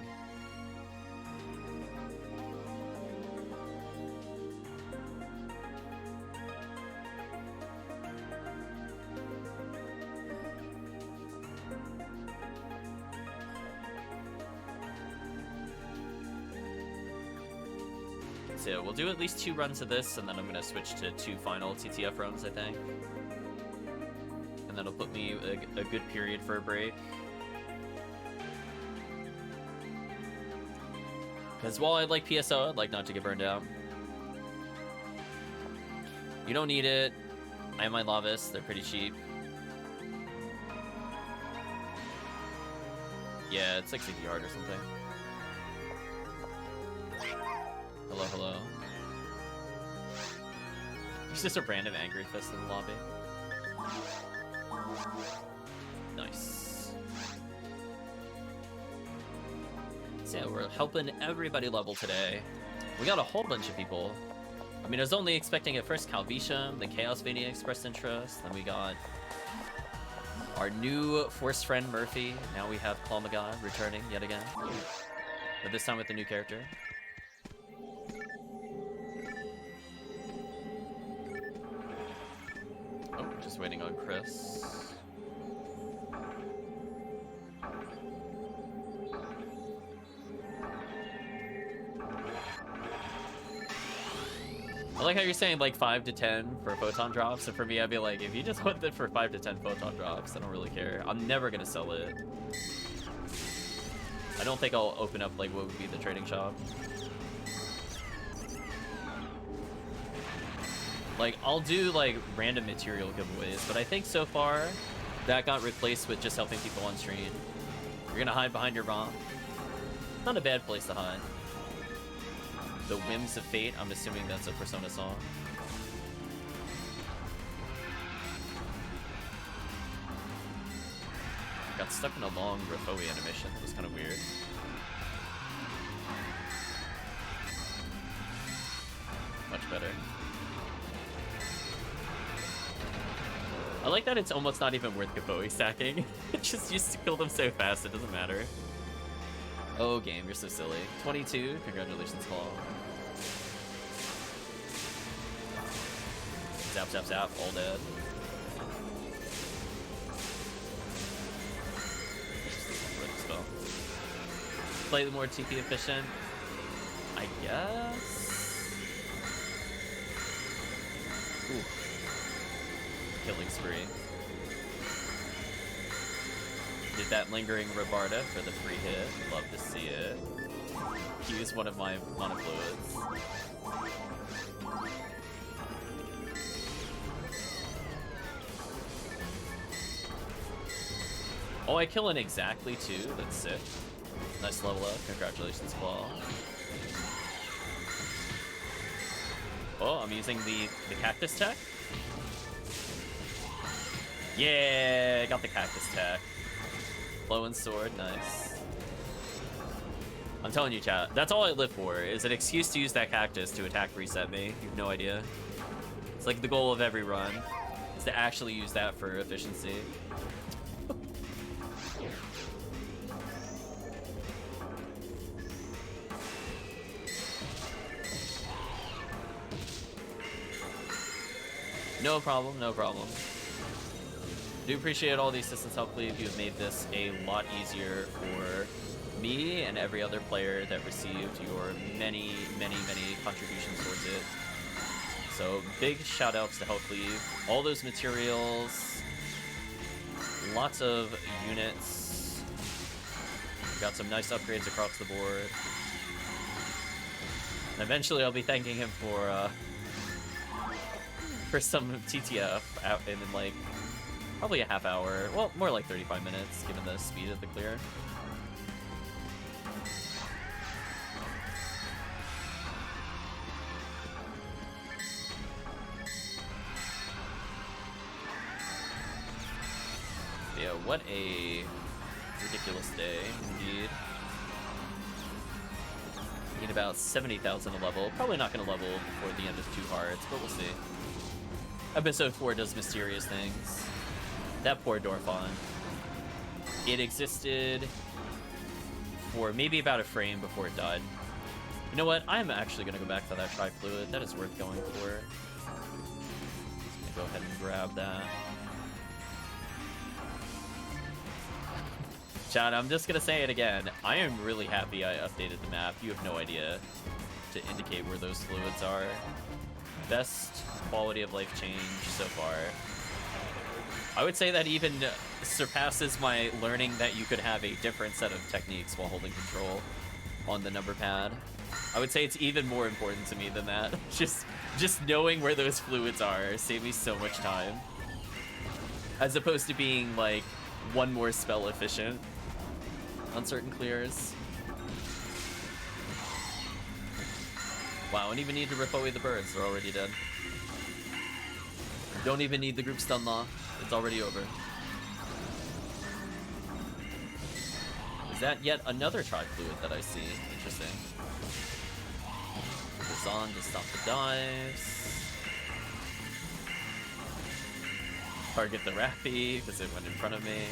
So we'll do at least 2 runs of this, and then I'm gonna switch to 2 final TTF runs, I think. And that'll put me a good period for a break. Because while I like PSO, I'd like not to get burned out. You don't need it. I have my Lavis, they're pretty cheap. Yeah, it's like 60 yard or something. Hello, hello. There's just a random angry fist in the lobby. Nice. So yeah, we're helping everybody level today. We got a whole bunch of people. I mean, I was only expecting at first Calvisham, the ChaosVania expressed interest, then we got our new force friend Murphy. Now we have ClawMehGod returning yet again. But this time with the new character. Oh, just waiting on Chris. I like how you're saying like 5 to 10 for photon drops, and for me I'd be like, if you just want it for 5 to 10 photon drops, I don't really care. I'm never gonna sell it. I don't think I'll open up like what would be the trading shop. Like, I'll do like random material giveaways, but I think so far that got replaced with just helping people on stream. You're gonna hide behind your ROM. Not a bad place to hide. The Whims of Fate, I'm assuming that's a Persona song. Got stuck in a long Rafoi animation. It was kind of weird. Much better. I like that it's almost not even worth Rafoi stacking. It just used to kill them so fast, it doesn't matter. Oh, game, you're so silly. 22, congratulations, Claw. Zap, zap, zap, all dead. slightly more TP efficient, I guess. Ooh. Killing spree. Did that lingering Rabarda for the free hit. Love to see it. Use one of my mana fluids. Oh, I kill an exactly too. That's sick. Nice level up. Congratulations, Claw. Oh, I'm using the cactus tech. Yeah, got the cactus tech. Flowing sword, nice. I'm telling you, chat, that's all I live for, is an excuse to use that cactus to attack reset me. You have no idea. It's like the goal of every run, is to actually use that for efficiency. No problem, no problem. Do appreciate all the assistance, HellCleave. You have made this a lot easier for me and every other player that received your many, many, many contributions towards it. So big shout outs to HellCleave. All those materials, lots of units. Got some nice upgrades across the board. And eventually I'll be thanking him for some TTF out in like probably a half hour. Well, more like 35 minutes given the speed of the clear. Yeah, what a ridiculous day, indeed. Need about 70,000 a level. Probably not going to level before the end of 2 hearts, but we'll see. Episode 4 does mysterious things. That poor Dorfon. It existed for maybe about a frame before it died. You know what? I'm actually going to go back to that Tri-Fluid. That is worth going for. Just going to go ahead and grab that. Chat, I'm just gonna say it again. I am really happy I updated the map. You have no idea to indicate where those fluids are. Best quality of life change so far. I would say that even surpasses my learning that you could have a different set of techniques while holding control on the number pad. I would say it's even more important to me than that. Just knowing where those fluids are saved me so much time. As opposed to being like one more spell efficient on certain clears. Wow, I don't even need to rip away the birds, they're already dead. Don't even need the group stun law, it's already over. Is that yet another Tri-Fluid that I see? Interesting. This on to stop the dives. Target the Rappy because it went in front of me.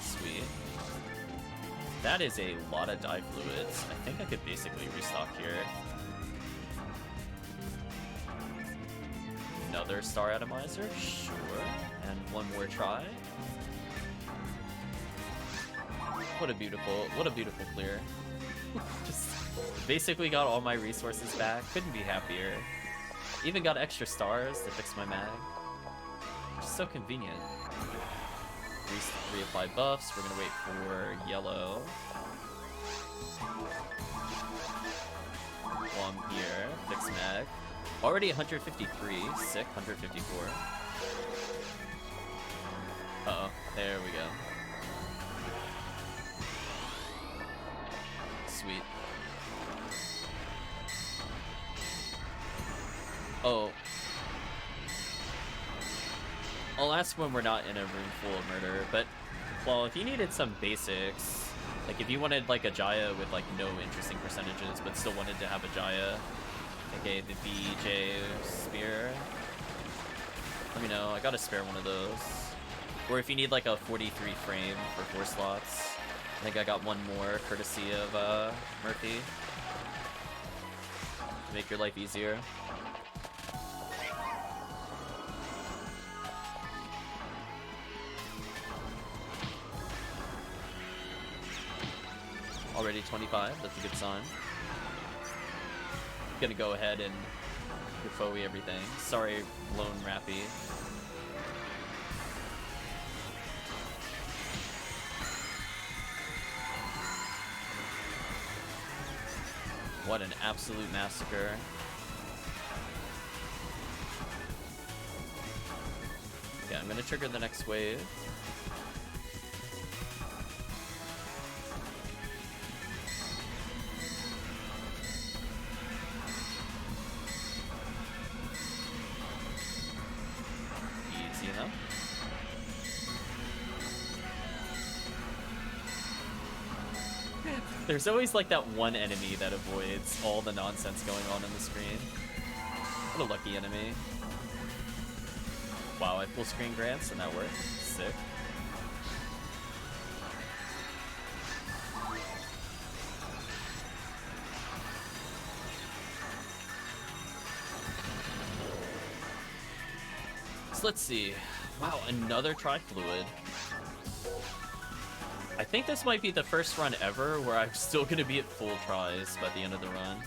Sweet. That is a lot of dive fluids. I think I could basically restock here. Another Star Atomizer? Sure. And one more try. What a beautiful clear. Just basically got all my resources back. Couldn't be happier. Even got extra stars to fix my mag. Just so convenient. Reapply buffs. We're gonna wait for yellow. While I'm here, fix mag. Already 153, sick, 154. Uh-oh, there we go. Sweet. Oh. I'll ask when we're not in a room full of murder, but, well, if you needed some basics, like if you wanted like a Jaya with like no interesting percentages, but still wanted to have a Jaya, aka the BJ Spear, let me know, I got a spare one of those. Or if you need like a 43 frame for 4 slots, I think I got one more, courtesy of Murphy, to make your life easier. Already 25, that's a good sign. Gonna go ahead and Defoe everything. Sorry, Lone Rappy. What an absolute massacre. Yeah, I'm gonna trigger the next wave. Easy enough. There's always like that one enemy that avoids all the nonsense going on the screen. What a lucky enemy. Wow, I full screen grants and that worked. Sick. So let's see. Wow, another Tri-Fluid. I think this might be the first run ever where I'm still gonna be at full tries by the end of the run.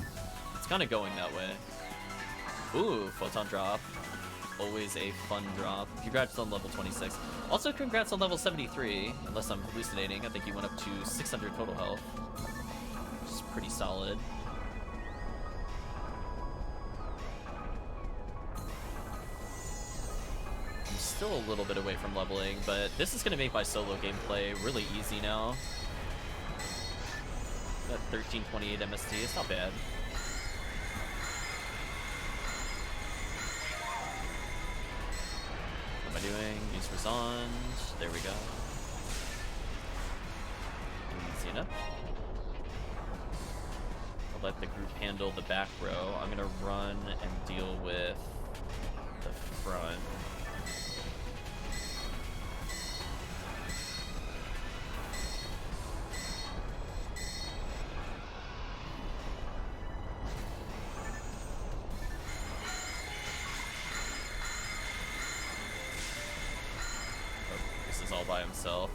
It's kind of going that way. Ooh, Photon Drop. Always a fun drop. Congrats on level 26. Also, congrats on level 73. Unless I'm hallucinating, I think you went up to 600 total health. Which is pretty solid. I'm still a little bit away from leveling, but this is going to make my solo gameplay really easy now. Got 1328 MST, it's not bad. What am I doing? Use Resonge. There we go. Easy enough. I'll let the group handle the back row. I'm gonna run and deal with the front. All by himself.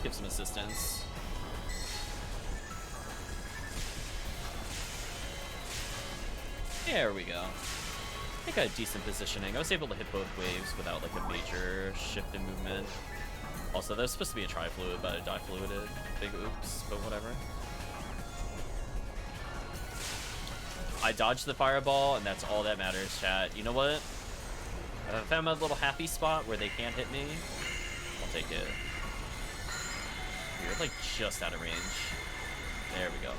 Give some assistance. There we go. I think I had decent positioning. I was able to hit both waves without like a major shift in movement. Also, that was supposed to be a Tri-Fluid, but I Di-Fluided. Big oops, but whatever. I dodged the fireball, and that's all that matters, chat. You know what? I found my little happy spot where they can't hit me. I'll take it. You're like just out of range. There we go.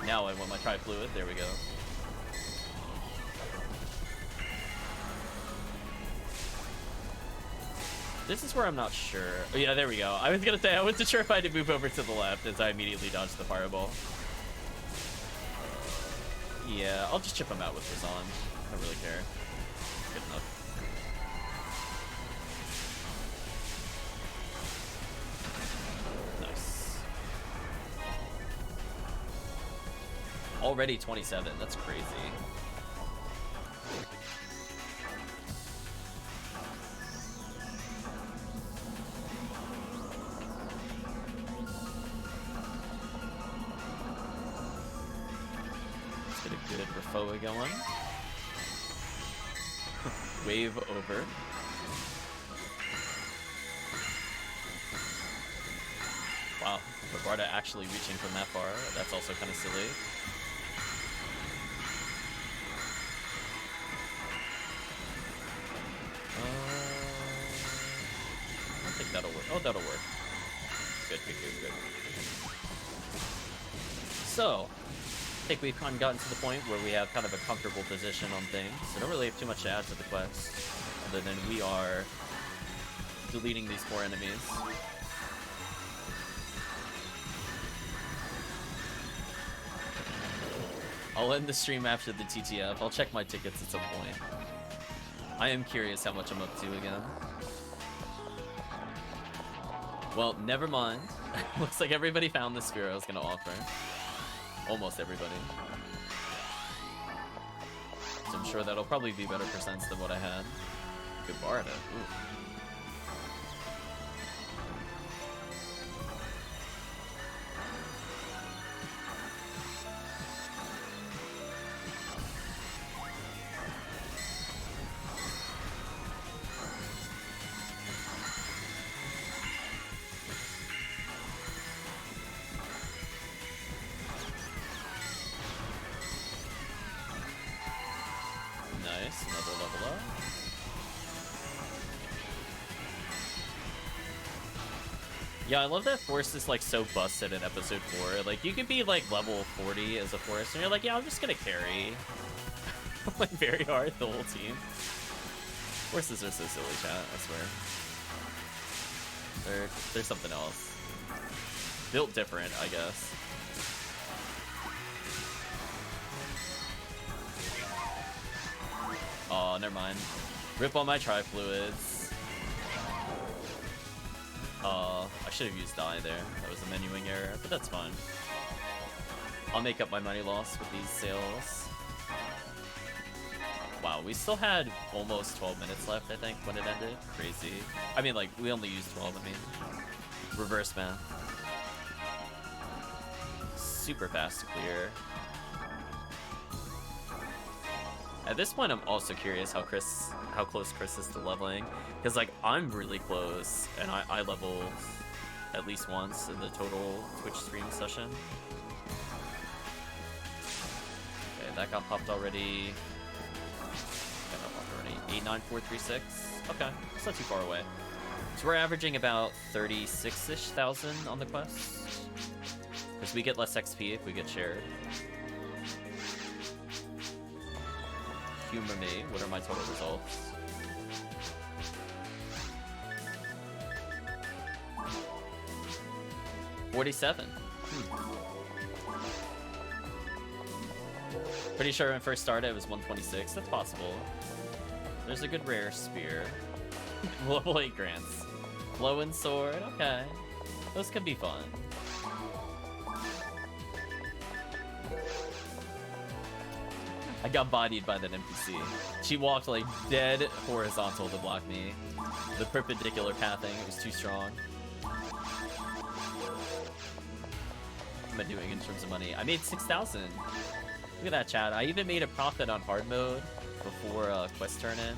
Now I want my Tri-Fluid. There we go. This is where I'm not sure. Oh yeah, there we go. I was gonna say I wasn't sure if I had to move over to the left as I immediately dodged the fireball. Yeah, I'll just chip him out with Razan. I don't really care. Good enough. Already 27, that's crazy. Let's get a good Refoa going. Wave over. Wow, Barbarda actually reaching from that far. That's also kind of silly. I think that'll work. Oh, that'll work. Good, good, good, good. So, I think we've kind of gotten to the point where we have kind of a comfortable position on things. I don't really have too much to add to the quest, other than we are deleting these 4 enemies. I'll end the stream after the TTF. I'll check my tickets at some point. I am curious how much I'm up to again. Well, never mind. Looks like everybody found the spear I was gonna offer. Almost everybody. So I'm sure that'll probably be better percents than what I had. Good Barda. Ooh. Yeah, I love that Force is like so busted in episode 4. Like you could be like level 40 as a Force, and you're like, yeah, I'm just gonna carry like very hard the whole team. Forces are so silly, chat. I swear. There's something else. Built different, I guess. Oh, never mind. Rip on my tri-fluids. I should have used die there. That was a menuing error, but that's fine. I'll make up my money loss with these sales. Wow, we still had almost 12 minutes left, I think, when it ended. Crazy. I mean, like, we only used 12, I mean. Reverse math. Super fast to clear. At this point, I'm also curious how close Chris is to leveling, because like I'm really close, and I leveled at least once in the total Twitch stream session. Okay, that got popped already. 89436. Okay, it's not too far away. So we're averaging about 36-ish thousand on the quest, because we get less XP if we get shared. Humor me. What are my total results? $47. Pretty sure when I first started it was 126. That's possible. There's a good rare spear. Level 8 grants. Glowing sword. Okay. Those could be fun. I got bodied by that NPC. She walked like dead horizontal to block me. The perpendicular pathing, it was too strong. What am I doing in terms of money? I made 6,000. Look at that, chat. I even made a profit on hard mode before quest turn in.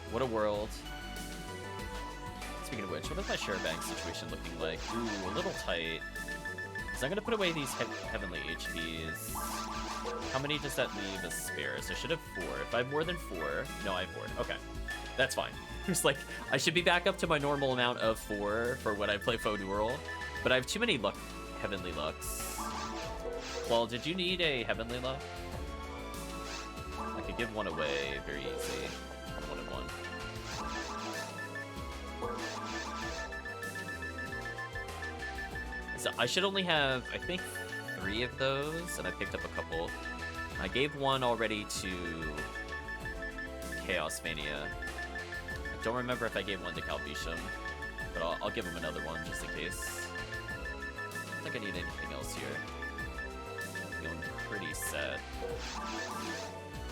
What a world. Speaking of which, what is my share bank situation looking like? Ooh, a little tight. So I'm gonna put away these heavenly HPs. How many does that leave as spares? I should have 4. If I have more than 4... No, I have 4. Okay. That's fine. It's like, I should be back up to my normal amount of 4 for when I play Faux Duel. But I have too many heavenly lucks. Well, did you need a heavenly luck? I could give one away very easy. 1 and 1. So I should only have, I think, 3 of those, and I picked up a couple. I gave one already to ChaosVania. I don't remember if I gave one to Calvisham, but I'll give him another one just in case. I don't think I need anything else here. Feeling pretty set.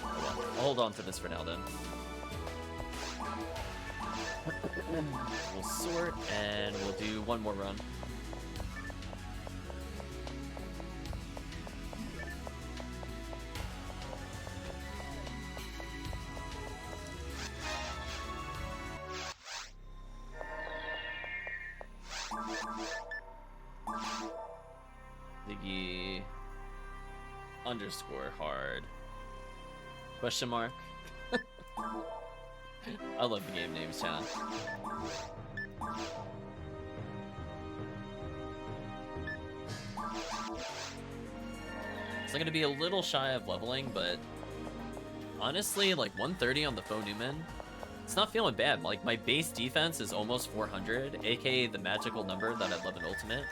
Oh well, I'll hold on to this for now then. We'll sort, and we'll do one more run. Ziggy underscore hard question mark. I love the game names, chat. So I'm gonna be a little shy of leveling, but honestly, like 130 on the Faux Newman, it's not feeling bad. Like my base defense is almost 400, aka the magical number that I love in Ultimate.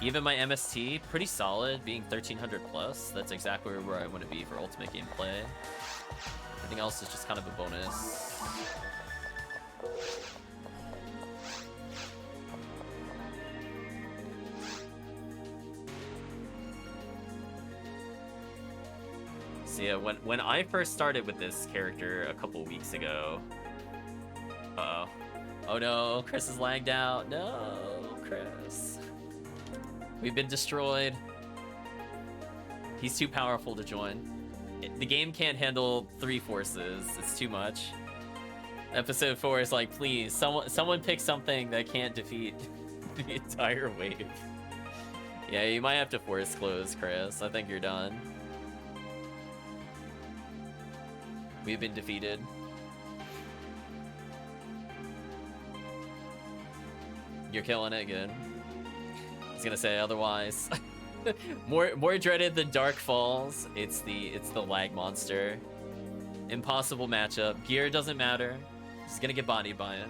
Even my MST, pretty solid, being 1300 plus. That's exactly where I want to be for Ultimate gameplay. Everything else is just kind of a bonus. So yeah, when I first started with this character a couple weeks ago... Uh-oh. Oh no, Chris is lagged out. No, Chris. We've been destroyed. He's too powerful to join. The game can't handle 3 forces. It's too much. Episode 4 is like, please, someone pick something that can't defeat the entire wave. Yeah, you might have to force close, Chris. I think you're done. We've been defeated. You're killing it, good. I was gonna say otherwise. more dreaded than Dark Falls. It's the lag monster. Impossible matchup. Gear doesn't matter. Just gonna get bodied by it.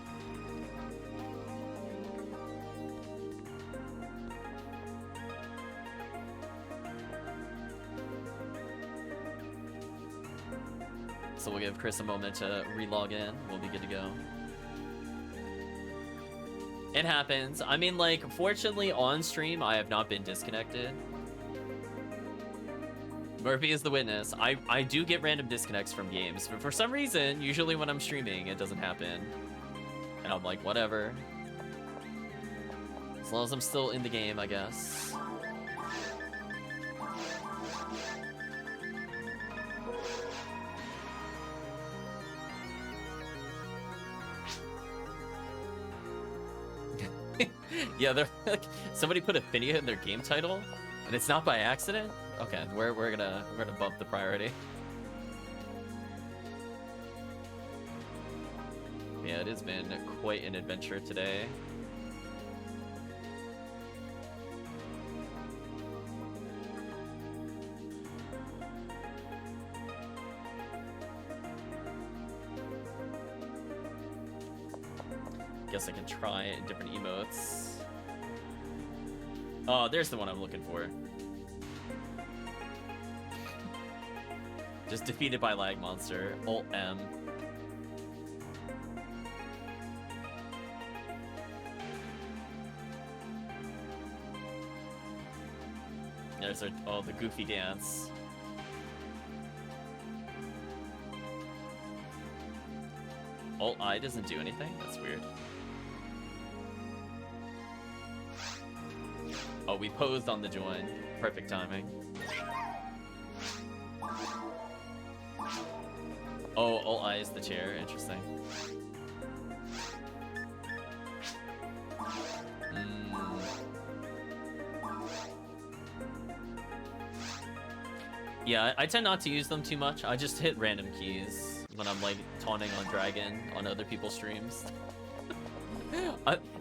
So we'll give Chris a moment to relog in. We'll be good to go. It happens. I mean, like, fortunately on stream, I have not been disconnected. Murphy is the witness. I do get random disconnects from games, but for some reason, usually when I'm streaming, it doesn't happen. And I'm like, whatever. As long as I'm still in the game, I guess. Yeah, they're like, somebody put Ephinea in their game title, and it's not by accident. Okay, we're gonna bump the priority. Yeah, it has been quite an adventure today. Guess I can try different emotes. Oh, there's the one I'm looking for. Just defeated by lag monster. Alt M. There's our, the goofy dance. Alt I doesn't do anything? That's weird. Oh, we posed on the join. Perfect timing. Oh, Alt I is the chair. Interesting. Yeah, I tend not to use them too much. I just hit random keys when I'm like taunting on Dragon on other people's streams.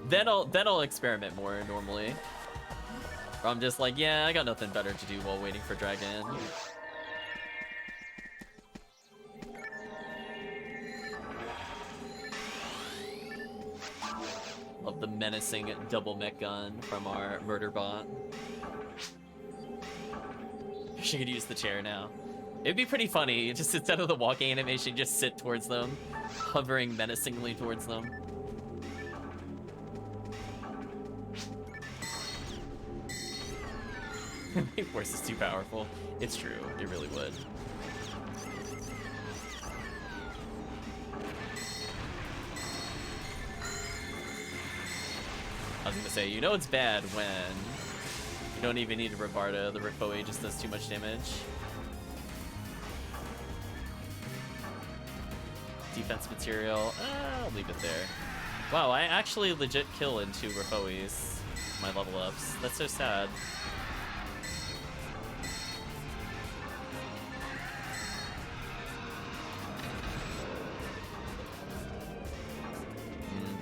Then I'll experiment more normally. Or I'm just like, yeah, I got nothing better to do while waiting for Dragon. Love the menacing double mech gun from our murder bot. She could use the chair now. It'd be pretty funny, just instead of the walking animation, just sit towards them, hovering menacingly towards them. Force is too powerful. It's true, it really would. I was gonna say, you know it's bad when you don't even need a Rabarda, the Ripoe just does too much damage. Defense material, I'll leave it there. Wow, I actually legit kill into Ripoes, my level ups. That's so sad.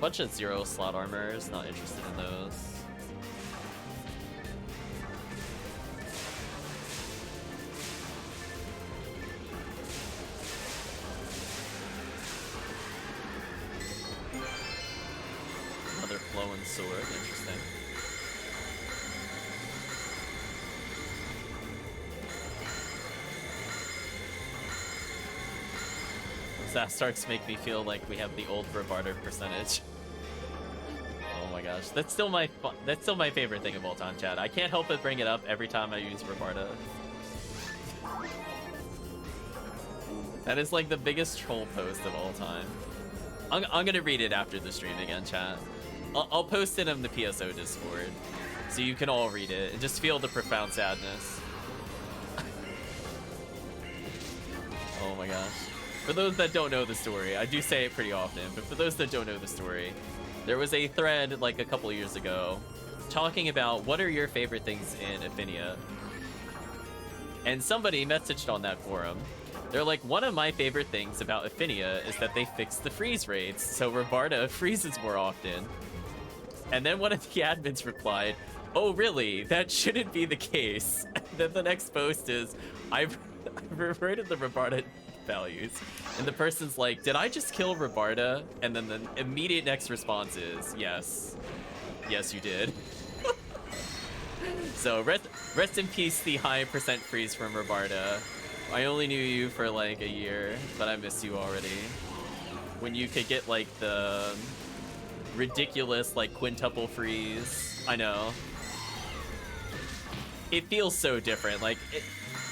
Bunch of 0 slot armors, not interested in those. Another flowing sword, interesting. That starts to make me feel like we have the old Rabarda percentage. Oh my gosh, that's still my favorite thing of all time, chat. I can't help but bring it up every time I use Rabarda. That is like the biggest troll post of all time. I'm gonna read it after the stream again, chat. I'll post it in the PSO Discord, so you can all read it and just feel the profound sadness. Oh my gosh. For those that don't know the story, I do say it pretty often, but for those that don't know the story, there was a thread like a couple years ago talking about what are your favorite things in Ephinea. And somebody messaged on that forum. They're like, one of my favorite things about Ephinea is that they fixed the freeze rates, so Rabarda freezes more often. And then one of the admins replied, "Oh, really? That shouldn't be the case." And then the next post is, I've reverted the Rabarda values. And the person's like, "Did I just kill Rabarda?" And then the immediate next response is, "Yes. Yes, you did." So rest in peace, the high percent freeze from Rabarda. I only knew you for like a year, but I miss you already. When you could get like the ridiculous like quintuple freeze. I know. It feels so different. Like,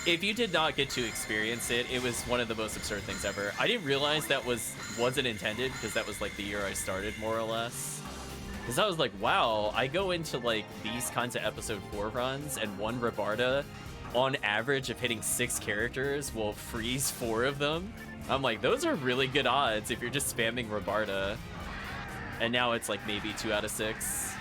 if you did not get to experience it, it was one of the most absurd things ever. I didn't realize that wasn't intended, because that was like the year I started, more or less. Because I was like, wow, I go into like these kinds of episode 4 runs, and one Rabarda, on average of hitting 6 characters, will freeze 4 of them. I'm like, those are really good odds if you're just spamming Rabarda. And now it's like maybe 2 out of 6.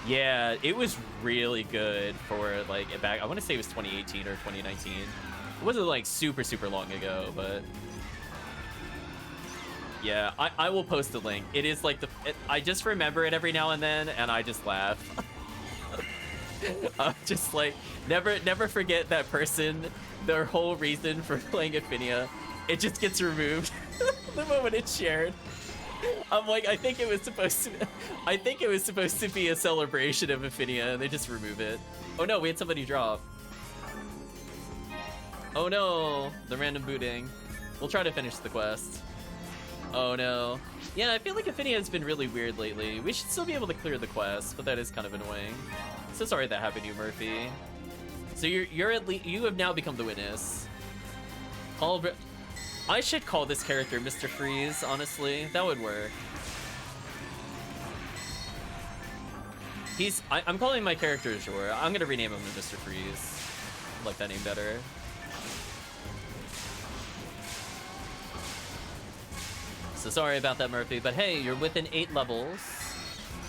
Yeah, it was really good for like back. I want to say it was 2018 or 2019. It wasn't like super long ago, but yeah, I will post the link. It is like I just remember it every now and then, and I just laugh. Just like never forget that person. Their whole reason for playing Ephinea, it just gets removed the moment it's shared. I'm like, I think it was supposed to be a celebration of Ephinea, and they just remove it. Oh no, we had somebody drop. Oh no, the random booting. We'll try to finish the quest. Oh no. Yeah, I feel like Ephinea has been really weird lately. We should still be able to clear the quest, but that is kind of annoying. So sorry that happened to you, Murphy. So you have now become the witness. I should call this character Mr. Freeze, honestly. That would work. I'm calling my character Azure. I'm gonna rename him to Mr. Freeze. I like that name better. So sorry about that, Murphy, but hey, you're within 8 levels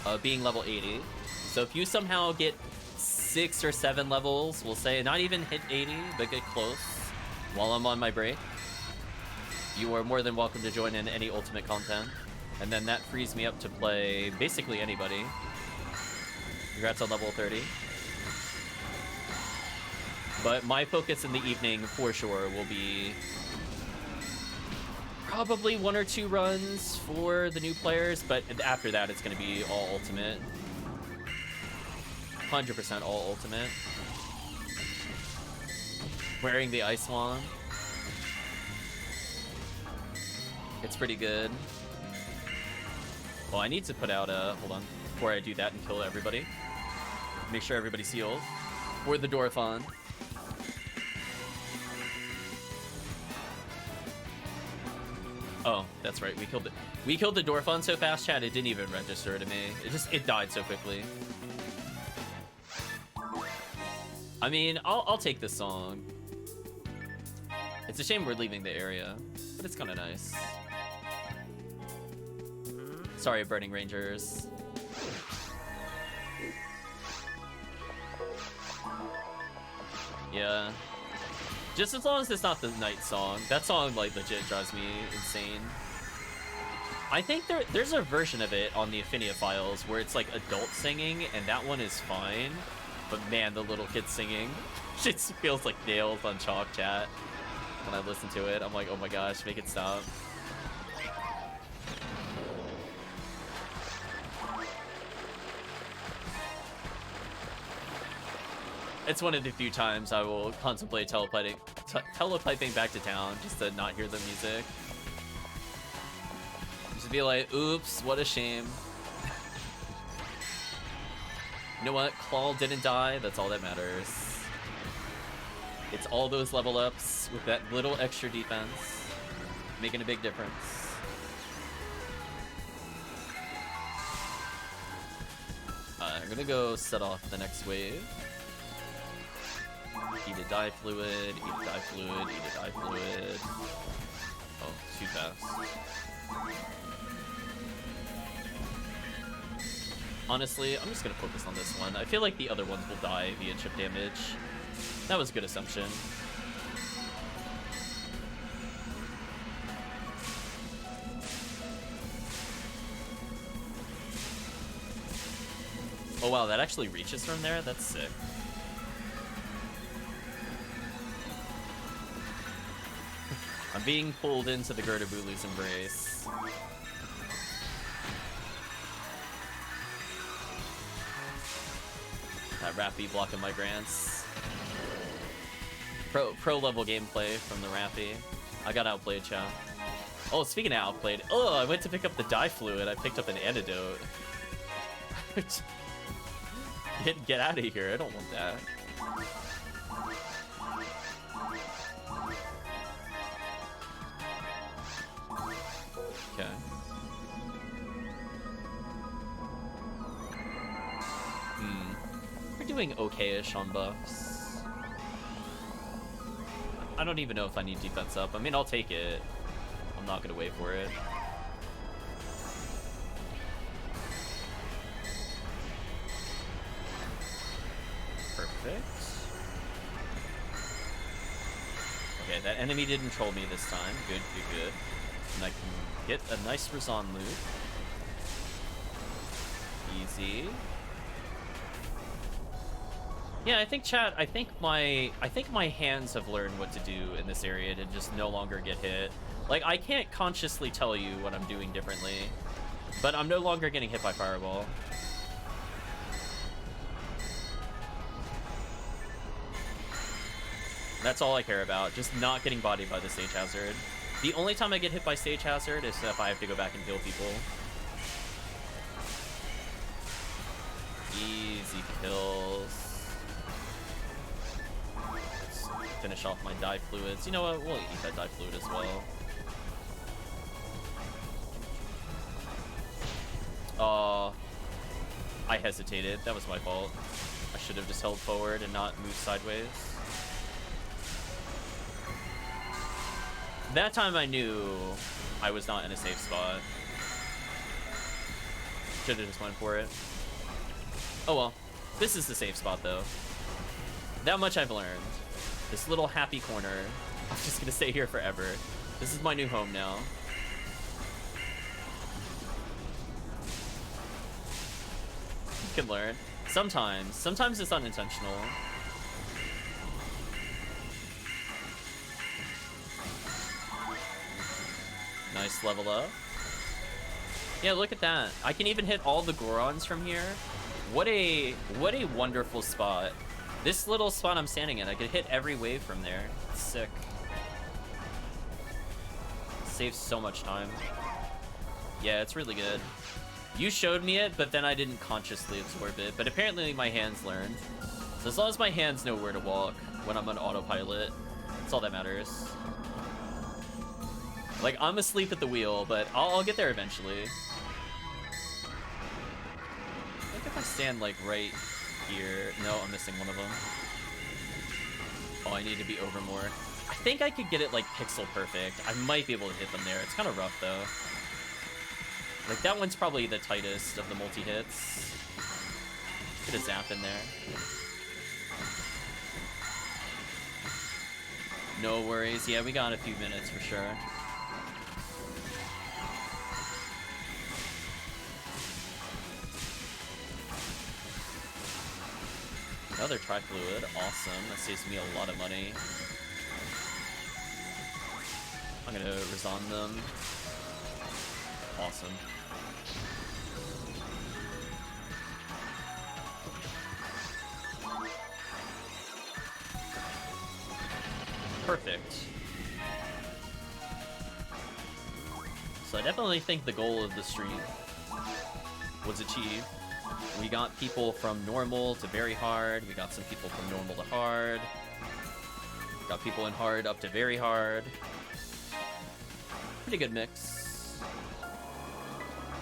of being level 80. So if you somehow get 6 or 7 levels, we'll say, not even hit 80, but get close while I'm on my break, you are more than welcome to join in any ultimate content. And then that frees me up to play basically anybody. Congrats on level 30. But my focus in the evening, for sure, will be probably 1 or 2 runs for the new players, but after that, it's going to be all ultimate. 100% all ultimate. Wearing the Ice Wand. It's pretty good. Well, I need to put out hold on, before I do that and kill everybody. Make sure everybody's healed. For the Dorphon. Oh, that's right. We killed the Dorphon so fast, chat, it didn't even register to me. It died so quickly. I mean, I'll take this song. It's a shame we're leaving the area, but it's kind of nice. Sorry, Burning Rangers. Yeah. Just as long as it's not the night song. That song, like, legit drives me insane. I think there's a version of it on the Ephinea files where it's, like, adult singing, and that one is fine. But, man, the little kid singing just feels like nails on chalk, chat. When I listen to it, I'm like, oh my gosh, make it stop. It's one of the few times I will contemplate telepiping back to town just to not hear the music. Just be like, oops, what a shame. You know what? Claw didn't die. That's all that matters. It's all those level ups with that little extra defense making a big difference. I'm gonna go set off the next wave. Eat a die fluid, eat a die fluid, eat a die fluid. Oh, too fast. Honestly, I'm just gonna focus on this one. I feel like the other ones will die via chip damage. That was a good assumption. Oh wow, that actually reaches from there? That's sick. I'm being pulled into the Gertabulu's embrace. That Rappy blocking my grants. Pro level gameplay from the Rappy. I got outplayed, Chow. Oh, speaking of outplayed, oh, I went to pick up the dye fluid. I picked up an antidote. Get out of here. I don't want that. Okay. We're doing okay-ish on buffs. I don't even know if I need defense up. I mean, I'll take it. I'm not gonna wait for it. Perfect. Okay, that enemy didn't troll me this time. Good, good, good. And I can get a nice Razan loop. Easy. Yeah, I think chat, I think my hands have learned what to do in this area to just no longer get hit. Like, I can't consciously tell you what I'm doing differently, but I'm no longer getting hit by Fireball. That's all I care about, just not getting bodied by the Stage Hazard. The only time I get hit by Stage Hazard is if I have to go back and heal people. Easy kills. Let's finish off my dye fluids. You know what? We'll eat that dye fluid as well. I hesitated. That was my fault. I should have just held forward and not moved sideways. That time I knew I was not in a safe spot. Should have just went for it. Oh well. This is the safe spot though. That much I've learned. This little happy corner. I'm just gonna stay here forever. This is my new home now. You can learn. Sometimes it's unintentional. Nice level up. Yeah, look at that. I can even hit all the Gorons from here. What a wonderful spot. This little spot I'm standing in, I could hit every wave from there. It's sick. Saves so much time. Yeah, it's really good. You showed me it, but then I didn't consciously absorb it. But apparently my hands learned. So as long as my hands know where to walk when I'm on autopilot, that's all that matters. Like, I'm asleep at the wheel, but I'll get there eventually. I think if I stand, like, right here... No, I'm missing one of them. Oh, I need to be over more. I think I could get it, like, pixel perfect. I might be able to hit them there. It's kind of rough, though. Like, that one's probably the tightest of the multi-hits. Get a zap in there. No worries. Yeah, we got a few minutes for sure. Another Tri-Fluid, awesome. That saves me a lot of money. I'm gonna Razan them. Awesome. Perfect. So I definitely think the goal of the stream was achieved. We got people from normal to very hard. We got some people from normal to hard. Got people in hard up to very hard. Pretty good mix.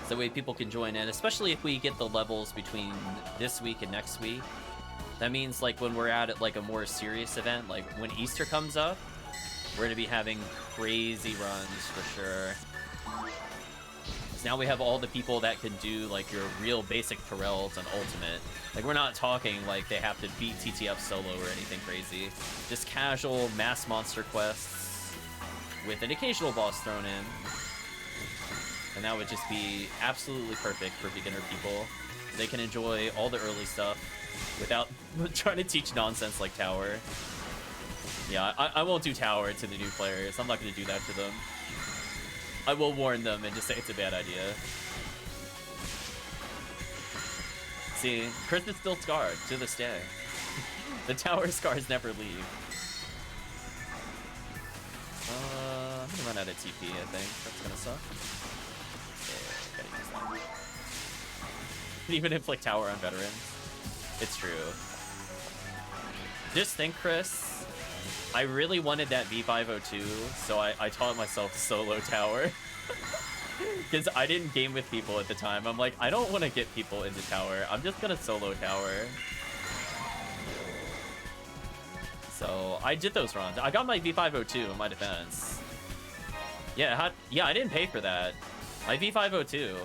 So that way people can join in, especially if we get the levels between this week and next week. That means, like, when we're at like a more serious event, like when Easter comes up, we're gonna be having crazy runs for sure. Now we have all the people that can do, like, your real basic Pharrells and Ultimate. Like, we're not talking like they have to beat TTF solo or anything crazy. Just casual mass monster quests with an occasional boss thrown in. And that would just be absolutely perfect for beginner people. They can enjoy all the early stuff without trying to teach nonsense like tower. Yeah, I won't do tower to the new players. I'm not going to do that to them. I will warn them and just say it's a bad idea. See, Chris is still scarred to this day. The tower scars never leave. I'm gonna run out of TP, I think. That's gonna suck. Yeah, gotta use that. Even inflict tower on veterans. It's true. Just think, Chris, I really wanted that V502, so I taught myself solo tower. Because I didn't game with people at the time. I'm like, I don't want to get people into tower. I'm just gonna solo tower. So I did those runs. I got my V502 in my defense. Yeah, I didn't pay for that. My V502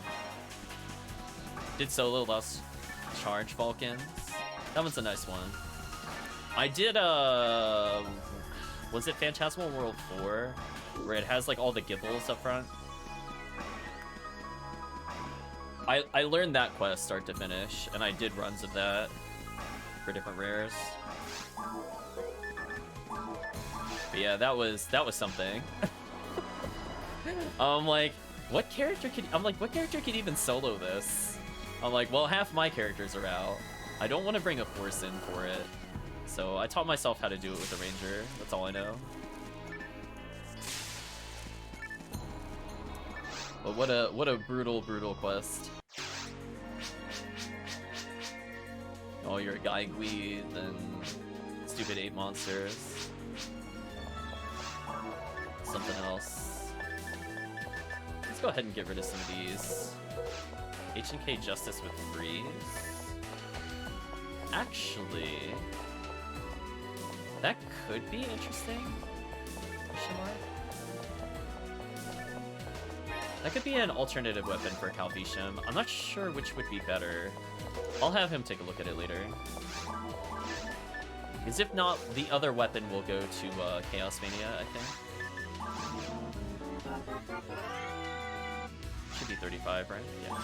did solo less charge Vulcans. That one's a nice one. I did was it Phantasmal World 4 where it has like all the Gibbles up front? I learned that quest start to finish, and I did runs of that for different rares. But yeah, that was something. I'm like, what character could even solo this? I'm like, well, half my characters are out. I don't want to bring a force in for it. So I taught myself how to do it with a ranger. That's all I know. But what a brutal quest. Oh, you're a guy Gweed and stupid 8 monsters. Something else. Let's go ahead and get rid of some of these. H&K Justice with Freeze. Actually, that could be interesting. Question mark? That could be an alternative weapon for Calvisham. I'm not sure which would be better. I'll have him take a look at it later. Because if not, the other weapon will go to ChaosVania, I think. Should be 35, right? Yeah.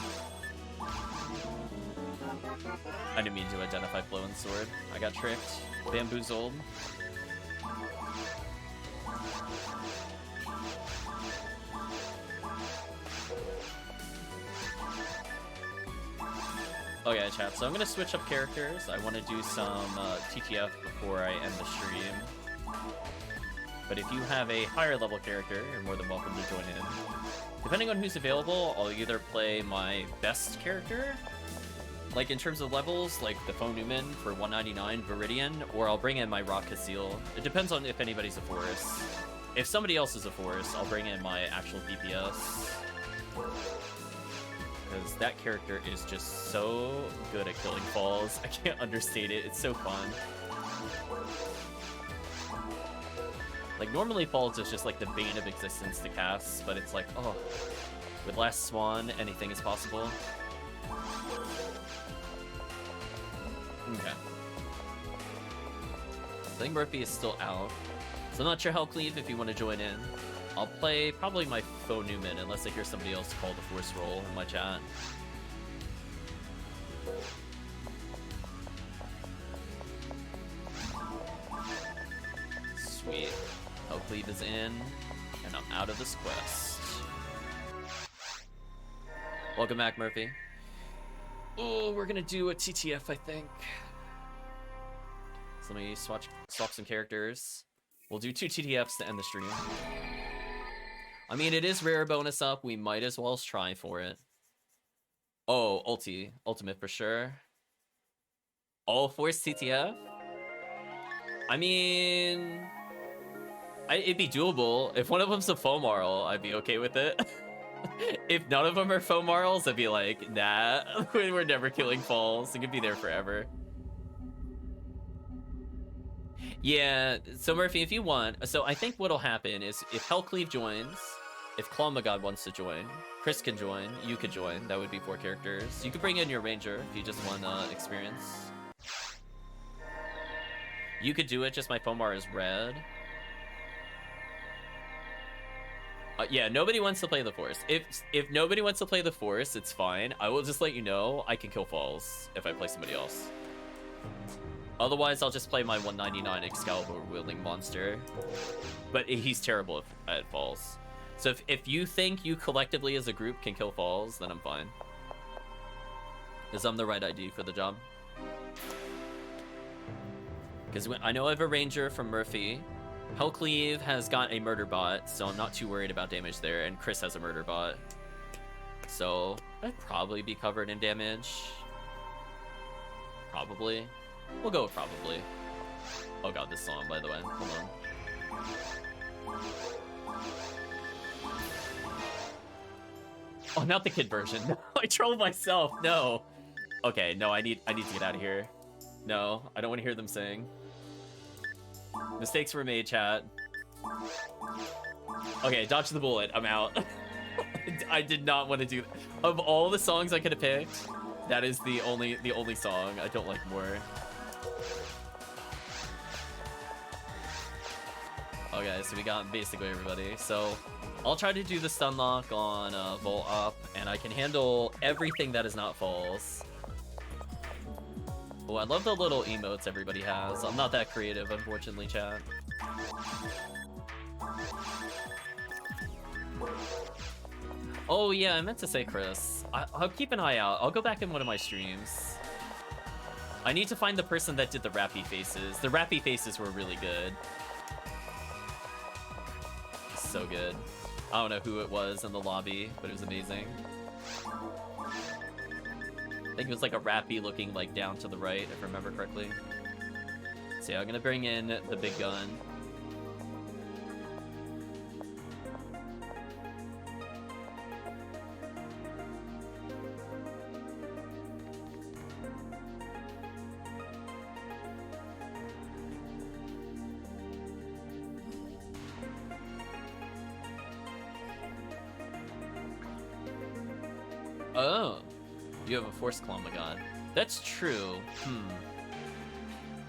I didn't mean to identify Blow and Sword. I got tricked. Bamboozled. Okay, chat. So I'm gonna switch up characters. I want to do some TTF before I end the stream. But if you have a higher level character, you're more than welcome to join in. Depending on who's available, I'll either play my best character, like in terms of levels, like the Faux Newman for 199 Viridian, or I'll bring in my Rock Casil. It depends on if anybody's a forest. If somebody else is a forest, I'll bring in my actual DPS. Because that character is just so good at killing falls. I can't understate it. It's so fun. Like, normally falls is just like the bane of existence to cast, but it's like, oh, with Last Swan, anything is possible. Okay. I think Murphy is still out. So I'm not sure HellCleave if you want to join in. I'll play probably my Faux Newman unless I hear somebody else call the Force roll in my chat. Sweet. HellCleave is in, and I'm out of this quest. Welcome back, Murphy. Oh, we're gonna do a TTF, I think. So let me swap some characters. We'll do 2 TTFs to end the stream. I mean, it is rare bonus up. We might as well try for it. Oh, ultimate for sure. All Force TTF? I mean, it'd be doable. If one of them's a Fomarl, I'd be okay with it. If none of them are Fomarls, I'd be like, nah, we're never killing falls. It could be there forever. Yeah, so Murphy, if you want, so I think what'll happen is if HellCleave joins, if ClawMehGod wants to join, Chris can join, you could join. That would be 4 characters. You could bring in your Ranger if you just want experience. You could do it, just my Fomar is red. Yeah, nobody wants to play the Force. If nobody wants to play the Force, it's fine. I will just let you know I can kill Falls if I play somebody else. Otherwise, I'll just play my 199 Excalibur-wielding monster. But he's terrible at Falls. So if you think you collectively as a group can kill Falls, then I'm fine. Because I'm the right ID for the job. Because I know I have a Ranger from Murphy. HellCleave has got a murder bot, so I'm not too worried about damage there, and Chris has a murder bot. So I'd probably be covered in damage. Probably. We'll go with probably. Oh god, this song, by the way. Hold on. Oh, not the kid version. No, I trolled myself. No. Okay, no, I need to get out of here. No, I don't want to hear them sing. Mistakes were made, chat. Okay, dodge the bullet. I'm out. I did not want to do that. Of all the songs I could have picked, that is the only song I don't like more. Okay, so we got basically everybody. So I'll try to do the stun lock on Volt Up, and I can handle everything that is not Falls. Oh, I love the little emotes everybody has. I'm not that creative, unfortunately, chat. Oh yeah, I meant to say Chris. I'll keep an eye out. I'll go back in one of my streams. I need to find the person that did the rappy faces. The rappy faces were really good. So good. I don't know who it was in the lobby, but it was amazing. I think it was like a rappy looking like down to the right, if I remember correctly. So yeah, I'm gonna bring in the big gun. Oh, you have a Force ClawMehGod. That's true.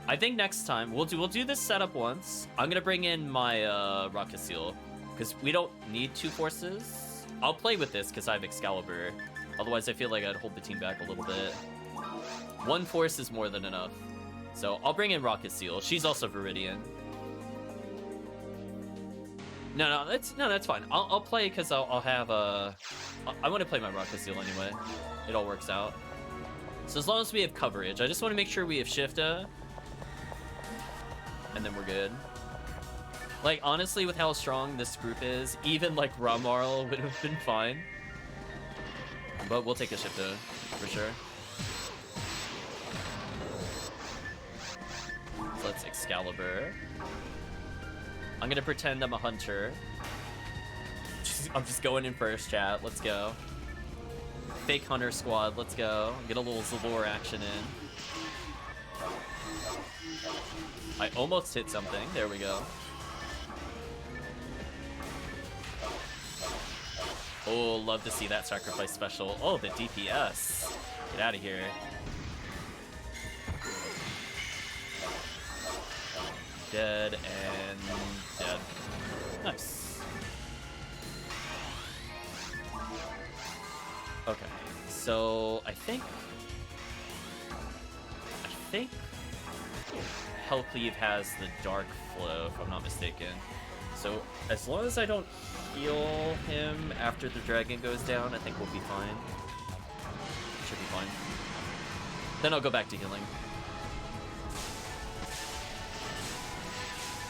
I think next time we'll do this setup once. I'm gonna bring in my Rocket Seal because we don't need two Forces. I'll play with this because I have Excalibur. Otherwise, I feel like I'd hold the team back a little bit. One Force is more than enough. So I'll bring in Rocket Seal. She's also Viridian. No, that's fine. I'll play because I'll have a. I want to play my Rocket Seal anyway. It all works out. So as long as we have coverage, I just want to make sure we have Shifta. And then we're good. Like, honestly, with how strong this group is, even, like, Ramarl would have been fine. But we'll take a Shifta, for sure. So let's Excalibur. I'm gonna pretend I'm a hunter. I'm just going in first, chat. Let's go. Fake hunter squad. Let's go. Get a little Zalor action in. I almost hit something. There we go. Oh, love to see that sacrifice special. Oh, the DPS. Get out of here. Dead and dead. Nice. Okay, so I think HellCleave has the Dark Flow, if I'm not mistaken. So as long as I don't heal him after the dragon goes down, I think we'll be fine. Should be fine. Then I'll go back to healing.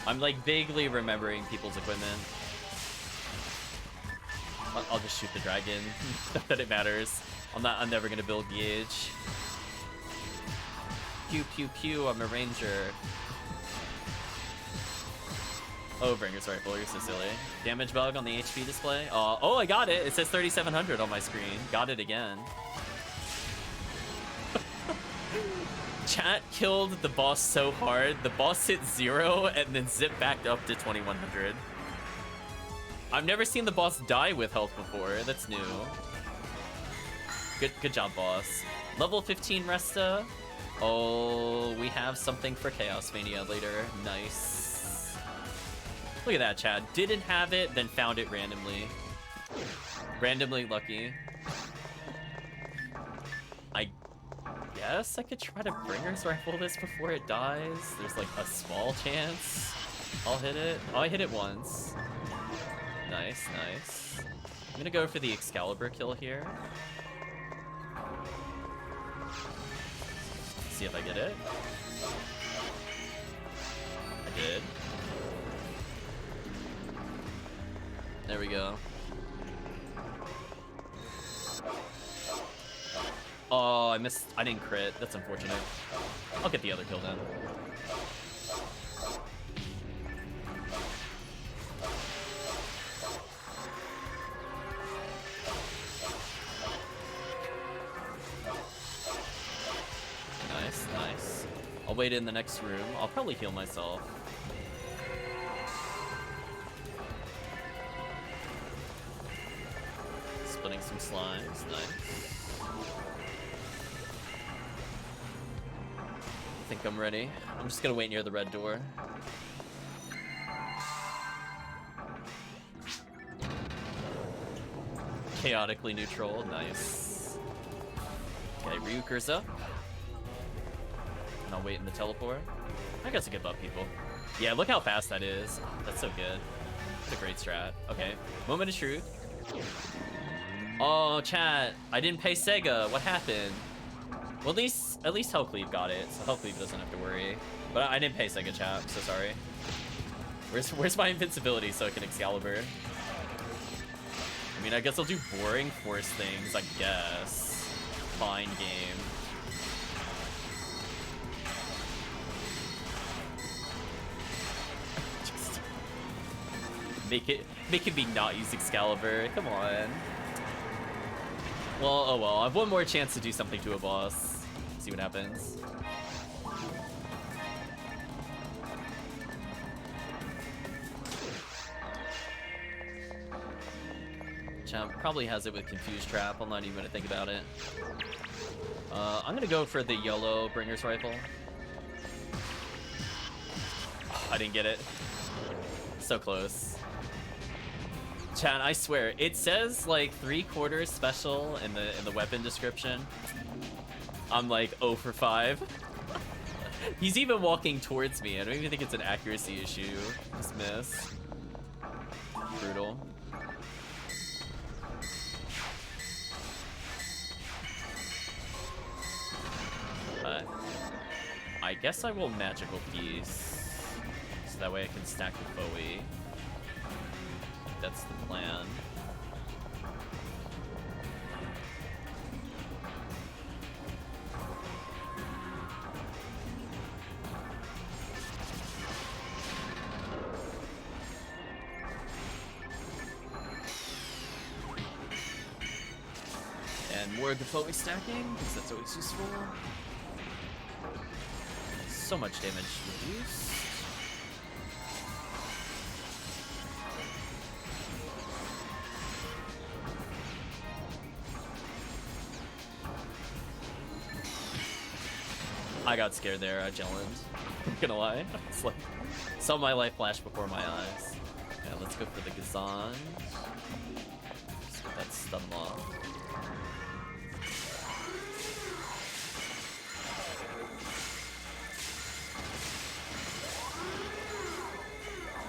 I'm like vaguely remembering people's equipment. I'll just shoot the dragon. Not that it matters. I'm never gonna build gauge. Pew pew pew, I'm a ranger. Oh, Bringer's rifle, you're so silly. Damage bug on the HP display. Oh, I got it. It says 3700 on my screen. Got it again. Chat killed the boss so hard. The boss hit 0 and then zipped back up to 2100. I've never seen the boss die with health before. That's new. Good job, boss. Level 15 Resta. Oh, we have something for ChaosVania later. Nice. Look at that, Chad. Didn't have it, then found it randomly. Randomly lucky. I guess I could try to Bringer's Rifle this before it dies. There's like a small chance I'll hit it. Oh, I hit it once. Nice, nice. I'm gonna go for the Excalibur kill here. See if I get it. I did. There we go. Oh, I missed. I didn't crit. That's unfortunate. I'll get the other kill then. Nice, nice. I'll wait in the next room. I'll probably heal myself. Splitting some slimes. Nice. I think I'm ready. I'm just gonna wait near the red door. Chaotically neutral, nice. Okay, Ryuker's up. And I'll wait in the teleport. I guess I give up people. Yeah, look how fast that is. That's so good. That's a great strat. Okay, moment of truth. Oh, chat, I didn't pay Sega. What happened? Well, at least HellCleave got it, so HellCleave doesn't have to worry. But I didn't pay Sega, chat. I'm so sorry. Where's my invincibility so I can Excalibur? I mean, I guess I'll do boring force things, I guess. Fine game. Just make it be not use Excalibur. Come on. Well, oh well. I have one more chance to do something to a boss. See what happens. Champ probably has it with Confuse Trap. I'm not even gonna think about it. I'm gonna go for the yellow Bringer's Rifle. Oh, I didn't get it. So close. Chat, I swear, it says like 3/4 special in the weapon description. I'm like 0 for 5. He's even walking towards me. I don't even think it's an accuracy issue. Just miss. Brutal. I guess I will Magical Piece. So that way I can stack the Bowie. That's the plan. And more of the Bowie stacking, because that's always useful. So much damage reduced. I got scared there, I challenged. I'm not gonna lie. It's like, saw my life flash before my eyes. Yeah, let's go for the Gazan. Let's get that stun lock.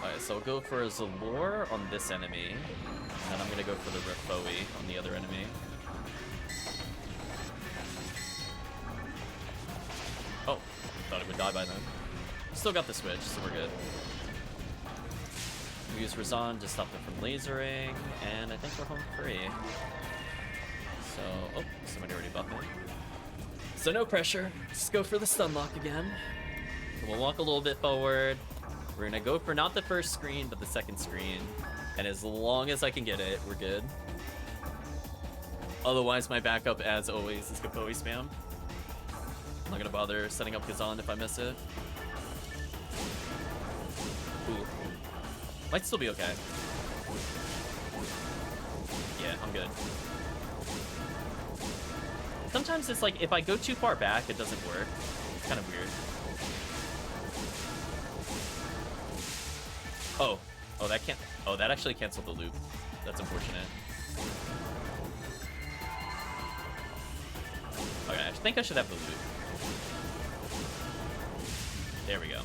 Alright, so I'll go for a Zalor on this enemy. And then I'm gonna go for the Rifoe on the other enemy. Oh, thought it would die by then. Still got the switch, so we're good. We use Razan to stop them from lasering, and I think we're home free. So, oh, somebody already buffed me. So no pressure, just go for the stun lock again. We'll walk a little bit forward. We're gonna go for not the first screen, but the second screen. And as long as I can get it, we're good. Otherwise, my backup, as always, is Kapoe spam. I'm not gonna bother setting up Gazan if I miss it. Ooh. Might still be okay. Yeah, I'm good. Sometimes it's like, if I go too far back, it doesn't work. It's kind of weird. Oh, Oh, that can't. Oh, that actually canceled the loop. That's unfortunate. Okay, I think I should have the loop. There we go.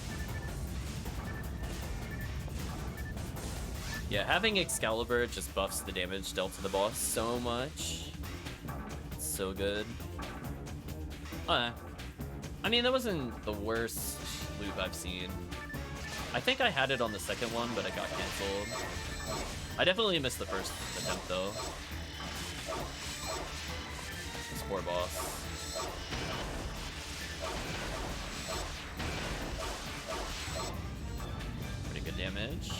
Yeah, having Excalibur just buffs the damage dealt to the boss so much. It's so good. I mean, that wasn't the worst loop I've seen. I think I had it on the second one, but it got canceled. I definitely missed the first attempt, though. This poor boss. Pretty good damage.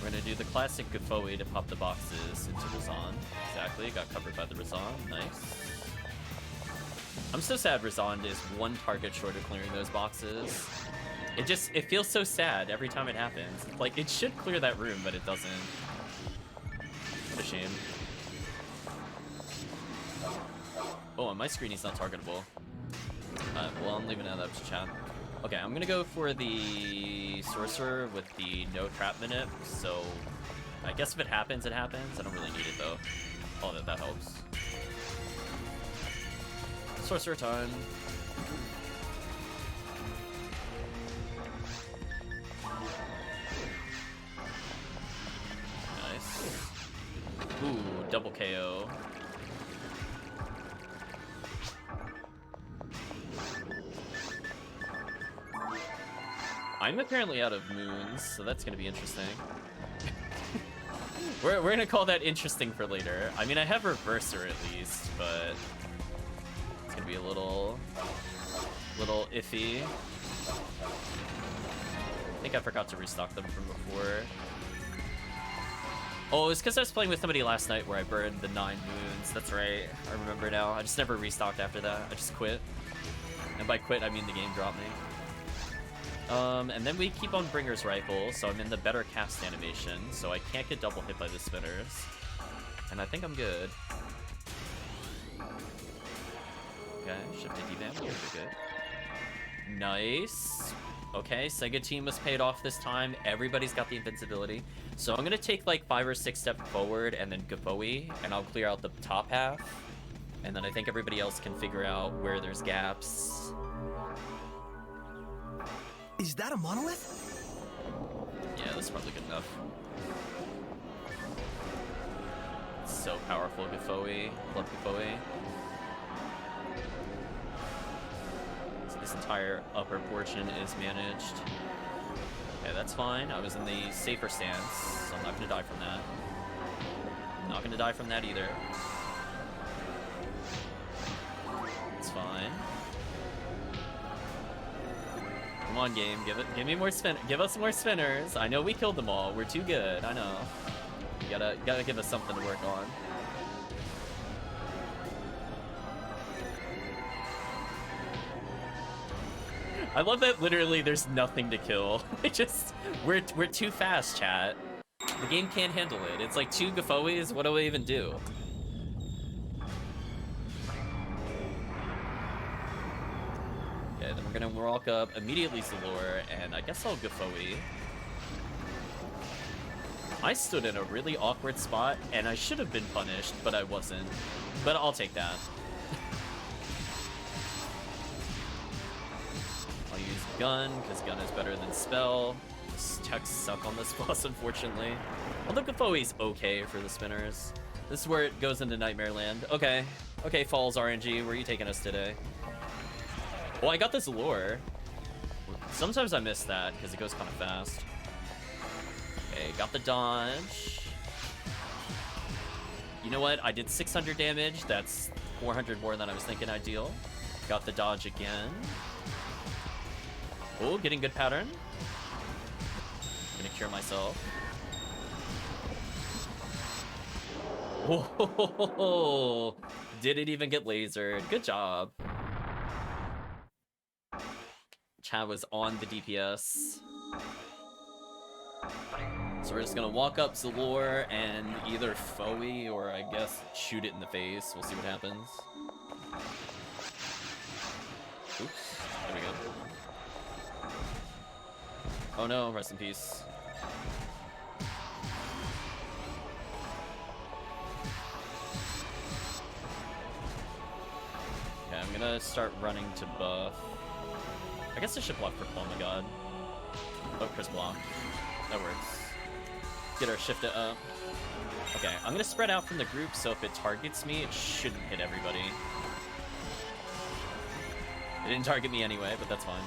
We're gonna do the classic Gafoe to pop the boxes into Razan. Exactly, got covered by the Razan. Nice. I'm so sad Razan is one target short of clearing those boxes. It feels so sad every time it happens. Like, it should clear that room, but it doesn't. What a shame. Oh, on my screen he's not targetable. Well, I'm leaving that up to chat. Okay, I'm gonna go for the Sorcerer with the no trap minute, so I guess if it happens, it happens. I don't really need it, though. Oh, that helps. Sorcerer time. Nice. Ooh, double KO. I'm apparently out of moons, so that's gonna be interesting. we're gonna call that interesting for later. I mean, I have Reverser at least, but it's gonna be a little iffy. I think I forgot to restock them from before. Oh, it's because I was playing with somebody last night where I burned the 9 moons. That's right. I remember now. I just never restocked after that. I just quit. And by quit, I mean the game dropped me. And then we keep on Bringer's Rifle, so I'm in the better cast animation, so I can't get double hit by the spinners. And I think I'm good. Okay, shift to D-Bam, we're good. Nice. Okay, Sega team was paid off this time. Everybody's got the invincibility. So I'm gonna take like 5 or 6 steps forward and then Gafoe, and I'll clear out the top half. And then I think everybody else can figure out where there's gaps. Is that a monolith? Yeah, that's probably good enough. It's so powerful, Gafoe. Love Gafoe. So this entire upper portion is managed. Okay, that's fine. I was in the safer stance, so I'm not gonna die from that. Not gonna die from that either. It's fine. Come on, game. Give me more give us more spinners. I know we killed them all. We're too good. I know. You gotta give us something to work on. I love that literally there's nothing to kill. We're too fast, chat. The game can't handle it. It's like 2 Gafoes. What do I even do? Okay, then we're gonna walk up immediately Zalor, and I guess I'll Gafoe. I stood in a really awkward spot, and I should have been punished, but I wasn't. But I'll take that. I'll use Gun, because Gun is better than Spell. This techs suck on this boss, unfortunately. Although Gafoe's okay for the spinners. This is where it goes into Nightmare Land. Okay. Okay, Falls RNG, where are you taking us today? Oh, I got this lure. Sometimes I miss that because it goes kind of fast. Okay, got the dodge. You know what? I did 600 damage. That's 400 more than I was thinking I'd deal. Got the dodge again. Oh, getting good pattern. Gonna cure myself. Oh, did it even get lasered? Good job. Chad was on the DPS. So we're just gonna walk up Zalor and either Foe or I guess shoot it in the face. We'll see what happens. Oops, there we go. Oh no, rest in peace. Okay, I'm gonna start running to buff. I guess I should block for ClawMehGod. Oh, Chris blocked. That works. Get our shifted up. Okay, I'm gonna spread out from the group, so if it targets me, it shouldn't hit everybody. It didn't target me anyway, but that's fine.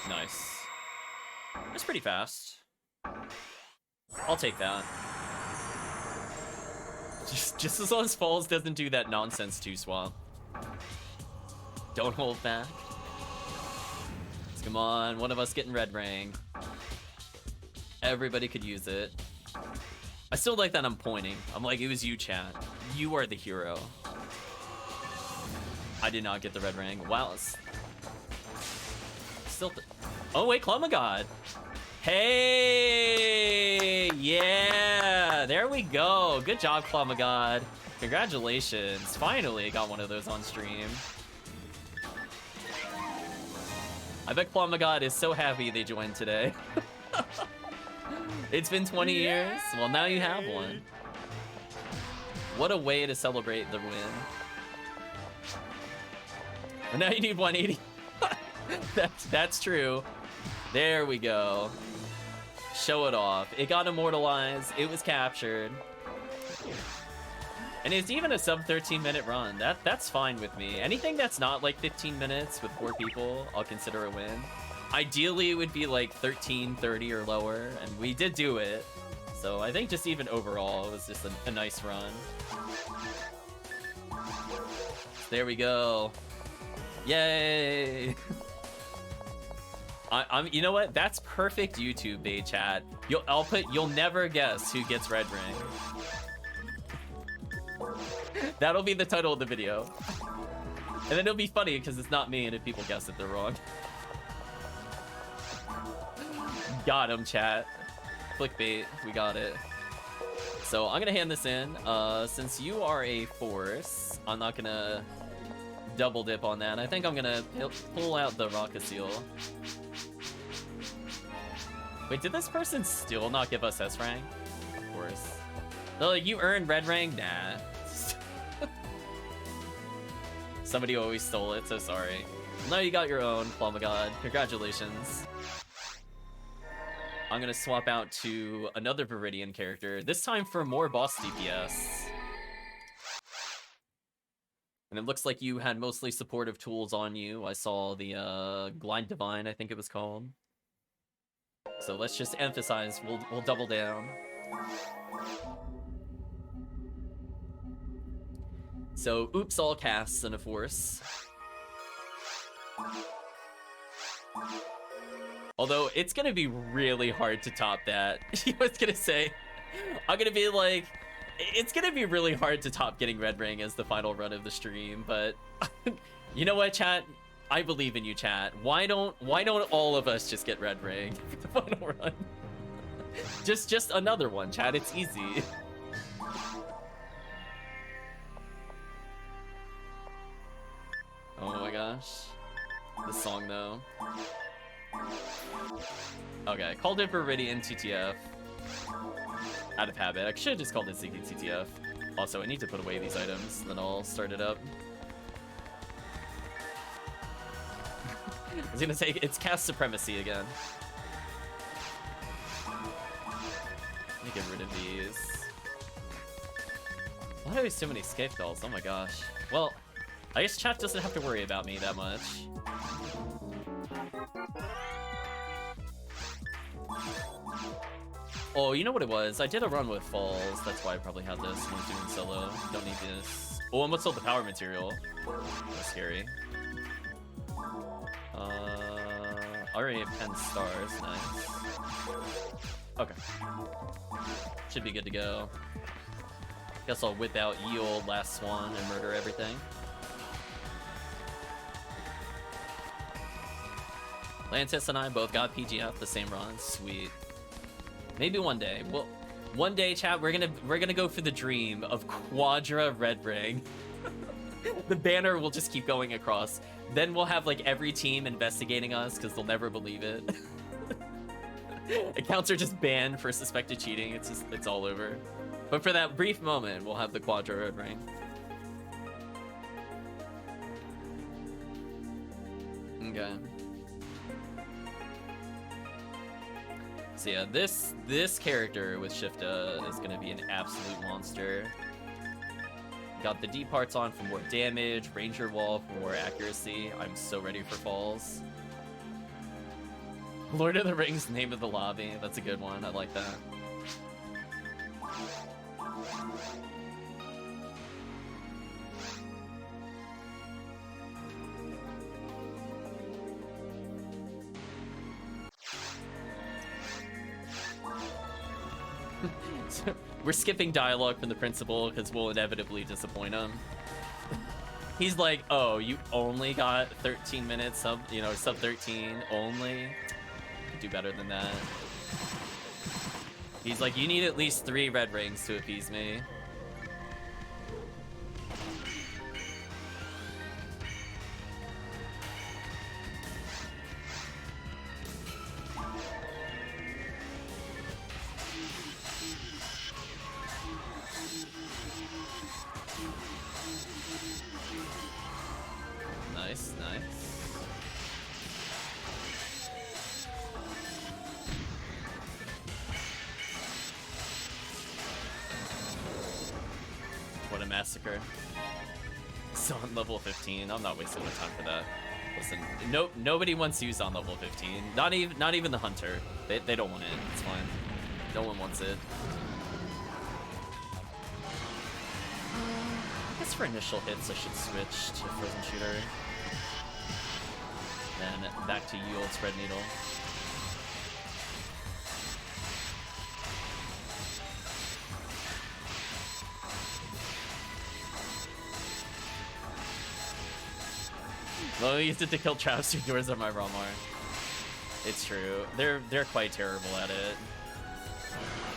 Nice. That's pretty fast. I'll take that. Just as long as Falls doesn't do that nonsense 2-swap. Don't hold back. Come on, one of us getting red ring. Everybody could use it. I still like that I'm pointing. I'm like, it was you, chat. You are the hero. I did not get the red ring. Wow. Still. Oh wait, ClawMehGod. Hey, yeah, there we go. Good job, ClawMehGod. Congratulations. Finally got one of those on stream. I bet ClawMehGod is so happy they joined today. It's been 20 years. Well, now you have one. What a way to celebrate the win. And now you need 180. That's true. There we go. Show it off. It got immortalized. It was captured. And it's even a sub 13-minute run. That's fine with me. Anything that's not like 15 minutes with 4 people, I'll consider a win. Ideally, it would be like 13, 30 or lower, and we did do it. So I think just even overall, it was just a nice run. There we go. Yay! You know what? That's perfect YouTube bait, chat. You'll never guess who gets red ring. That'll be the title of the video. And then it'll be funny because it's not me, and if people guess it, they're wrong. Got him, chat. Clickbait, we got it. So I'm gonna hand this in. Since you are a force, I'm not gonna double dip on that. I think I'm gonna pull out the rocket seal. Wait, did this person still not give us S rank? Of course. They're like, you earned red rank? Nah. Somebody always stole it, so sorry. Now you got your own, ClawMehGod. Congratulations. I'm gonna swap out to another Viridian character, this time for more boss DPS. And it looks like you had mostly supportive tools on you. I saw the Glide Divine, I think it was called. So let's just emphasize, we'll double down. So, oops, all casts and a force. Although, it's gonna be really hard to top that. I was gonna say, I'm gonna be like, it's gonna be really hard to top getting red ring as the final run of the stream, but you know what, chat? I believe in you, chat. Why don't all of us just get red ring for the final run? just another one, chat. It's easy. Oh my gosh. This song though. Okay, called it Viridian TTF. Out of habit. I should have just called it Ziggy TTF. Also, I need to put away these items, then I'll start it up. I was gonna say, it's cast supremacy again. Let me get rid of these. Why are there so many escape dolls? Oh my gosh. Well, I guess chat doesn't have to worry about me that much. Oh, you know what it was? I did a run with Falls. That's why I probably had this when I was doing solo. Don't need this. Oh, and what's all the power material? That's scary. Already have 10 stars. Nice. Okay. Should be good to go. Guess I'll whip out ye old last swan and murder everything. Lantis and I both got PGF the same run. Sweet. Maybe one day. Well, One day, chat, we're gonna go for the dream of Quadra Red Ring. The banner will just keep going across. Then we'll have like every team investigating us because they'll never believe it. Accounts are just banned for suspected cheating. It's all over. But for that brief moment, we'll have the Quadra Red Ring. Okay. So yeah, this character with Shifta is gonna be an absolute monster. Got the D parts on for more damage, Ranger Wall for more accuracy. I'm so ready for falls. Lord of the Rings, Name of the Lobby. That's a good one. I like that. We're skipping dialogue from the principal because we'll inevitably disappoint him. He's like, oh, you only got 13 minutes, sub 13 only? Do better than that. He's like, you need at least 3 red rings to appease me. Nice, nice. What a massacre. So on level 15, I'm not wasting my time for that. Listen, nobody wants to use on level 15. Not even the hunter. They don't want it. It's fine. No one wants it. I guess for initial hits, I should switch to Frozen Shooter. Then back to Yield Spread Needle. Well, we used it to kill Traps Yours on my Romar. It's true. They're quite terrible at it.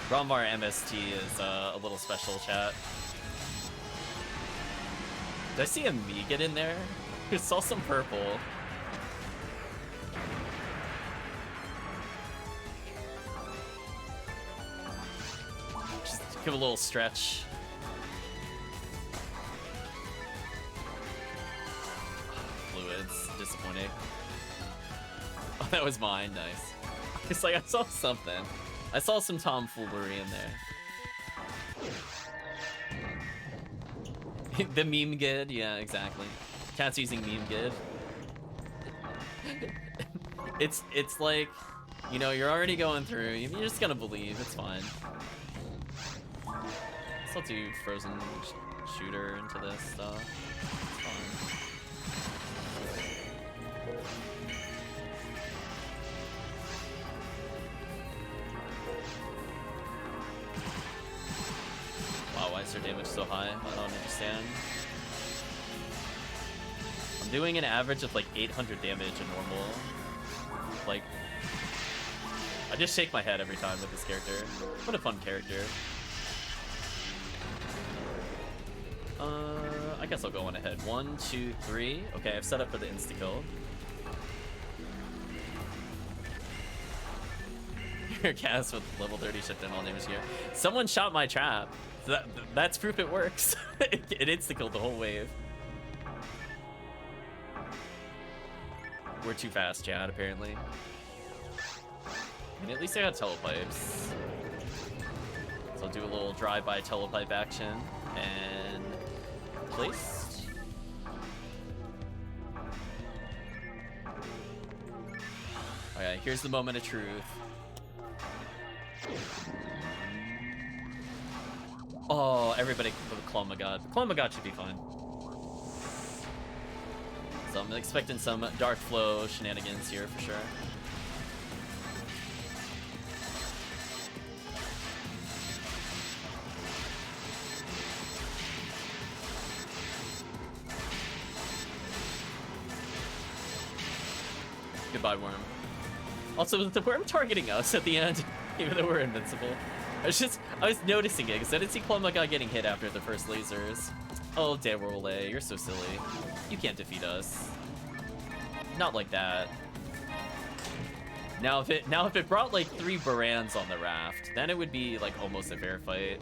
Romar MST is a little special, chat. Did I see a Megan in there? I saw some purple. Just give a little stretch. Fluids, disappointing. Oh, that was mine, nice. It's like I saw something. I saw some tomfoolery in there. The meme gid, yeah, exactly. Cat's using meme gid. It's like, you know, you're already going through. You're just gonna believe. It's fine. Let's not do Frozen Shooter into this stuff. It's fine. Wow, why is their damage so high? I don't understand. I'm doing an average of like 800 damage in normal. Like, I just shake my head every time with this character. What a fun character. I guess I'll go on ahead. 1, 2, 3. Okay, I've set up for the insta-kill. Your cast with level 30 shift and all damage here. Someone shot my trap. So that's proof it works. It insta-killed the whole wave. We're too fast, chat, apparently. And at least I got telepipes. So I'll do a little drive-by telepipe action. And placed. Alright, here's the moment of truth. Oh, everybody for the ClawMehGod. The ClawMehGod should be fine. So I'm expecting some Dark Flow shenanigans here for sure. Goodbye, worm. Also, is the worm targeting us at the end, even though we're invincible? I was noticing it because I didn't see ClawMehGod getting hit after the first lasers. Oh, Derole, you're so silly. You can't defeat us. Not like that. Now if it brought like 3 Barans on the raft, then it would be like almost a fair fight.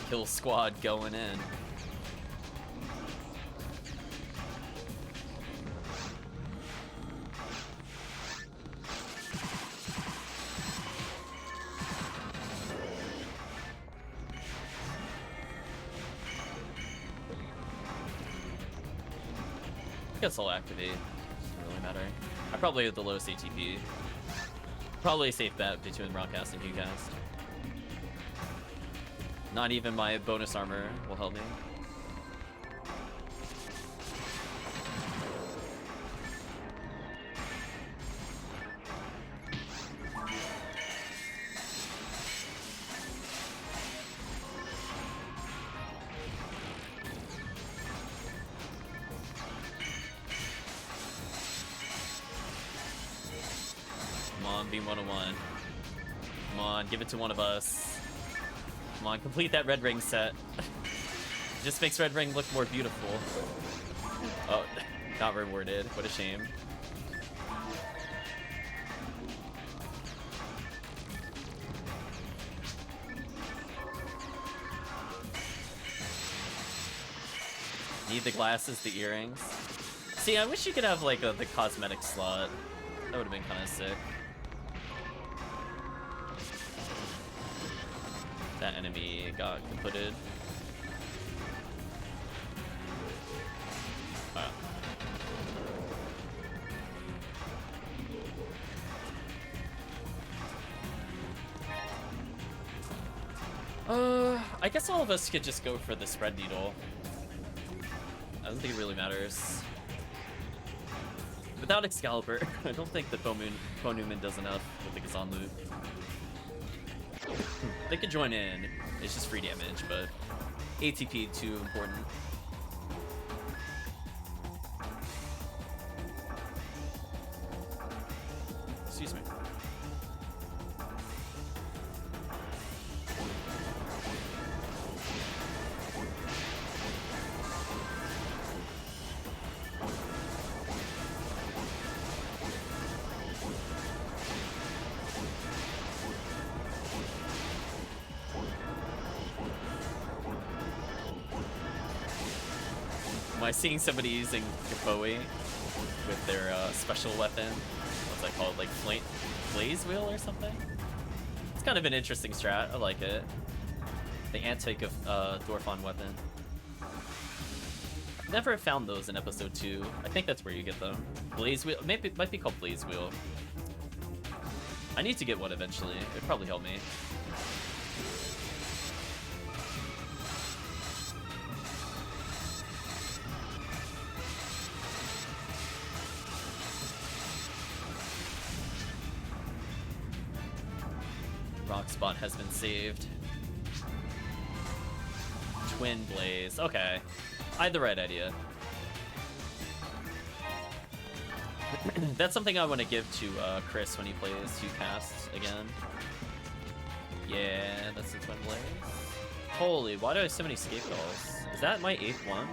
Kill squad going in. I guess I'll activate. Doesn't really matter. I probably have the lowest ATP. Probably a safe bet between Rockcast and Qcast. Not even my bonus armor will help me. Come on, Beam 101. Come on, give it to one of us. Come on, complete that red ring set. Just makes red ring look more beautiful. Oh, not rewarded. What a shame. Need the glasses, the earrings. See, I wish you could have like the cosmetic slot. That would have been kind of sick. That enemy got completed. I guess all of us could just go for the spread needle. I don't think it really matters. Without Excalibur, I don't think that Bo Newman does enough with the Kazan loop. They could join in. It's just free damage, but ATP too important. Excuse me. Am I seeing somebody using Bowie with their special weapon? What's that called? Like Blaze Wheel or something? It's kind of an interesting strat. I like it. The antique of Dorphon weapon. Never found those in episode 2. I think that's where you get them. Blaze Wheel. Maybe it might be called Blaze Wheel. I need to get one eventually. It'd probably help me. Rock spot has been saved. Twin Blaze. Okay. I had the right idea. That's something I want to give to Chris when he plays Qcast again. Yeah, that's the Twin Blaze. Holy, why do I have so many scapegoats? Is that my 8th one?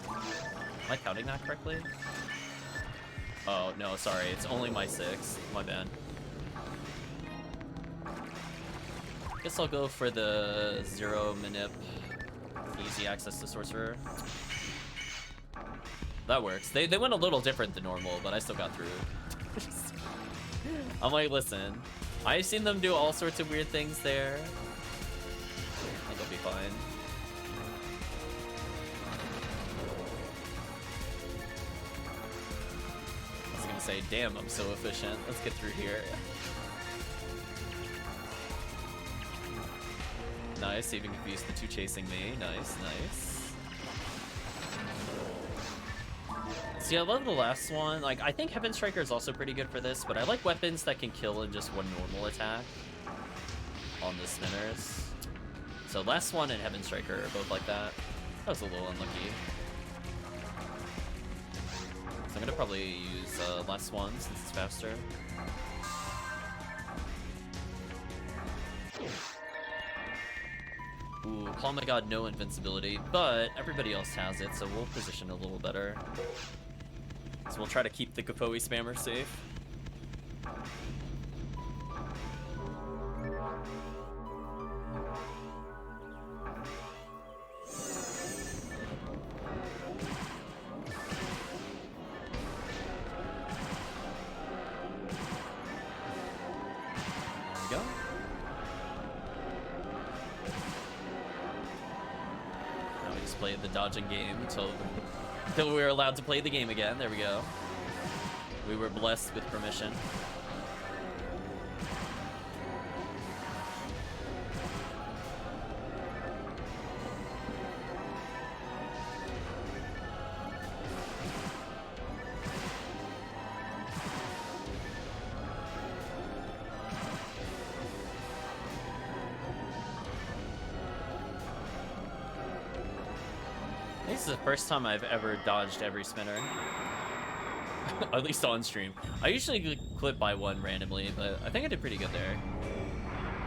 Am I counting that correctly? Oh, no, sorry. It's only my 6th. My bad. Guess I'll go for the 0 manip, easy access to sorcerer. That works. They went a little different than normal, but I still got through. I'm like, listen, I've seen them do all sorts of weird things there. I think I'll be fine. I was gonna say, damn, I'm so efficient. Let's get through here. Nice, even confused the 2 chasing me. Nice, nice. See, I love the last one. Like, I think Heaven Striker is also pretty good for this, but I like weapons that can kill in just one normal attack on the spinners. So last one and Heaven Striker are both like that. That was a little unlucky. So I'm gonna probably use last one since it's faster. Ooh, ClawMehGod no invincibility, but everybody else has it, so we'll position a little better. So we'll try to keep the Kapoe spammer safe. There we go. Now we just played the dodging game until we were allowed to play the game again. There we go. We were blessed with permission. This is the first time I've ever dodged every spinner. At least on stream. I usually clip by one randomly, but I think I did pretty good there.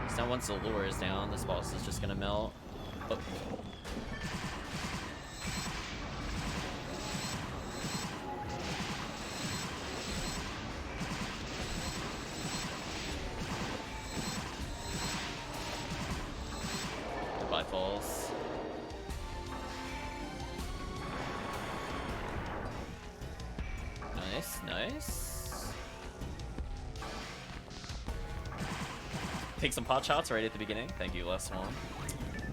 So now once the lure is down, this boss is just gonna melt. Oh. Goodbye, falls. Nice, nice. Take some pot shots right at the beginning. Thank you, last one.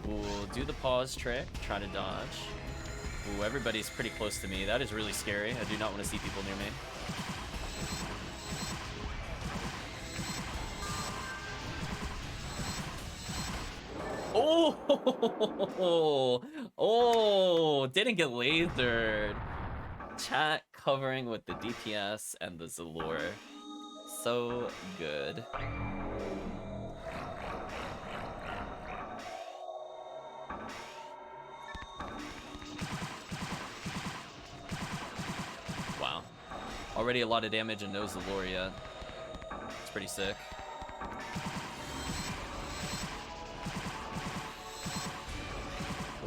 We'll do the pause trick, try to dodge. Ooh, everybody's pretty close to me. That is really scary. I do not want to see people near me. Oh! Oh! Didn't get lasered. Chat covering with the DPS and the Zalure. So good. Wow. Already a lot of damage and no Zalure yet. It's pretty sick.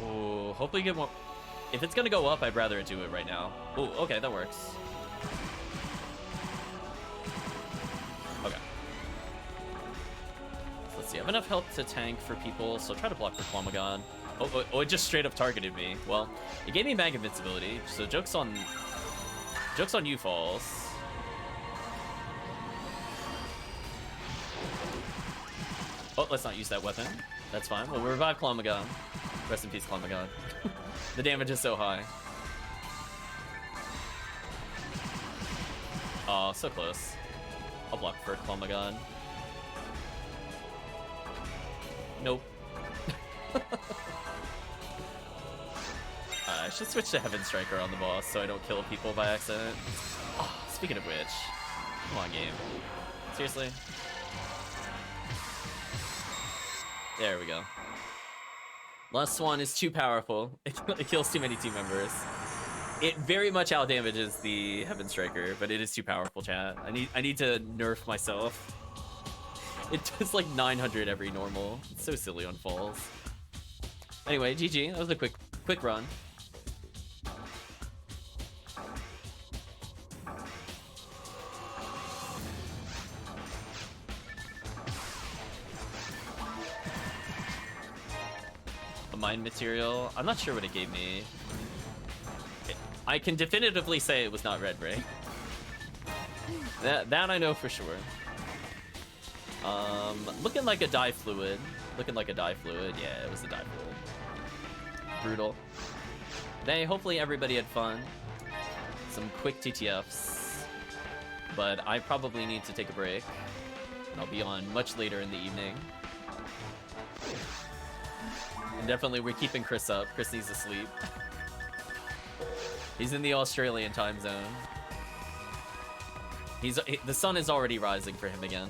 Oh, hopefully get more. If it's gonna go up, I'd rather it do it right now. Oh, okay, that works. Okay. So let's see, I have enough health to tank for people, so try to block for ClawMehGod. Oh, it just straight up targeted me. Well, it gave me mag invincibility, so joke's on you, Falls. Oh, let's not use that weapon. That's fine. Well, we'll revive ClawMehGod. Rest in peace, ClawMehGod. The damage is so high. Oh, so close. I'll block for ClawMehGod. Nope. I should switch to Heaven Striker on the boss so I don't kill people by accident. Oh, speaking of which, come on, game. Seriously? There we go. Last one is too powerful. It kills too many team members. It very much outdamages the Heaven Striker, but it is too powerful, chat. I need to nerf myself. It does like 900 every normal. It's so silly on falls. Anyway, GG. That was a quick run. Mind material. I'm not sure what it gave me. I can definitively say it was not red ray. That I know for sure. Looking like a dye fluid. Yeah, it was a dye fluid. Brutal. Hey, hopefully everybody had fun. Some quick TTFs. But I probably need to take a break. And I'll be on much later in the evening. And definitely we're keeping Chris up. Chris needs to sleep. He's in the Australian time zone. The sun is already rising for him again.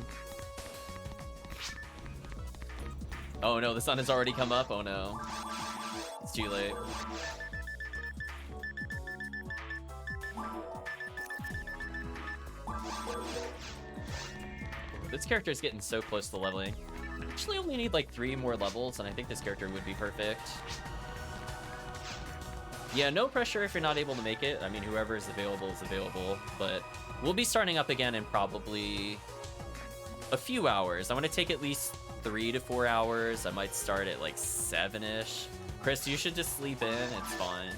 Oh no, the sun has already come up. Oh no. It's too late. This character is getting so close to leveling. I actually only need like 3 more levels, and I think this character would be perfect. Yeah, no pressure if you're not able to make it. I mean, whoever is available, but we'll be starting up again in probably a few hours. I want to take at least 3 to 4 hours. I might start at like 7-ish. Chris, you should just sleep in. It's fine.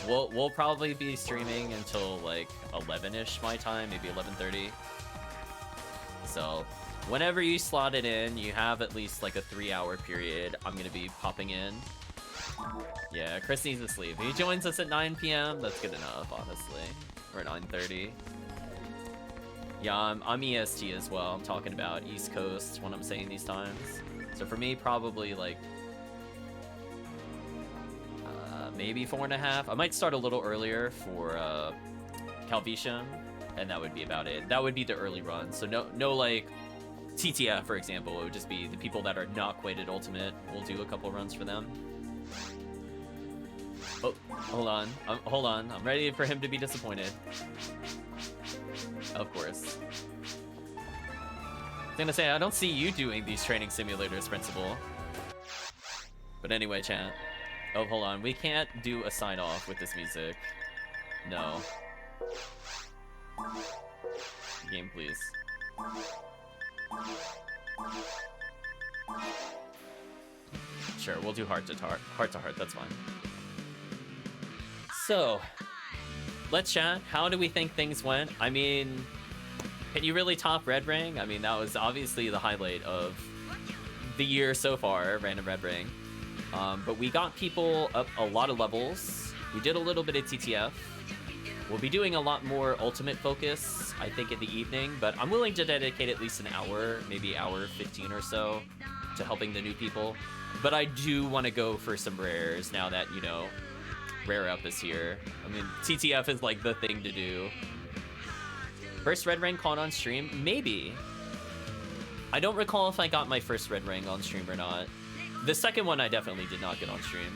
We'll probably be streaming until like 11-ish my time, maybe 11:30. So whenever you slot it in, you have at least like a 3-hour period. I'm gonna be popping in. Yeah, Chris needs to sleep. He joins us at 9 p.m. That's good enough, honestly. Or 9:30. Yeah, I'm EST as well. I'm talking about East Coast when I'm saying these times. So for me, probably like maybe 4.5. I might start a little earlier for Calvisham, and that would be about it. That would be the early run. So no like TTF, for example. It would just be the people that are not quite at Ultimate. We'll do a couple runs for them. Oh, hold on. I'm ready for him to be disappointed. Of course. I was gonna say, I don't see you doing these training simulators, Principal. But anyway, chat. Oh, hold on. We can't do a sign-off with this music. No. Game, please. Sure, we'll do heart to heart. That's fine. So, let's chat. How do we think things went? I mean, can you really top Red Ring? I mean, that was obviously the highlight of the year so far, Random Red Ring. But we got people up a lot of levels. We did a little bit of TTF. We'll be doing a lot more Ultimate focus, I think, in the evening, but I'm willing to dedicate at least an hour, maybe hour 15 or so, to helping the new people. But I do want to go for some rares now that, you know, Rare Up is here. I mean, TTF is like the thing to do. First Red Ring caught on stream? Maybe. I don't recall if I got my first Red Ring on stream or not. The second one I definitely did not get on stream.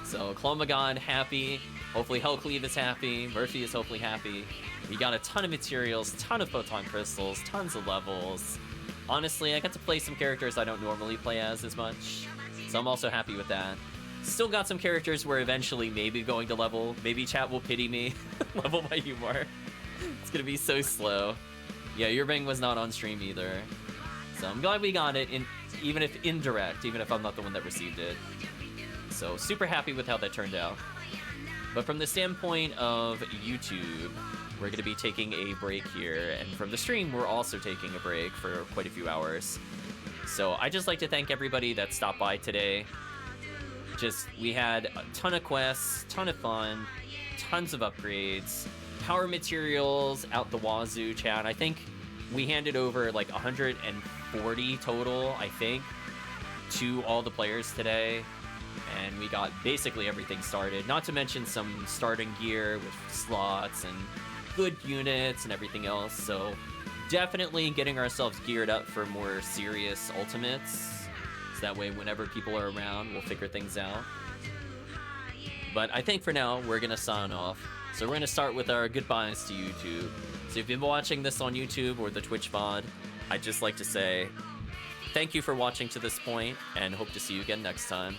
So, ClawMehGod happy. Hopefully HellCleave is happy. Murphy is hopefully happy. We got a ton of materials, ton of photon crystals, tons of levels. Honestly, I got to play some characters I don't normally play as much. So I'm also happy with that. Still got some characters we're eventually maybe going to level. Maybe chat will pity me. Level my humor. It's gonna be so slow. Yeah, your ring was not on stream either. So I'm glad we got it, even if indirect, even if I'm not the one that received it. So super happy with how that turned out. But from the standpoint of YouTube, we're going to be taking a break here. And from the stream, we're also taking a break for quite a few hours. So I just like to thank everybody that stopped by today. We had a ton of quests, ton of fun, tons of upgrades, power materials out the wazoo, chat. I think we handed over like 140 total, I think, to all the players today. And we got basically everything started. Not to mention some starting gear with slots and good units and everything else. So definitely getting ourselves geared up for more serious ultimates. So that way whenever people are around, we'll figure things out. But I think for now, we're going to sign off. So we're going to start with our goodbyes to YouTube. So if you've been watching this on YouTube or the Twitch VOD, I'd just like to say thank you for watching to this point and hope to see you again next time.